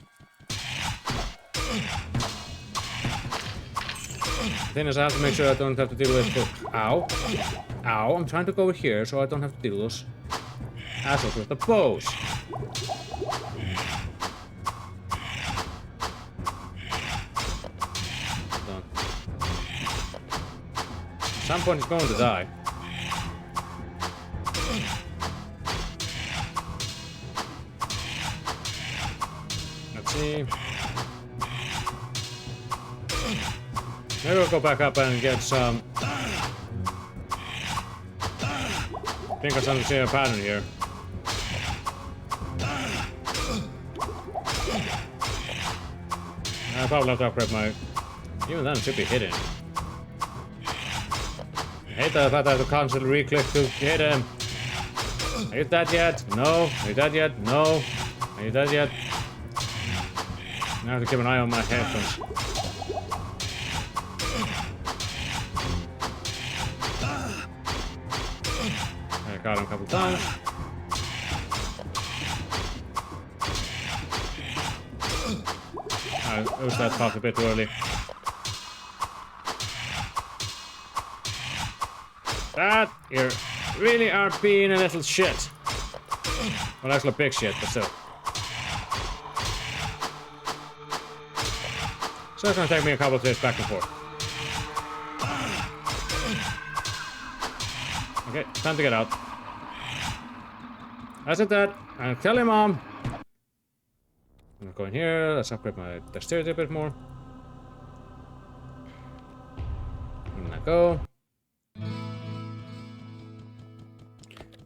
The thing is, I have to make sure I don't have to deal with it. Ow. Ow, I'm trying to go over here so I don't have to deal with those assholes with the bows. Done. At some point he's going to die. Let's see. Maybe we'll go back up and get some. I think I'm starting to see a pattern here. I probably have to upgrade my. Even then, it should be hidden. I hate the fact that I have to constantly re-click to hit him. Are you dead yet? No. Are you dead yet? No. Are you dead yet? Now I have to keep an eye on my headphones. Got him a couple times. It was that popped a bit too early. That you really are being a little shit. Well, actually big shit, but still. So it's gonna take me a couple of days back and forth. Okay, time to get out. That's it, Dad. I'll tell you, Mom. I'm gonna go in here. Let's upgrade my dexterity a bit more. I'm gonna go.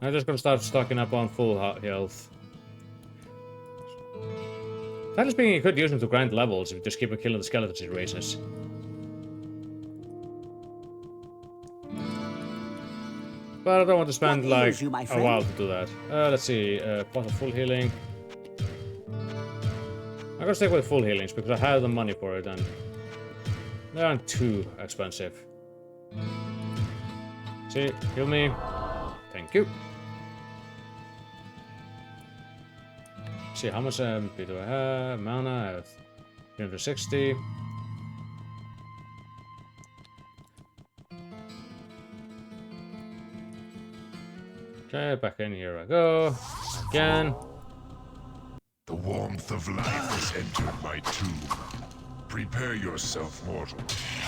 I'm just gonna start stocking up on full health. That is being you could use them to grind levels if you just keep on killing the skeleton situations. But I don't want to spend like a while to do that. Let's see, pot of full healing. I'm gonna stick with full healings because I have the money for it and they aren't too expensive. See, heal me. Thank you. See how much MP do I have? Mana, I have 360. Okay, back in here I go. Again. The warmth of life has entered my tomb. Prepare yourself, mortal,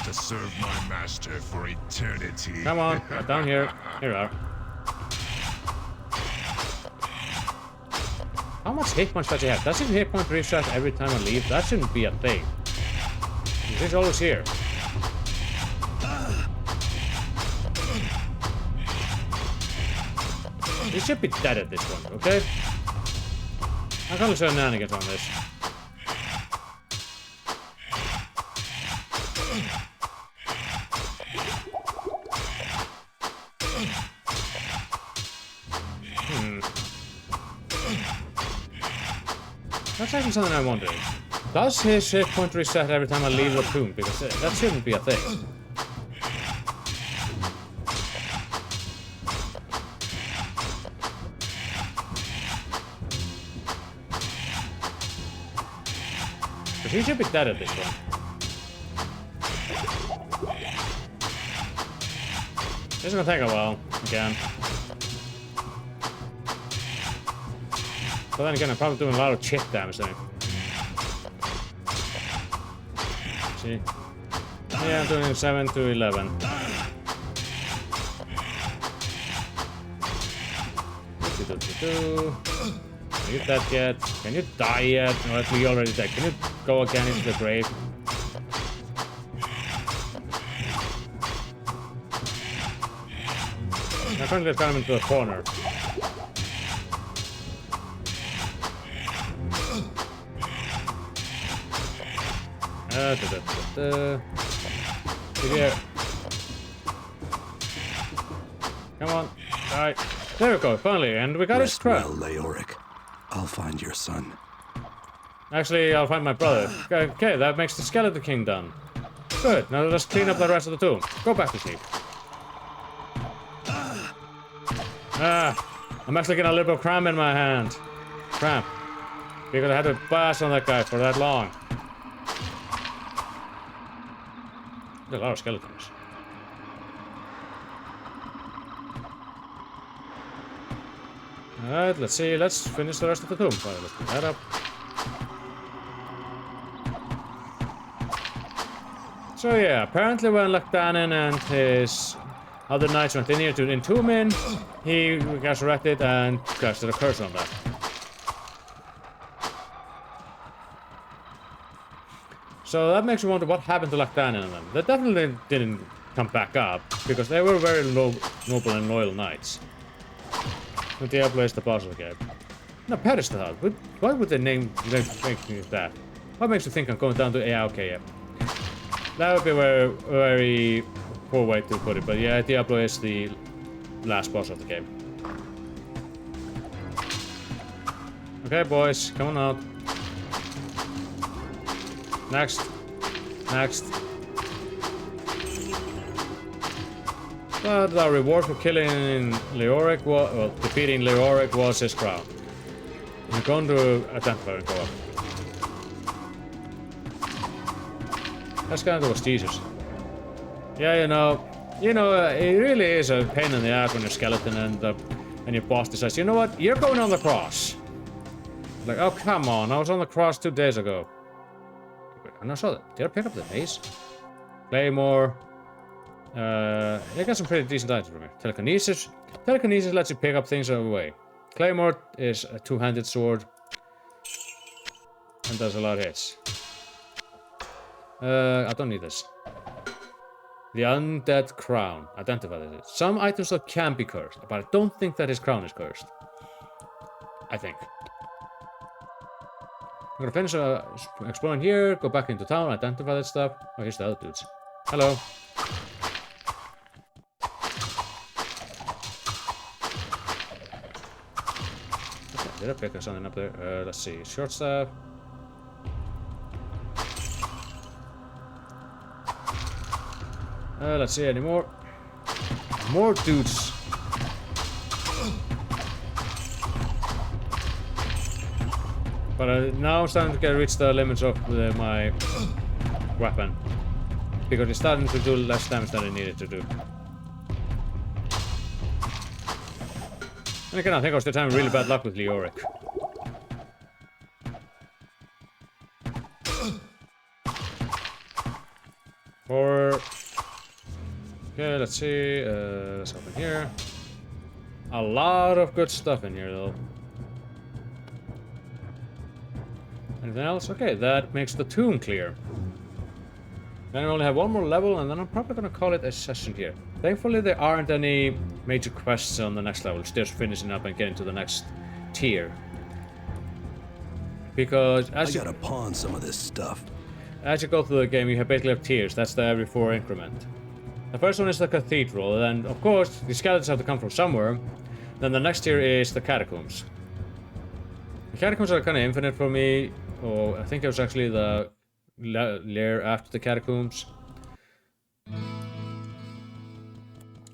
to serve my master for eternity. Come on, down here. Here we are. How much hit points does he have? Does he hit point reset every time I leave? That shouldn't be a thing. He's always here. He should be dead at this point, okay? I can't show shenanigans on this. That's actually something I'm wondering. Does his hit point reset every time I leave the tomb? Because that shouldn't be a thing. Because he should be dead at this point. This is gonna take a while, again. But then again, I'm probably doing a lot of chip damage then. See? Yeah, I'm doing 7 to 11. Are you dead yet? Can you die yet? No, actually you're already dead. Can you go again into the grave? I currently got him into a corner. Here. Come on. Alright. There we go, finally, and we got his crown. Well, Leoric. I'll find your son. Actually, I'll find my brother. Okay, that makes the Skeleton King done. Good, now let's clean up the rest of the tomb. Go back to sleep. I'm actually getting a little bit of cramp in my hand. Cramp. Because I had to bash on that guy for that long. There's a lot of skeletons. Alright, let's see. Let's finish the rest of the tomb. Right, let's put that up. So yeah, apparently when Lactanen and his other knights went in here to entomb him, he resurrected and casted a curse on that. So that makes me wonder what happened to Lactanen and them. They definitely didn't come back up, because they were very noble and loyal knights. And Diablo is the boss of the game. No, perish the thought. Why would they name that? What makes you think I'm going down to... Yeah, okay, yeah. That would be a very poor way to put it, but yeah, Diablo is the last boss of the game. Okay, boys, come on out. Next. Next. But our reward for killing Leoric was, well, defeating Leoric was his crown. I'm going to identify and go up. That's kind of was Jesus. Yeah, you know, it really is a pain in the ass when you're a skeleton and and your boss decides, you know what, you're going on the cross. Like, oh come on, I was on the cross 2 days ago. I'm not sure. Did I pick up the mace? Claymore. I got some pretty decent items from here. Telekinesis. Telekinesis lets you pick up things away. Claymore is a two-handed sword. And does a lot of hits. I don't need this. The Undead Crown. Identify this. Some items that can be cursed, but I don't think that his crown is cursed. I think. I'm gonna finish exploring here, go back into town, identify that stuff. Oh, here's the other dudes. Hello. Okay, did I pick up something up there? Let's see. Short staff. Let's see any more. More dudes. But now I'm starting to reach the limits of my weapon. Because it's starting to do less damage than it needed to do. And again, I think I was still having really bad luck with Leoric. Okay, let's see. Let's open here. A lot of good stuff in here, though. Anything else? Okay, that makes the tomb clear. Then I only have one more level, and then I'm probably gonna call it a session here. Thankfully, there aren't any major quests on the next level. It's just finishing up and getting to the next tier. Because as I gotta pawn some of this stuff. As you go through the game, you basically have tiers. That's the every 4 increment. The first one is the cathedral, and of course, the skeletons have to come from somewhere. Then the next tier is the catacombs. The catacombs are kind of infinite for me. Oh, I think it was actually the lair after the catacombs.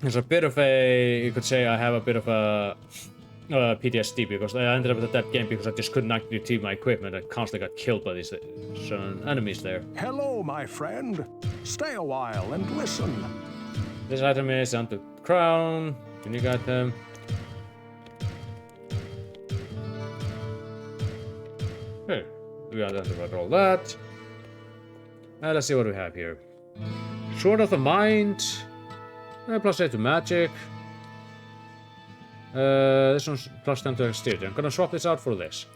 There's a bit of a, you could say I have a bit of a PTSD because I ended up with that game because I just could not retrieve my equipment. I constantly got killed by these certain enemies there. Hello, my friend. Stay a while and listen. This item is on the crown. Unique item. Okay, we identified all that. Let's see what we have here. Sword of the Mind. Plus 8 to magic. This one's plus 10 to dexterity. I'm gonna swap this out for this.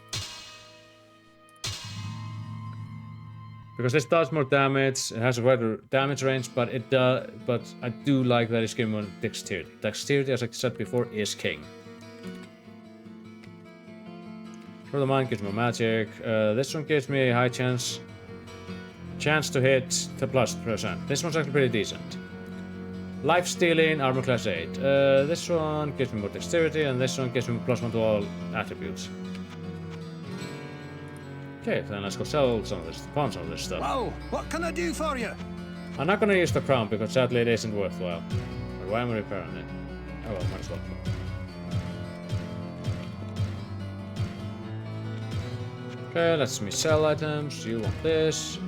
Because this does more damage, it has a wider damage range, but I do like that it's giving more dexterity. Dexterity, as I said before, is king. For the mind gives me magic. This one gives me a high chance to hit the +%. This one's actually pretty decent. Life stealing, armor class 8. This one gives me more dexterity, and this one gives me +1 to all attributes. Okay, then let's go sell some of this, pawn some of this stuff. Well, what can I do for you? I'm not gonna use the crown because sadly it isn't worthwhile. But why am I repairing it? Oh well, might as well. Okay, let's me sell items. You want this.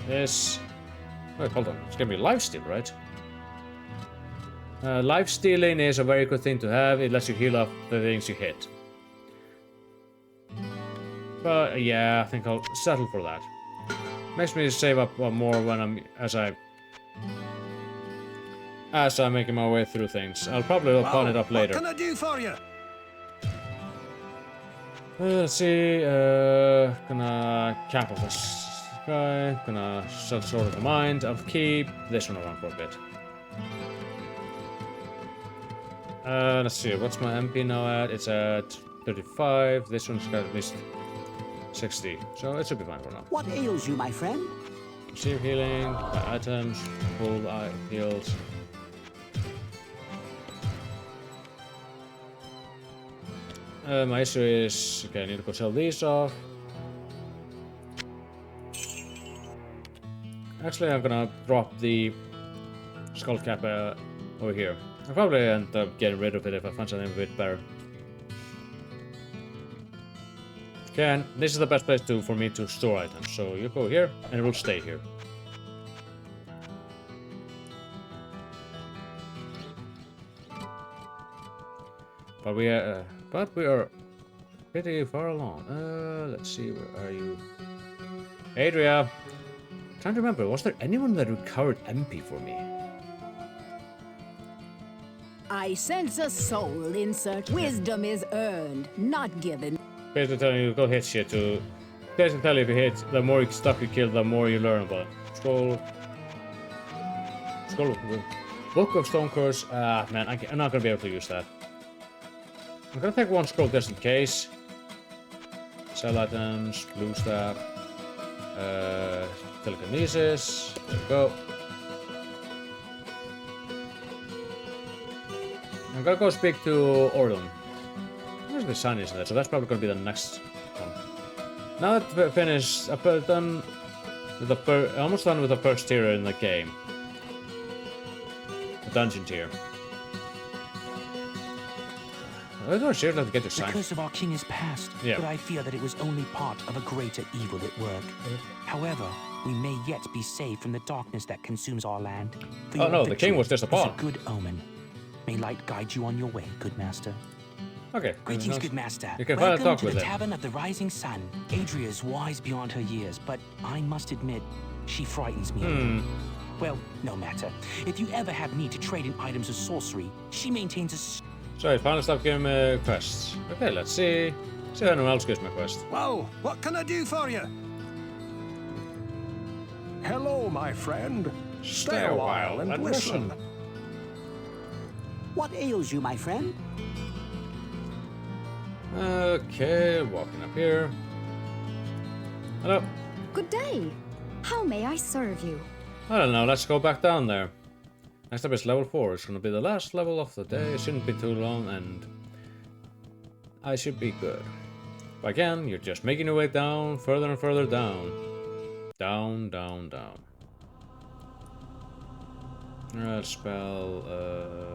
This. Wait, hold on. It's gonna be lifesteal, right? Life stealing is a very good thing to have. It lets you heal up the things you hit. But yeah, I think I'll settle for that. Makes me save up more when as I'm making my way through things. I'll probably pawn it up later. What can I do for you? Let's see. Gonna cancel this guy. Gonna sell Sword of the Mind. I'll keep this one around for a bit. Let's see. What's my MP now at? It's at 35. This one's got at least 60, so it should be fine for now. What ails you, my friend? Receive healing, buy items, full heals. My issue is, okay, I need to go sell these off. Actually, I'm gonna drop the skull cap over here. I'll probably end up getting rid of it if I find something a bit better. Okay, and this is the best place for me to store items. So you go here, and it will stay here. But we are pretty far along. Let's see, where are you? Adria! Trying to remember, was there anyone that recovered MP for me? I sense a soul insert. Wisdom is earned, not given. Basically telling you to go hit shit to... Basically tell you if you hit, the more stuff you kill, the more you learn about it. Scroll... Book of Stone Curse. Ah, man, I'm not gonna be able to use that. I'm gonna take one scroll just in case. Sell items, blue staff, telekinesis. There we go. I'm gonna go speak to Ordon. Where's the sun is there? So that's probably gonna be the next one. Now that we're finished, I'm done with the almost done with the first tier in the game. The dungeon tier. I don't sure to get your sign. The curse of our king is past, but I fear that it was only part of a greater evil at work. However, we may yet be saved from the darkness that consumes our land. Oh no, the king was just a pawn. It's a good omen. May light guide you on your way, good master. Okay. Greetings, good master. You can finally talk to with the him. Tavern of the Rising Sun. Adria is wise beyond her years, but I must admit, she frightens me. Well, no matter. If you ever have need to trade in items of sorcery, she maintains a... So, finally stop giving me quests. Okay, let's see. See if anyone else gives me a quest. Whoa, what can I do for you? Hello, my friend. Stay a while and listen. What ails you, my friend? Okay, walking up here. Hello. Good day. How may I serve you? I don't know, let's go back down there. Next up is level 4. It's gonna be the last level of the day. It shouldn't be too long and I should be good. But again, you're just making your way down, further and further down. Down, down, down. Spell.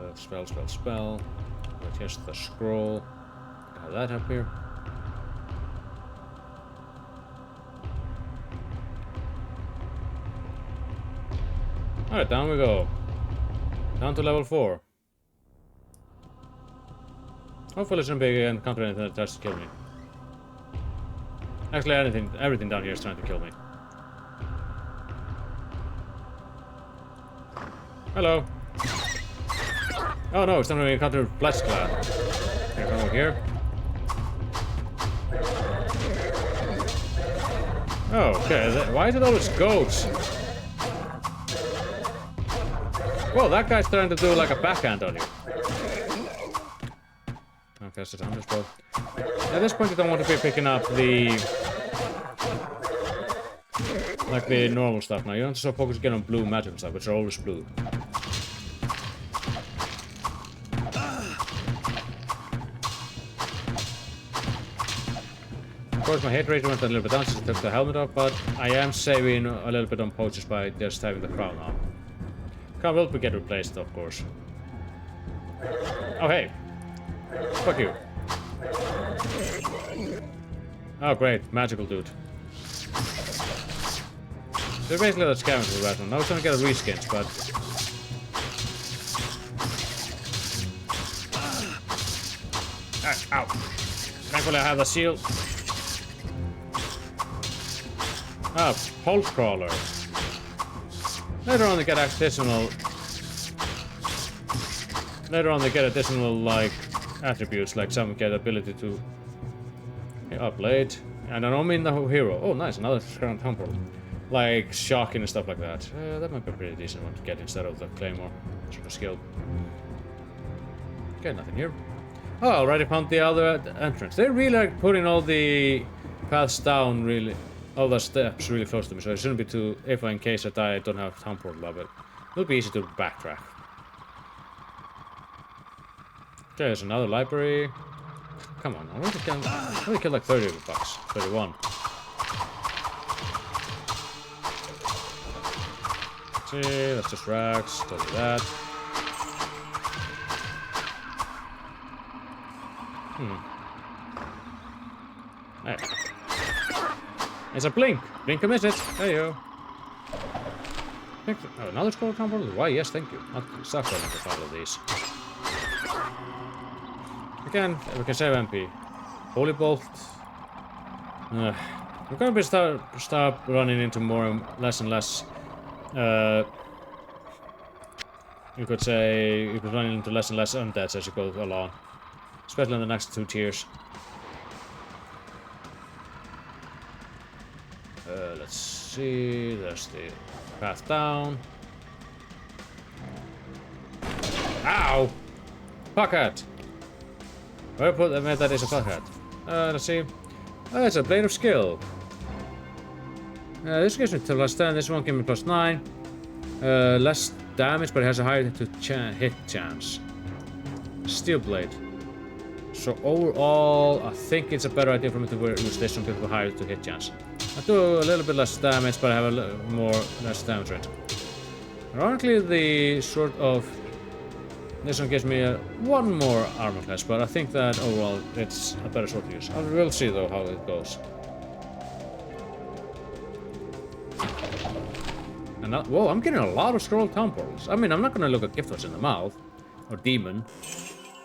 Right, here's the scroll. Have that up here. Alright, down we go. Down to level 4. Hopefully it shouldn't be encountering anything that tries to kill me. Actually, everything down here is trying to kill me. Hello. Oh no, it's not going to encounter Flesh Clad. Here, come over here. Oh, okay. Why is it always goats? Well, that guy's trying to do like a backhand on you. Okay, so I'm just both. At this point, you don't want to be picking up the normal stuff now. You want to start focusing again on blue magical stuff, which are always blue. Of course, my hit rate went a little bit down since I took the helmet off, but I am saving a little bit on potions by just having the crown on. Crown will get replaced, of course. Oh, hey. Fuck you. Oh, great. Magical dude. They're basically the scavenger right now. Now it's gonna get a reskins, but... Ow. Thankfully I have the shield. Ah, pulse crawler. Later on they get additional like attributes, like some get ability to upgrade. And I don't mean the whole hero. Oh nice, another current temple. Like shocking and stuff like that. That might be a pretty decent one to get instead of the claymore super skill. Okay, nothing here. Oh, I already found the other entrance. They're really like putting all the paths down, really. All the steps really close to me, so it shouldn't be too... If in case I die, I don't have town portal of it. It'll be easy to backtrack. Okay, there's another library. Come on, I already killed like 30 bucks. 31. Let's see, that's just rags. Don't do that. There. It's a blink. Blink a miss it. There you go. Oh, another scroll combo? Why, yes, thank you. I'll stop running to follow these. Again, we can save MP. Holy Bolt. We're gonna be start running into less and less. You could say you could run into less and less undeads as you go along, especially in the next 2 tiers. Let's see. There's the path down. Ow! Pocket. Where I made that is a pocket. Let's see. Oh, it's a blade of skill. This gives me +10. This one gives me +9. Less damage, but it has a higher hit chance. Steel blade. So overall, I think it's a better idea for me to use this one because of a higher hit chance. I do a little bit less damage, but I have a less damage range. Ironically, the sort of this one gives me one more armor class, but I think that overall it's a better sword to use. We'll see though how it goes. And whoa, I'm getting a lot of scroll town portals. I mean, I'm not gonna look at gift horse in the mouth, or demon,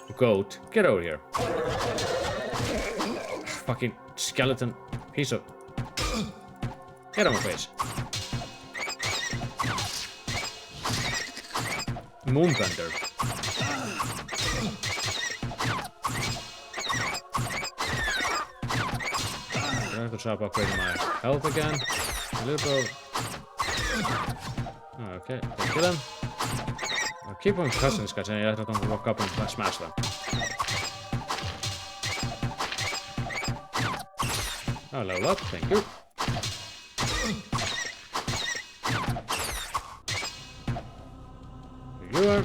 or goat. Get over here. Fucking skeleton piece of. Get on my face. Moonbender. I have to stop upgrading my health again. A little bit. Oh, okay, kill him. I'll keep on cussing these guys, and I don't walk up and smash them. I'll level up, thank you. You are.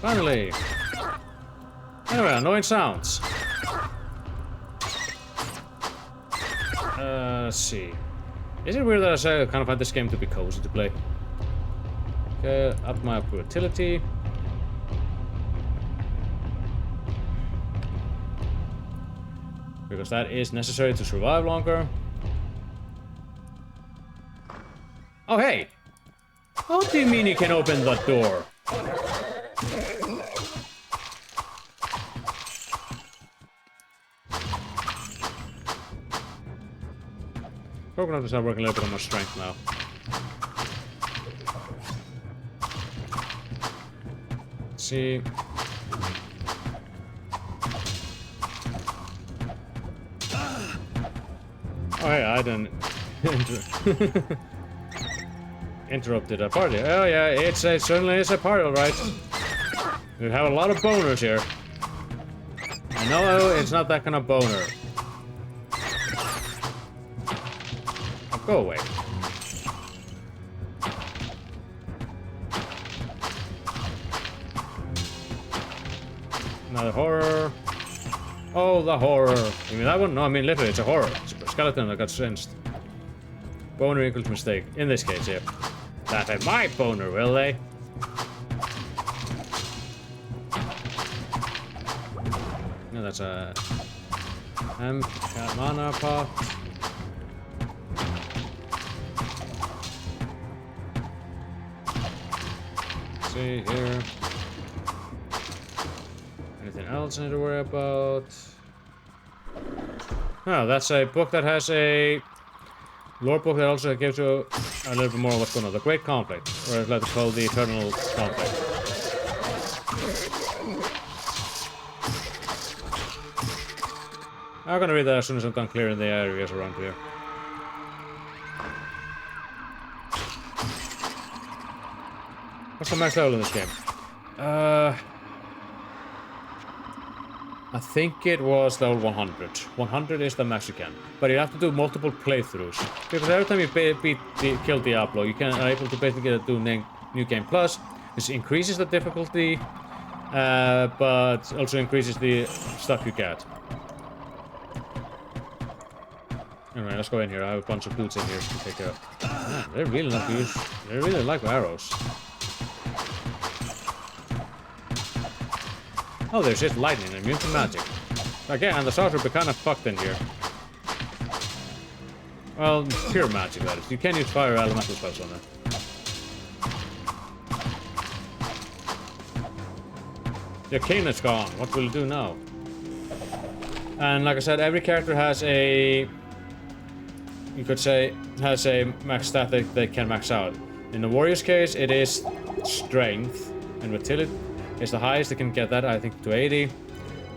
Finally! Anyway, annoying sounds. Let's see. Is it weird that I kind of find this game to be cozy to play? Okay, up my utility. Because that is necessary to survive longer. Oh, hey! How do you mean you can open that door? We're gonna have to start working a little bit on my strength now. Let's see. Oh hey, I didn't interrupted a party. Oh yeah, it certainly is a party, alright. We have a lot of boners here. I know it's not that kind of boner. Go away. Another horror. Oh, the horror. You mean that one? No, I mean literally, it's a horror. It's a skeleton that got singed. Boner equals mistake. In this case, yeah. That ain't my boner, will they? No, that's a mana pot. See here. Anything else I need to worry about? Oh, that's a book that has a lore book that also gives you a little bit more of what's going on. The Great Conflict, or as I like to call the Eternal Conflict. I'm gonna read that as soon as I'm done clearing the areas around here. What's the max level in this game? I think it was level 100. 100 is the max you can. But you have to do multiple playthroughs. Because every time you kill Diablo, you are able to basically do New Game Plus. This increases the difficulty, but also increases the stuff you get. Anyway, let's go in here. I have a bunch of dudes in here to take care of. Ah, they really like arrows. Oh, there's just lightning, immune to magic. Again, the sorcerer be kind of fucked in here. Well, pure magic, that is. You can use fire elemental spells on it. Your king is gone. What will you do now? And like I said, every character has a... You could say, has a max stat that they can max out. In the warrior's case, it is strength. And vitality is the highest they can get that, I think, to 80.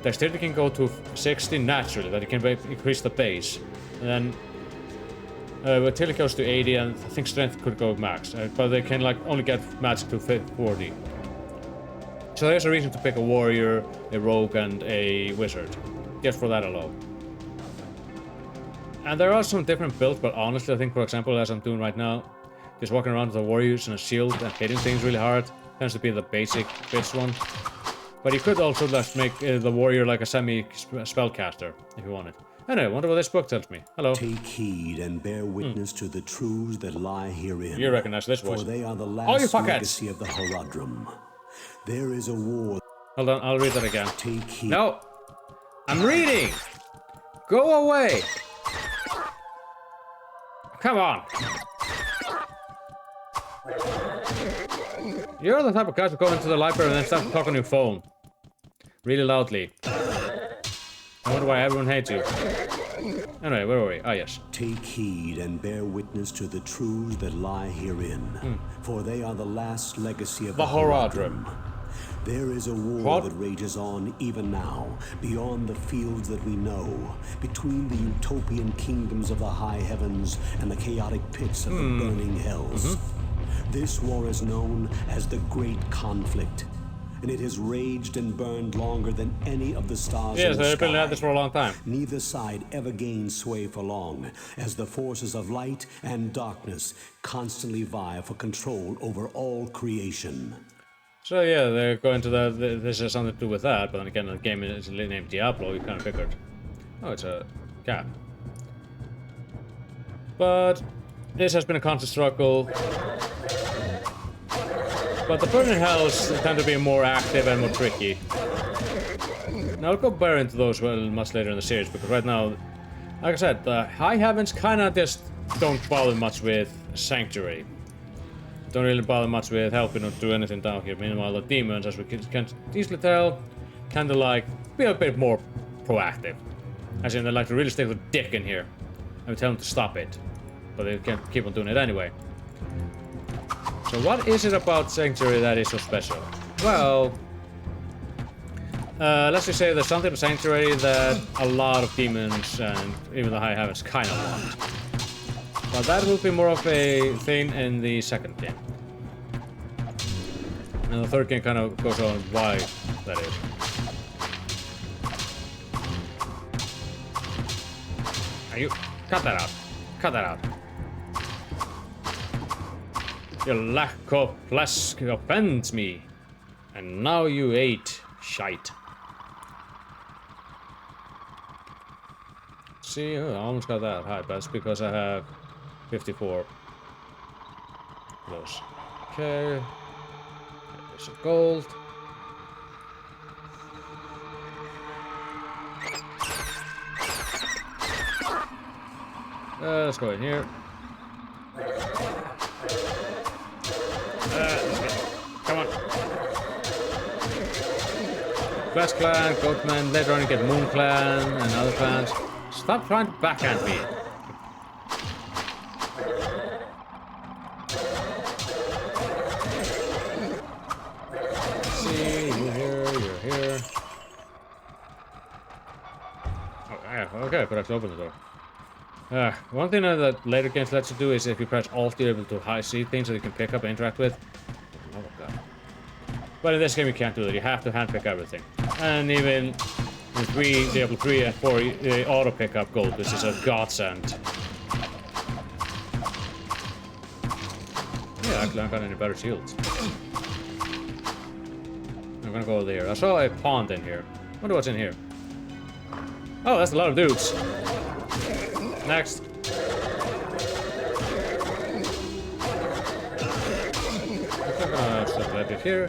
Dexterity can go to 60 naturally, that it can increase the base. And then vitality goes to 80, and I think strength could go max. But they can like only get max to 40. So there's a reason to pick a warrior, a rogue, and a wizard. Just for that alone. And there are some different builds, but honestly, I think, for example, as I'm doing right now, just walking around with a warriors and a shield and hitting things really hard tends to be the basic bitch one. But you could also just make the warrior like a semi-spellcaster, if you wanted. Anyway, I wonder what this book tells me. Hello. Take heed and bear witness to the truths that lie herein. You recognize this voice. For they are the last legacy of the Horadrim. There is a war. Hold on, I'll read that again. Take heed. No! I'm reading! Go away! Come on! You're the type of guy to go into the library and then start talking on your phone. Really loudly. I wonder why everyone hates you. Anyway, where were we? Ah, yes. Take heed and bear witness to the truths that lie herein. For they are the last legacy of the Horadrim. There is a war that rages on even now, beyond the fields that we know, between the utopian kingdoms of the high heavens and the chaotic pits of the burning hells. This war is known as the Great Conflict, and it has raged and burned longer than any of the stars in the sky. Yes, they've been at this for a long time. Neither side ever gained sway for long, as the forces of light and darkness constantly vie for control over all creation. So yeah, they're going to this has something to do with that, but then again, the game is named Diablo, you kind of figured. Oh, it's a cat. But this has been a constant struggle. But the Burning Hells tend to be more active and more tricky. Now I'll go better into those much later in the series, because right now, like I said, the High Heavens kinda just don't bother much with Sanctuary. Don't really bother much with helping or do anything down here. Meanwhile, the demons, as we can easily tell, kinda like be a bit more proactive. As in, they like to really stick the dick in here and tell them to stop it. But they can't keep on doing it anyway. So what is it about Sanctuary that is so special? Well, let's just say there's something about Sanctuary that a lot of demons and even the High Heavens kind of want. But that will be more of a thing in the second game. And the third game kind of goes on why that is. You cut that out. Cut that out. Your lack of flesh offends me. And now you ate shite. See, I almost got that high, but that's because I have 54 those. Okay. There's some gold. Let's go in here. Come on. Quest Clan, Goatman, later on you get Moon Clan and other clans. Stop trying to backhand me. See, you're here. Oh, yeah, okay, but I have to open the door. One thing that later games lets you do is if you press Alt, you're able to see things that you can pick up and interact with. Oh my god. But in this game you can't do that, you have to handpick everything. And even in Diablo 3 and 4, they auto pick up gold, which is a godsend. Yeah, actually I haven't got any better shields. I'm gonna go there. I saw a pond in here. Wonder what's in here. Oh, that's a lot of dudes. Next. I'm gonna set that here.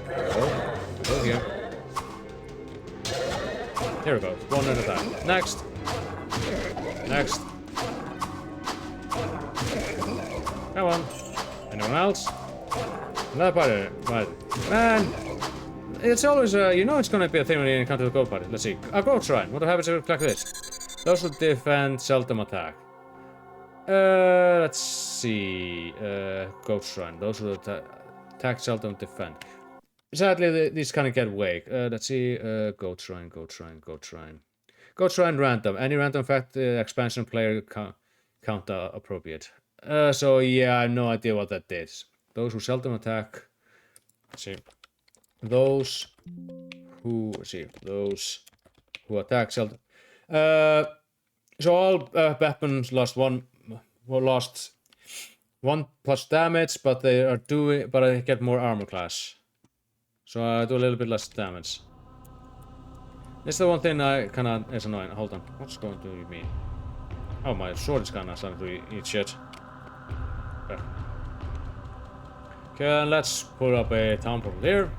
Go here. Here we go. One at a time. Next. Next. Come on. Anyone else? Another part of it. Right. Man! it's always, you know it's gonna be a thing when you encounter the goat party. Let's see. A goat shrine. What happens if we click this? Those who defend seldom attack. Let's see. Goat shrine. Those who attack seldom defend. Sadly, these kind of get vague. Let's see. Goat shrine, goat shrine, goat shrine. Goat shrine random. Any random fact expansion player count appropriate. So yeah, I have no idea what that is. Those who seldom attack. Let's see. Those who attack seldom. So all weapons lost one plus damage, but I get more armor class. So I do a little bit less damage. This is the one thing I kinda is annoying. Hold on. What's going to mean? Oh, my sword is kinda starting to eat shit. Okay, and let's put up a town portal here.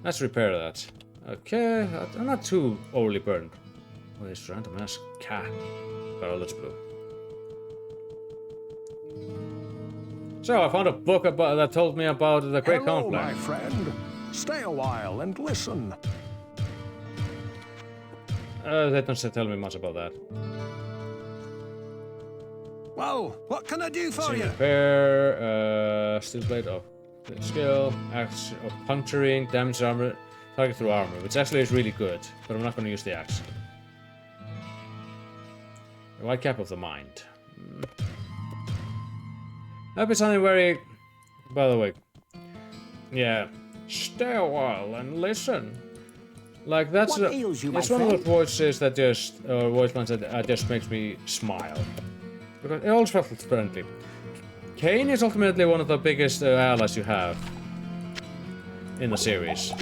Let's repair that. Okay, I'm not too overly burdened. Oh, this random ass cat. Oh, that's blue. So I found a book that told me about the Great Hello, Conflict. my friend. Stay a while and listen. They don't tell me much about that. Well, what can I do for you? Repair, steel blade of skill, axe of puncturing, damage armor, target through armor, which actually is really good, but I'm not going to use the axe. The white cap of the mind. That'd be something very... By the way. Yeah. Stay a while and listen. Like, that's it's one of those voices that just... voice lines that just makes me smile. Because it always felt friendly. Kane is ultimately one of the biggest allies you have. In the series.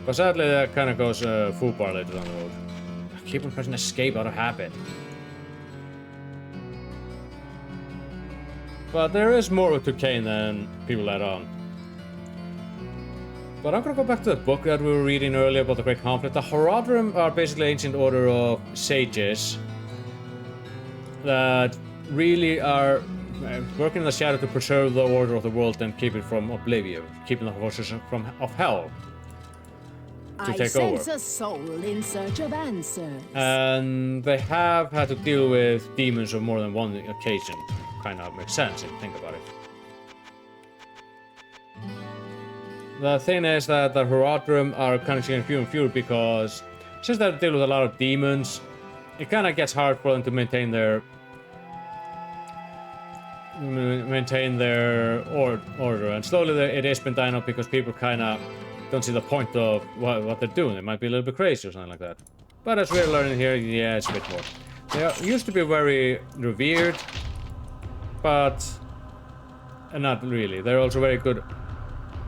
But sadly that kind of goes foobar later down the road. I keep on pressing escape out of habit. But there is more to Kane than people let on. But I'm gonna go back to the book that we were reading earlier about the Great Conflict. The Horadrim are basically ancient order of sages that really are working in the shadow to preserve the order of the world and keep it from oblivion, keeping the forces of hell to take over. I sense a soul in search of answers. And they have had to deal with demons on more than one occasion. Kind of makes sense if you think about it. The thing is that the Horadrim are kind of getting fewer and fewer because since they deal with a lot of demons, it kind of gets hard for them to maintain their order, and slowly it has been dying up because people kind of don't see the point of what they're doing. They might be a little bit crazy or something like that. But as we're learning here, yeah, it's a bit more. They used to be very revered, but not really. They're also very good,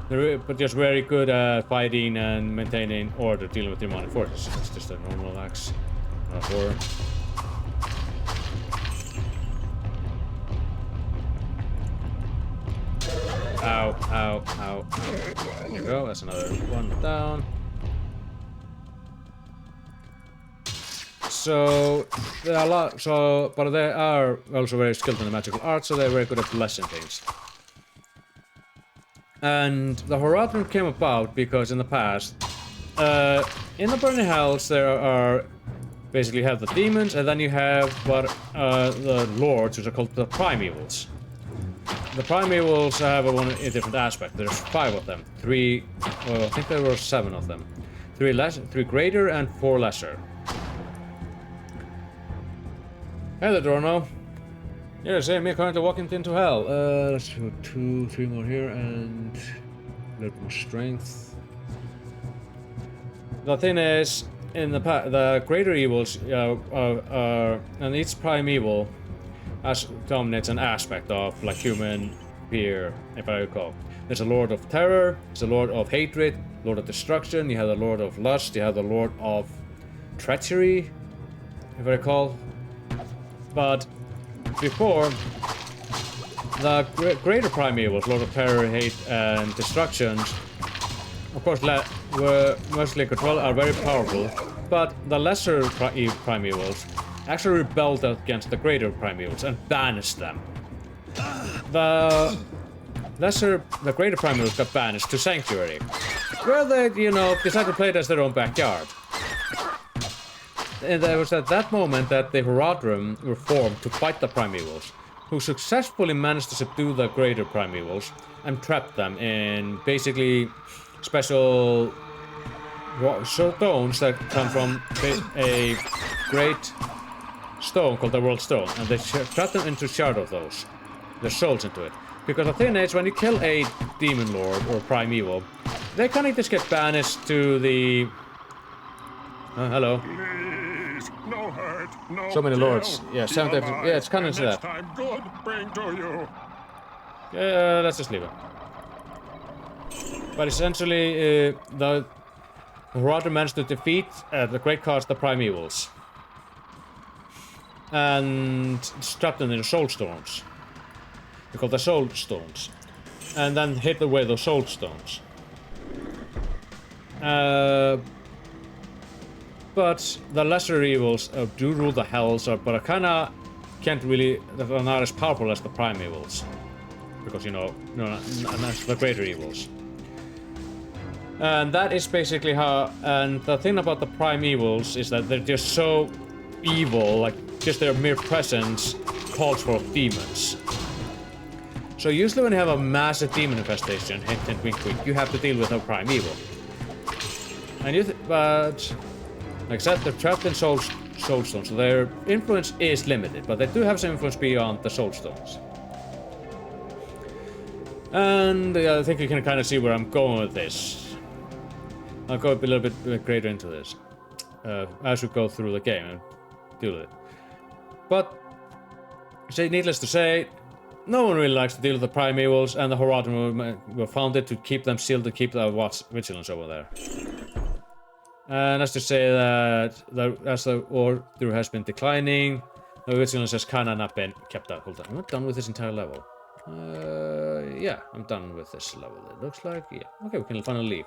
but just very good at fighting and maintaining order, dealing with demonic forces. It's just a normal axe, not a horror. Ow, ow, ow. There you go, that's another one down. So, there are a lot, but they are also very skilled in the magical arts, so they're very good at blessing things. And the Horadrim came about because in the past, in the Burning Hells, there are basically you have the demons, and then you have the lords, which are called the primevals. The primevals have a different aspect. There's 5 of them. 3, well, I think there were 7 of them. 3 greater and 4 lesser. Hey there, Drono. Yes, me currently walking into hell. Let's do 2, 3 more here, and a little more strength. The thing is, in the greater evils and each primeval dominates an aspect of like human fear, if I recall. There's a Lord of Terror, there's a Lord of Hatred, Lord of Destruction, you have the Lord of Lust, you have the Lord of Treachery, if I recall. But before, the greater primevals, Lord of Terror, Hate, and Destruction, of course, were mostly controlled, are very powerful, but the lesser primevals actually rebelled against the greater primevals and banished them. the greater primals got banished to Sanctuary, where they, decided to play it as their own backyard. And it was at that moment that the Horadrim were formed to fight the primevals, who successfully managed to subdue the greater primevals and trap them in basically special stones that come from a great stone called the World Stone, and they trap them into shard of those, their souls into it. Because the thing is, when you kill a demon lord or primeval, they kind of just get banished to the... hello. Please, no hurt, no So many kill. lords. Yeah, it's kind of that. Next time good bring to you. Let's just leave it. But essentially, the Horadrim managed to defeat at the great cost the primevals. And trapped them in the soul stones. They're called the soul stones. And then hid away those soul stones. But the lesser evils do rule the hells, but are kinda can't really, are not as powerful as the primevals. Because, not the greater evils. And that is basically how, and the thing about the primevals is that they're just so evil, like just their mere presence calls for demons. So usually when you have a massive demon infestation, hint hint wink wink, you have to deal with a primeval. And but like I said, they're trapped in soulstones, so their influence is limited, but they do have some influence beyond the soulstones. And I think you can kind of see where I'm going with this. I'll go a little bit greater into this as we go through the game and deal with it. But needless to say, no one really likes to deal with the primevals, and the Horadrim were founded to keep them sealed, to keep the vigilance over there. And let's just say that as the order has been declining, the vigilance has kind of not been kept up. Hold on, I'm not done with this entire level. Yeah, I'm done with this level. It looks like, yeah. Okay, we can finally leave.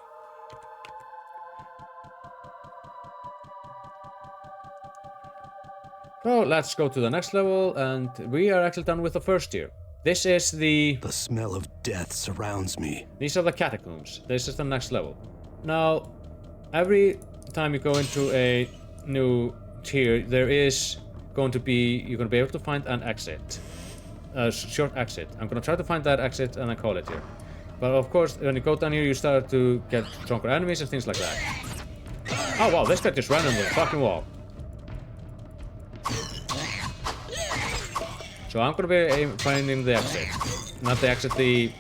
So let's go to the next level, and we are actually done with the first tier. This is the smell of death surrounds me. These are the catacombs. This is the next level. Now, every time you go into a new tier, there is going to be, you're going to be able to find an exit. A short exit. I'm going to try to find that exit and I call it here. But of course, when you go down here, you start to get stronger enemies and things like that. Oh wow, this guy just ran into the fucking wall. So I'm going to be finding the exit. Not the exit, the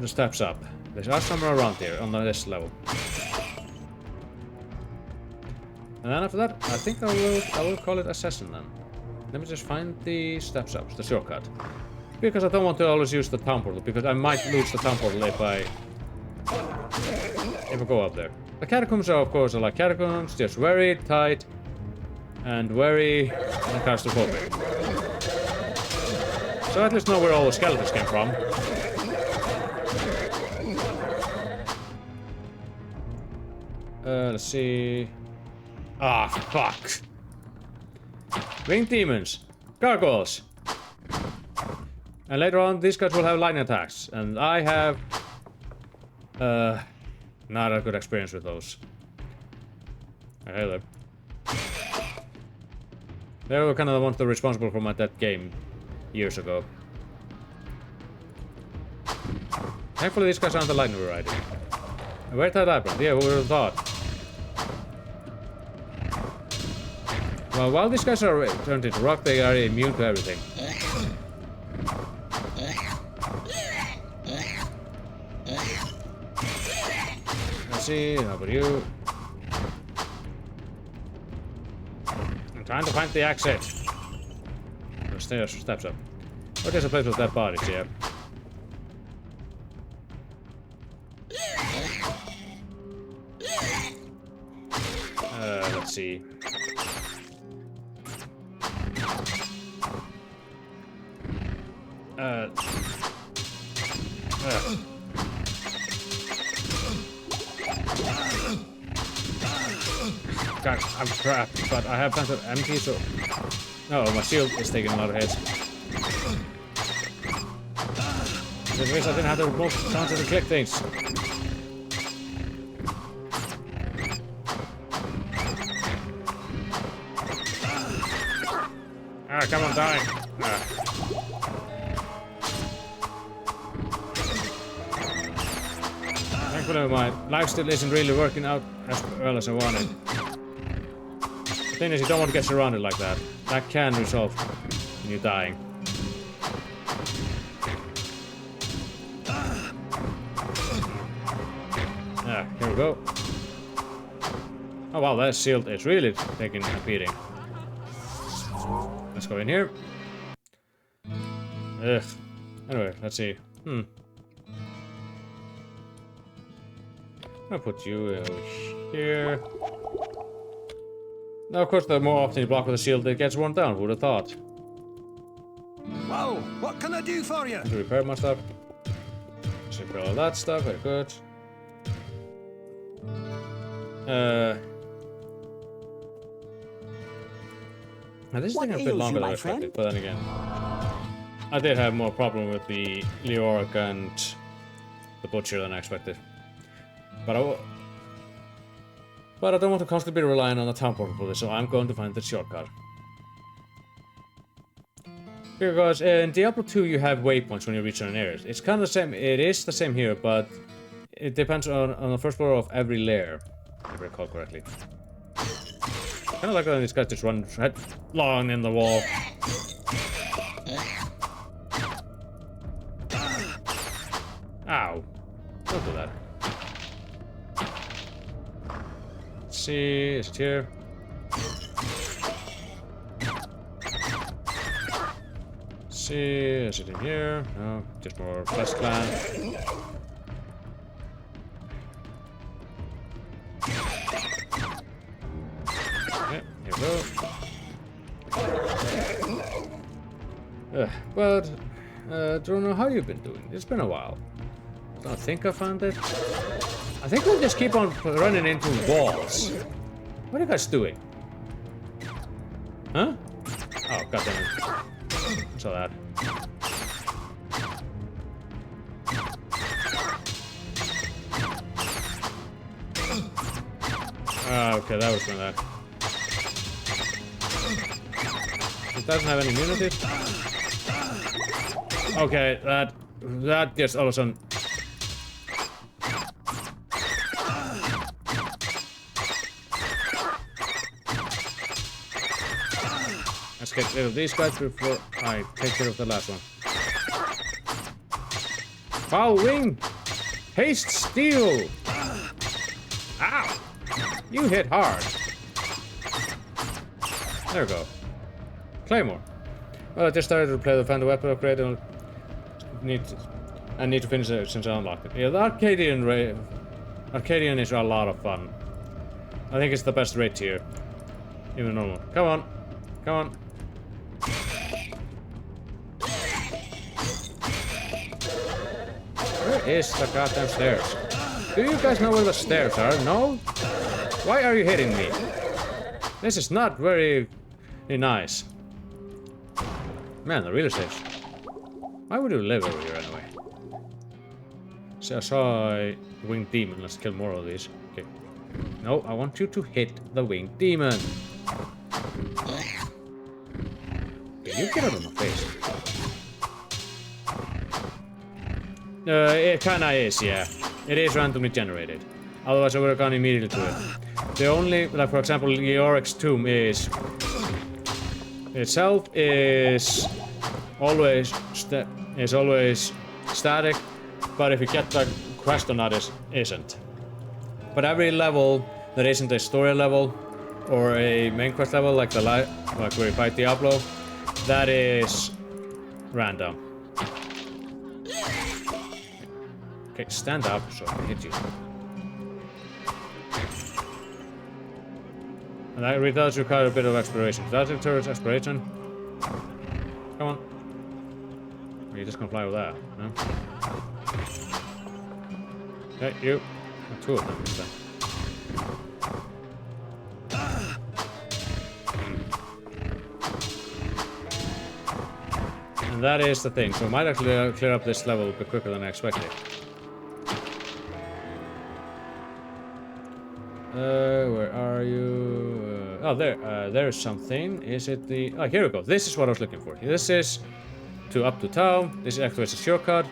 steps up. There's somewhere around here on this level. And then after that, I think I will call it Assassin then. Let me just find the steps up, the shortcut. Because I don't want to always use the town portal, because I might lose the town portal if I go up there. The catacombs are, of course, like catacombs, just very tight and very claustrophobic. So at least know where all the skeletons came from. Let's see. Ah, fuck. Winged demons. Gargoyles. And later on, these guys will have lightning attacks. And I have... not a good experience with those. Hey there. They were kind of the ones that were responsible for my dead game years ago. Thankfully, these guys aren't the lightning variety. Where's that labyrinth? Yeah, who would have thought? Well, while these guys are turned into rock, they are immune to everything. Let's see, how about you? I'm trying to find the exit. The stairs, steps up. Oh, there's a place with dead bodies, yeah. Let's see. God, I'm trapped, but I have plenty of empty, so... Oh, my shield is taking a lot of hits. just wish I didn't have to remote constantly click things. Ah, come on, die. Ah. Thankfully, my lifesteal isn't really working out as well as I wanted. The thing is, you don't want to get surrounded like that. That can result in you dying. Ah, here we go. Oh wow, that shield is really taking a beating. Let's go in here. Ugh. Anyway, let's see. I'll put you over here. Now, of course, the more often you block with a shield, it gets worn down. Who would have thought? Whoa, what can I do for you? To repair my stuff. Just repair all that stuff. Very good. Now this is taking a bit longer than I expected, but then again, I did have more problem with the Leoric and the Butcher than I expected. But I don't want to constantly be relying on the town portal for this, so I'm going to find the shortcut. Because in Diablo 2 you have waypoints when you reach certain areas. It's kind of the same, it is the same here, but it depends on the first floor of every lair, if I recall correctly. Kind of like when these guys just run headlong in the wall. Ow. Don't do that. Let's see, is it here? See, is it in here? No, just more Quest Clan. Okay, here we go. But, don't know how you've been doing. It's been a while. I don't think I found it. I think we'll just keep on running into walls. What are you guys doing? Huh? Oh, goddammit. Saw that. Okay, that was from that. It doesn't have any immunity. Okay, that gets all of a sudden. Let's get rid of these guys before I take care of the last one. Foul wing! Haste steel! Ow! You hit hard. There we go. Claymore. Well, I just started to play the Phantom Weapon upgrade and need to finish it since I unlocked it. Yeah, the Arcadian is a lot of fun. I think it's the best raid tier. Even normal. Come on. Come on. Where is the goddamn stairs? Do you guys know where the stairs are? No? Why are you hitting me? This is not very nice. Man, the real estate. Why would you live over here anyway? So I saw a winged demon. Let's kill more of these. Okay. No, I want you to hit the winged demon. Can you get out of my face? It kinda is, yeah. It is randomly generated. Otherwise I would have gone immediately to it. The only, like for example, Leoric's tomb is itself is always static, but if you get the quest or not, isn't. But every level that isn't a story level or a main quest level, like like where you fight Diablo, that is random. Okay, stand up so I can hit you. And that does require a bit of exploration. Does that deter exploration? Come on. Or are you just gonna fly with that? No? Okay, you. Two of them this time. And And that is the thing, so I might actually clear up this level a bit quicker than I expected. Where are you? Oh, there's something. Is it the... Oh, here we go. This is what I was looking for. This is to up to town. This activates a shortcut.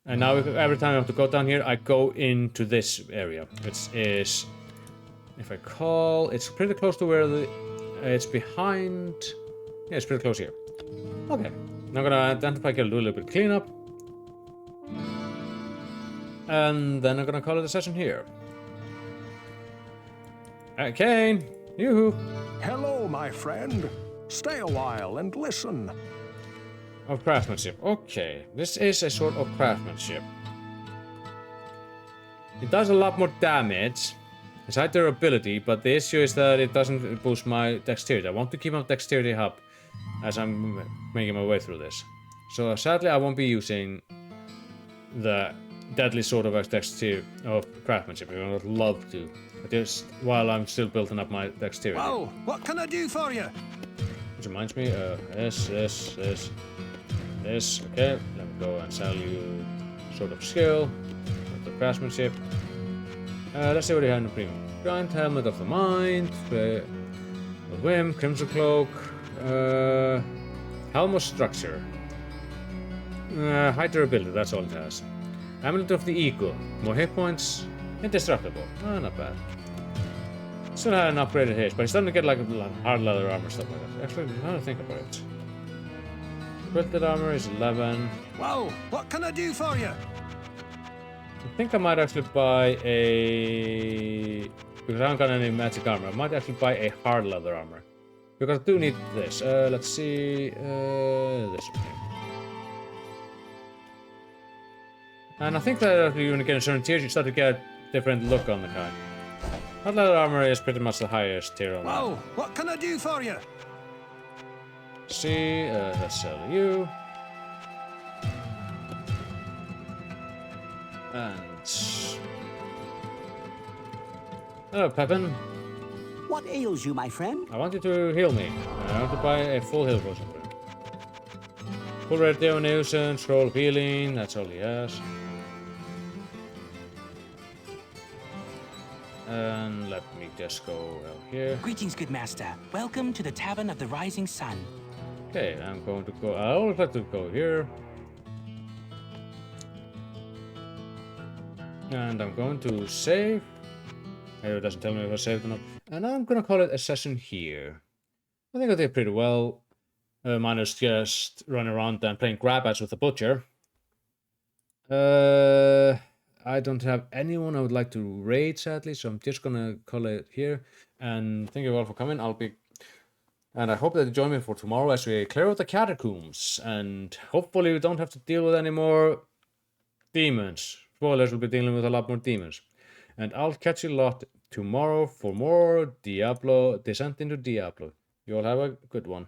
And now every time I have to go down here, I go into this area. Which is... If I call... It's pretty close to where the... It's behind... Yeah, it's pretty close here. Okay. Now I'm gonna identify, do a little bit of cleanup. And then I'm gonna call it a session here. Kane! Yoo-hoo! Hello, my friend. Stay a while and listen. Of craftsmanship. Okay, this is a sort of craftsmanship. It does a lot more damage. It's high durability, but the issue is that it doesn't boost my dexterity. I want to keep my dexterity up as I'm making my way through this. So sadly, I won't be using the deadly sword of dexterity of craftsmanship. I would love to. Just while I'm still building up my dexterity. Well, what can I do for you? Which reminds me, this. Okay, let me go and sell you sort of skill, with the craftsmanship. Let's see what you have in the premium. Giant helmet of the mind, the whim, crimson cloak, helm of structure, high durability. That's all it has. Amulet of the ego, more hit points. Indestructible. Oh, not bad. Still had an upgraded haste, but he's starting to get like hard leather armor, stuff like that. Actually, now to think about it. Quilted armor is 11. Wow, what can I do for you? I think I might actually buy a... Because I haven't got any magic armor, I might actually buy a hard leather armor. Because I do need this. Let's see... this one here. And I think that when you get a certain tier, you start to get a different look on the guy. Hard leather armor is pretty much the highest tier on that. Wow, what can I do for you? See, let's sell you. And... Hello, Pepin. What ails you, my friend? I want you to heal me. I want to buy a full heal potion for him. Full rejuvenation, scroll of healing, that's all he has. And let me just go out here. Greetings, good master. Welcome to the Tavern of the Rising Sun. Okay, I'm going to go... I always like to go here. And I'm going to save. It doesn't tell me if I saved or not. And I'm going to call it a session here. I think I did pretty well. Minus just running around and playing grab-ass with the butcher. I don't have anyone I would like to raid, sadly, so I'm just gonna call it here. And thank you all for coming. And I hope that you join me for tomorrow as we clear out the catacombs. And hopefully we don't have to deal with any more demons. Spoilers, we'll be dealing with a lot more demons. And I'll catch you a lot tomorrow for more Diablo, Descent into Diablo. You all have a good one.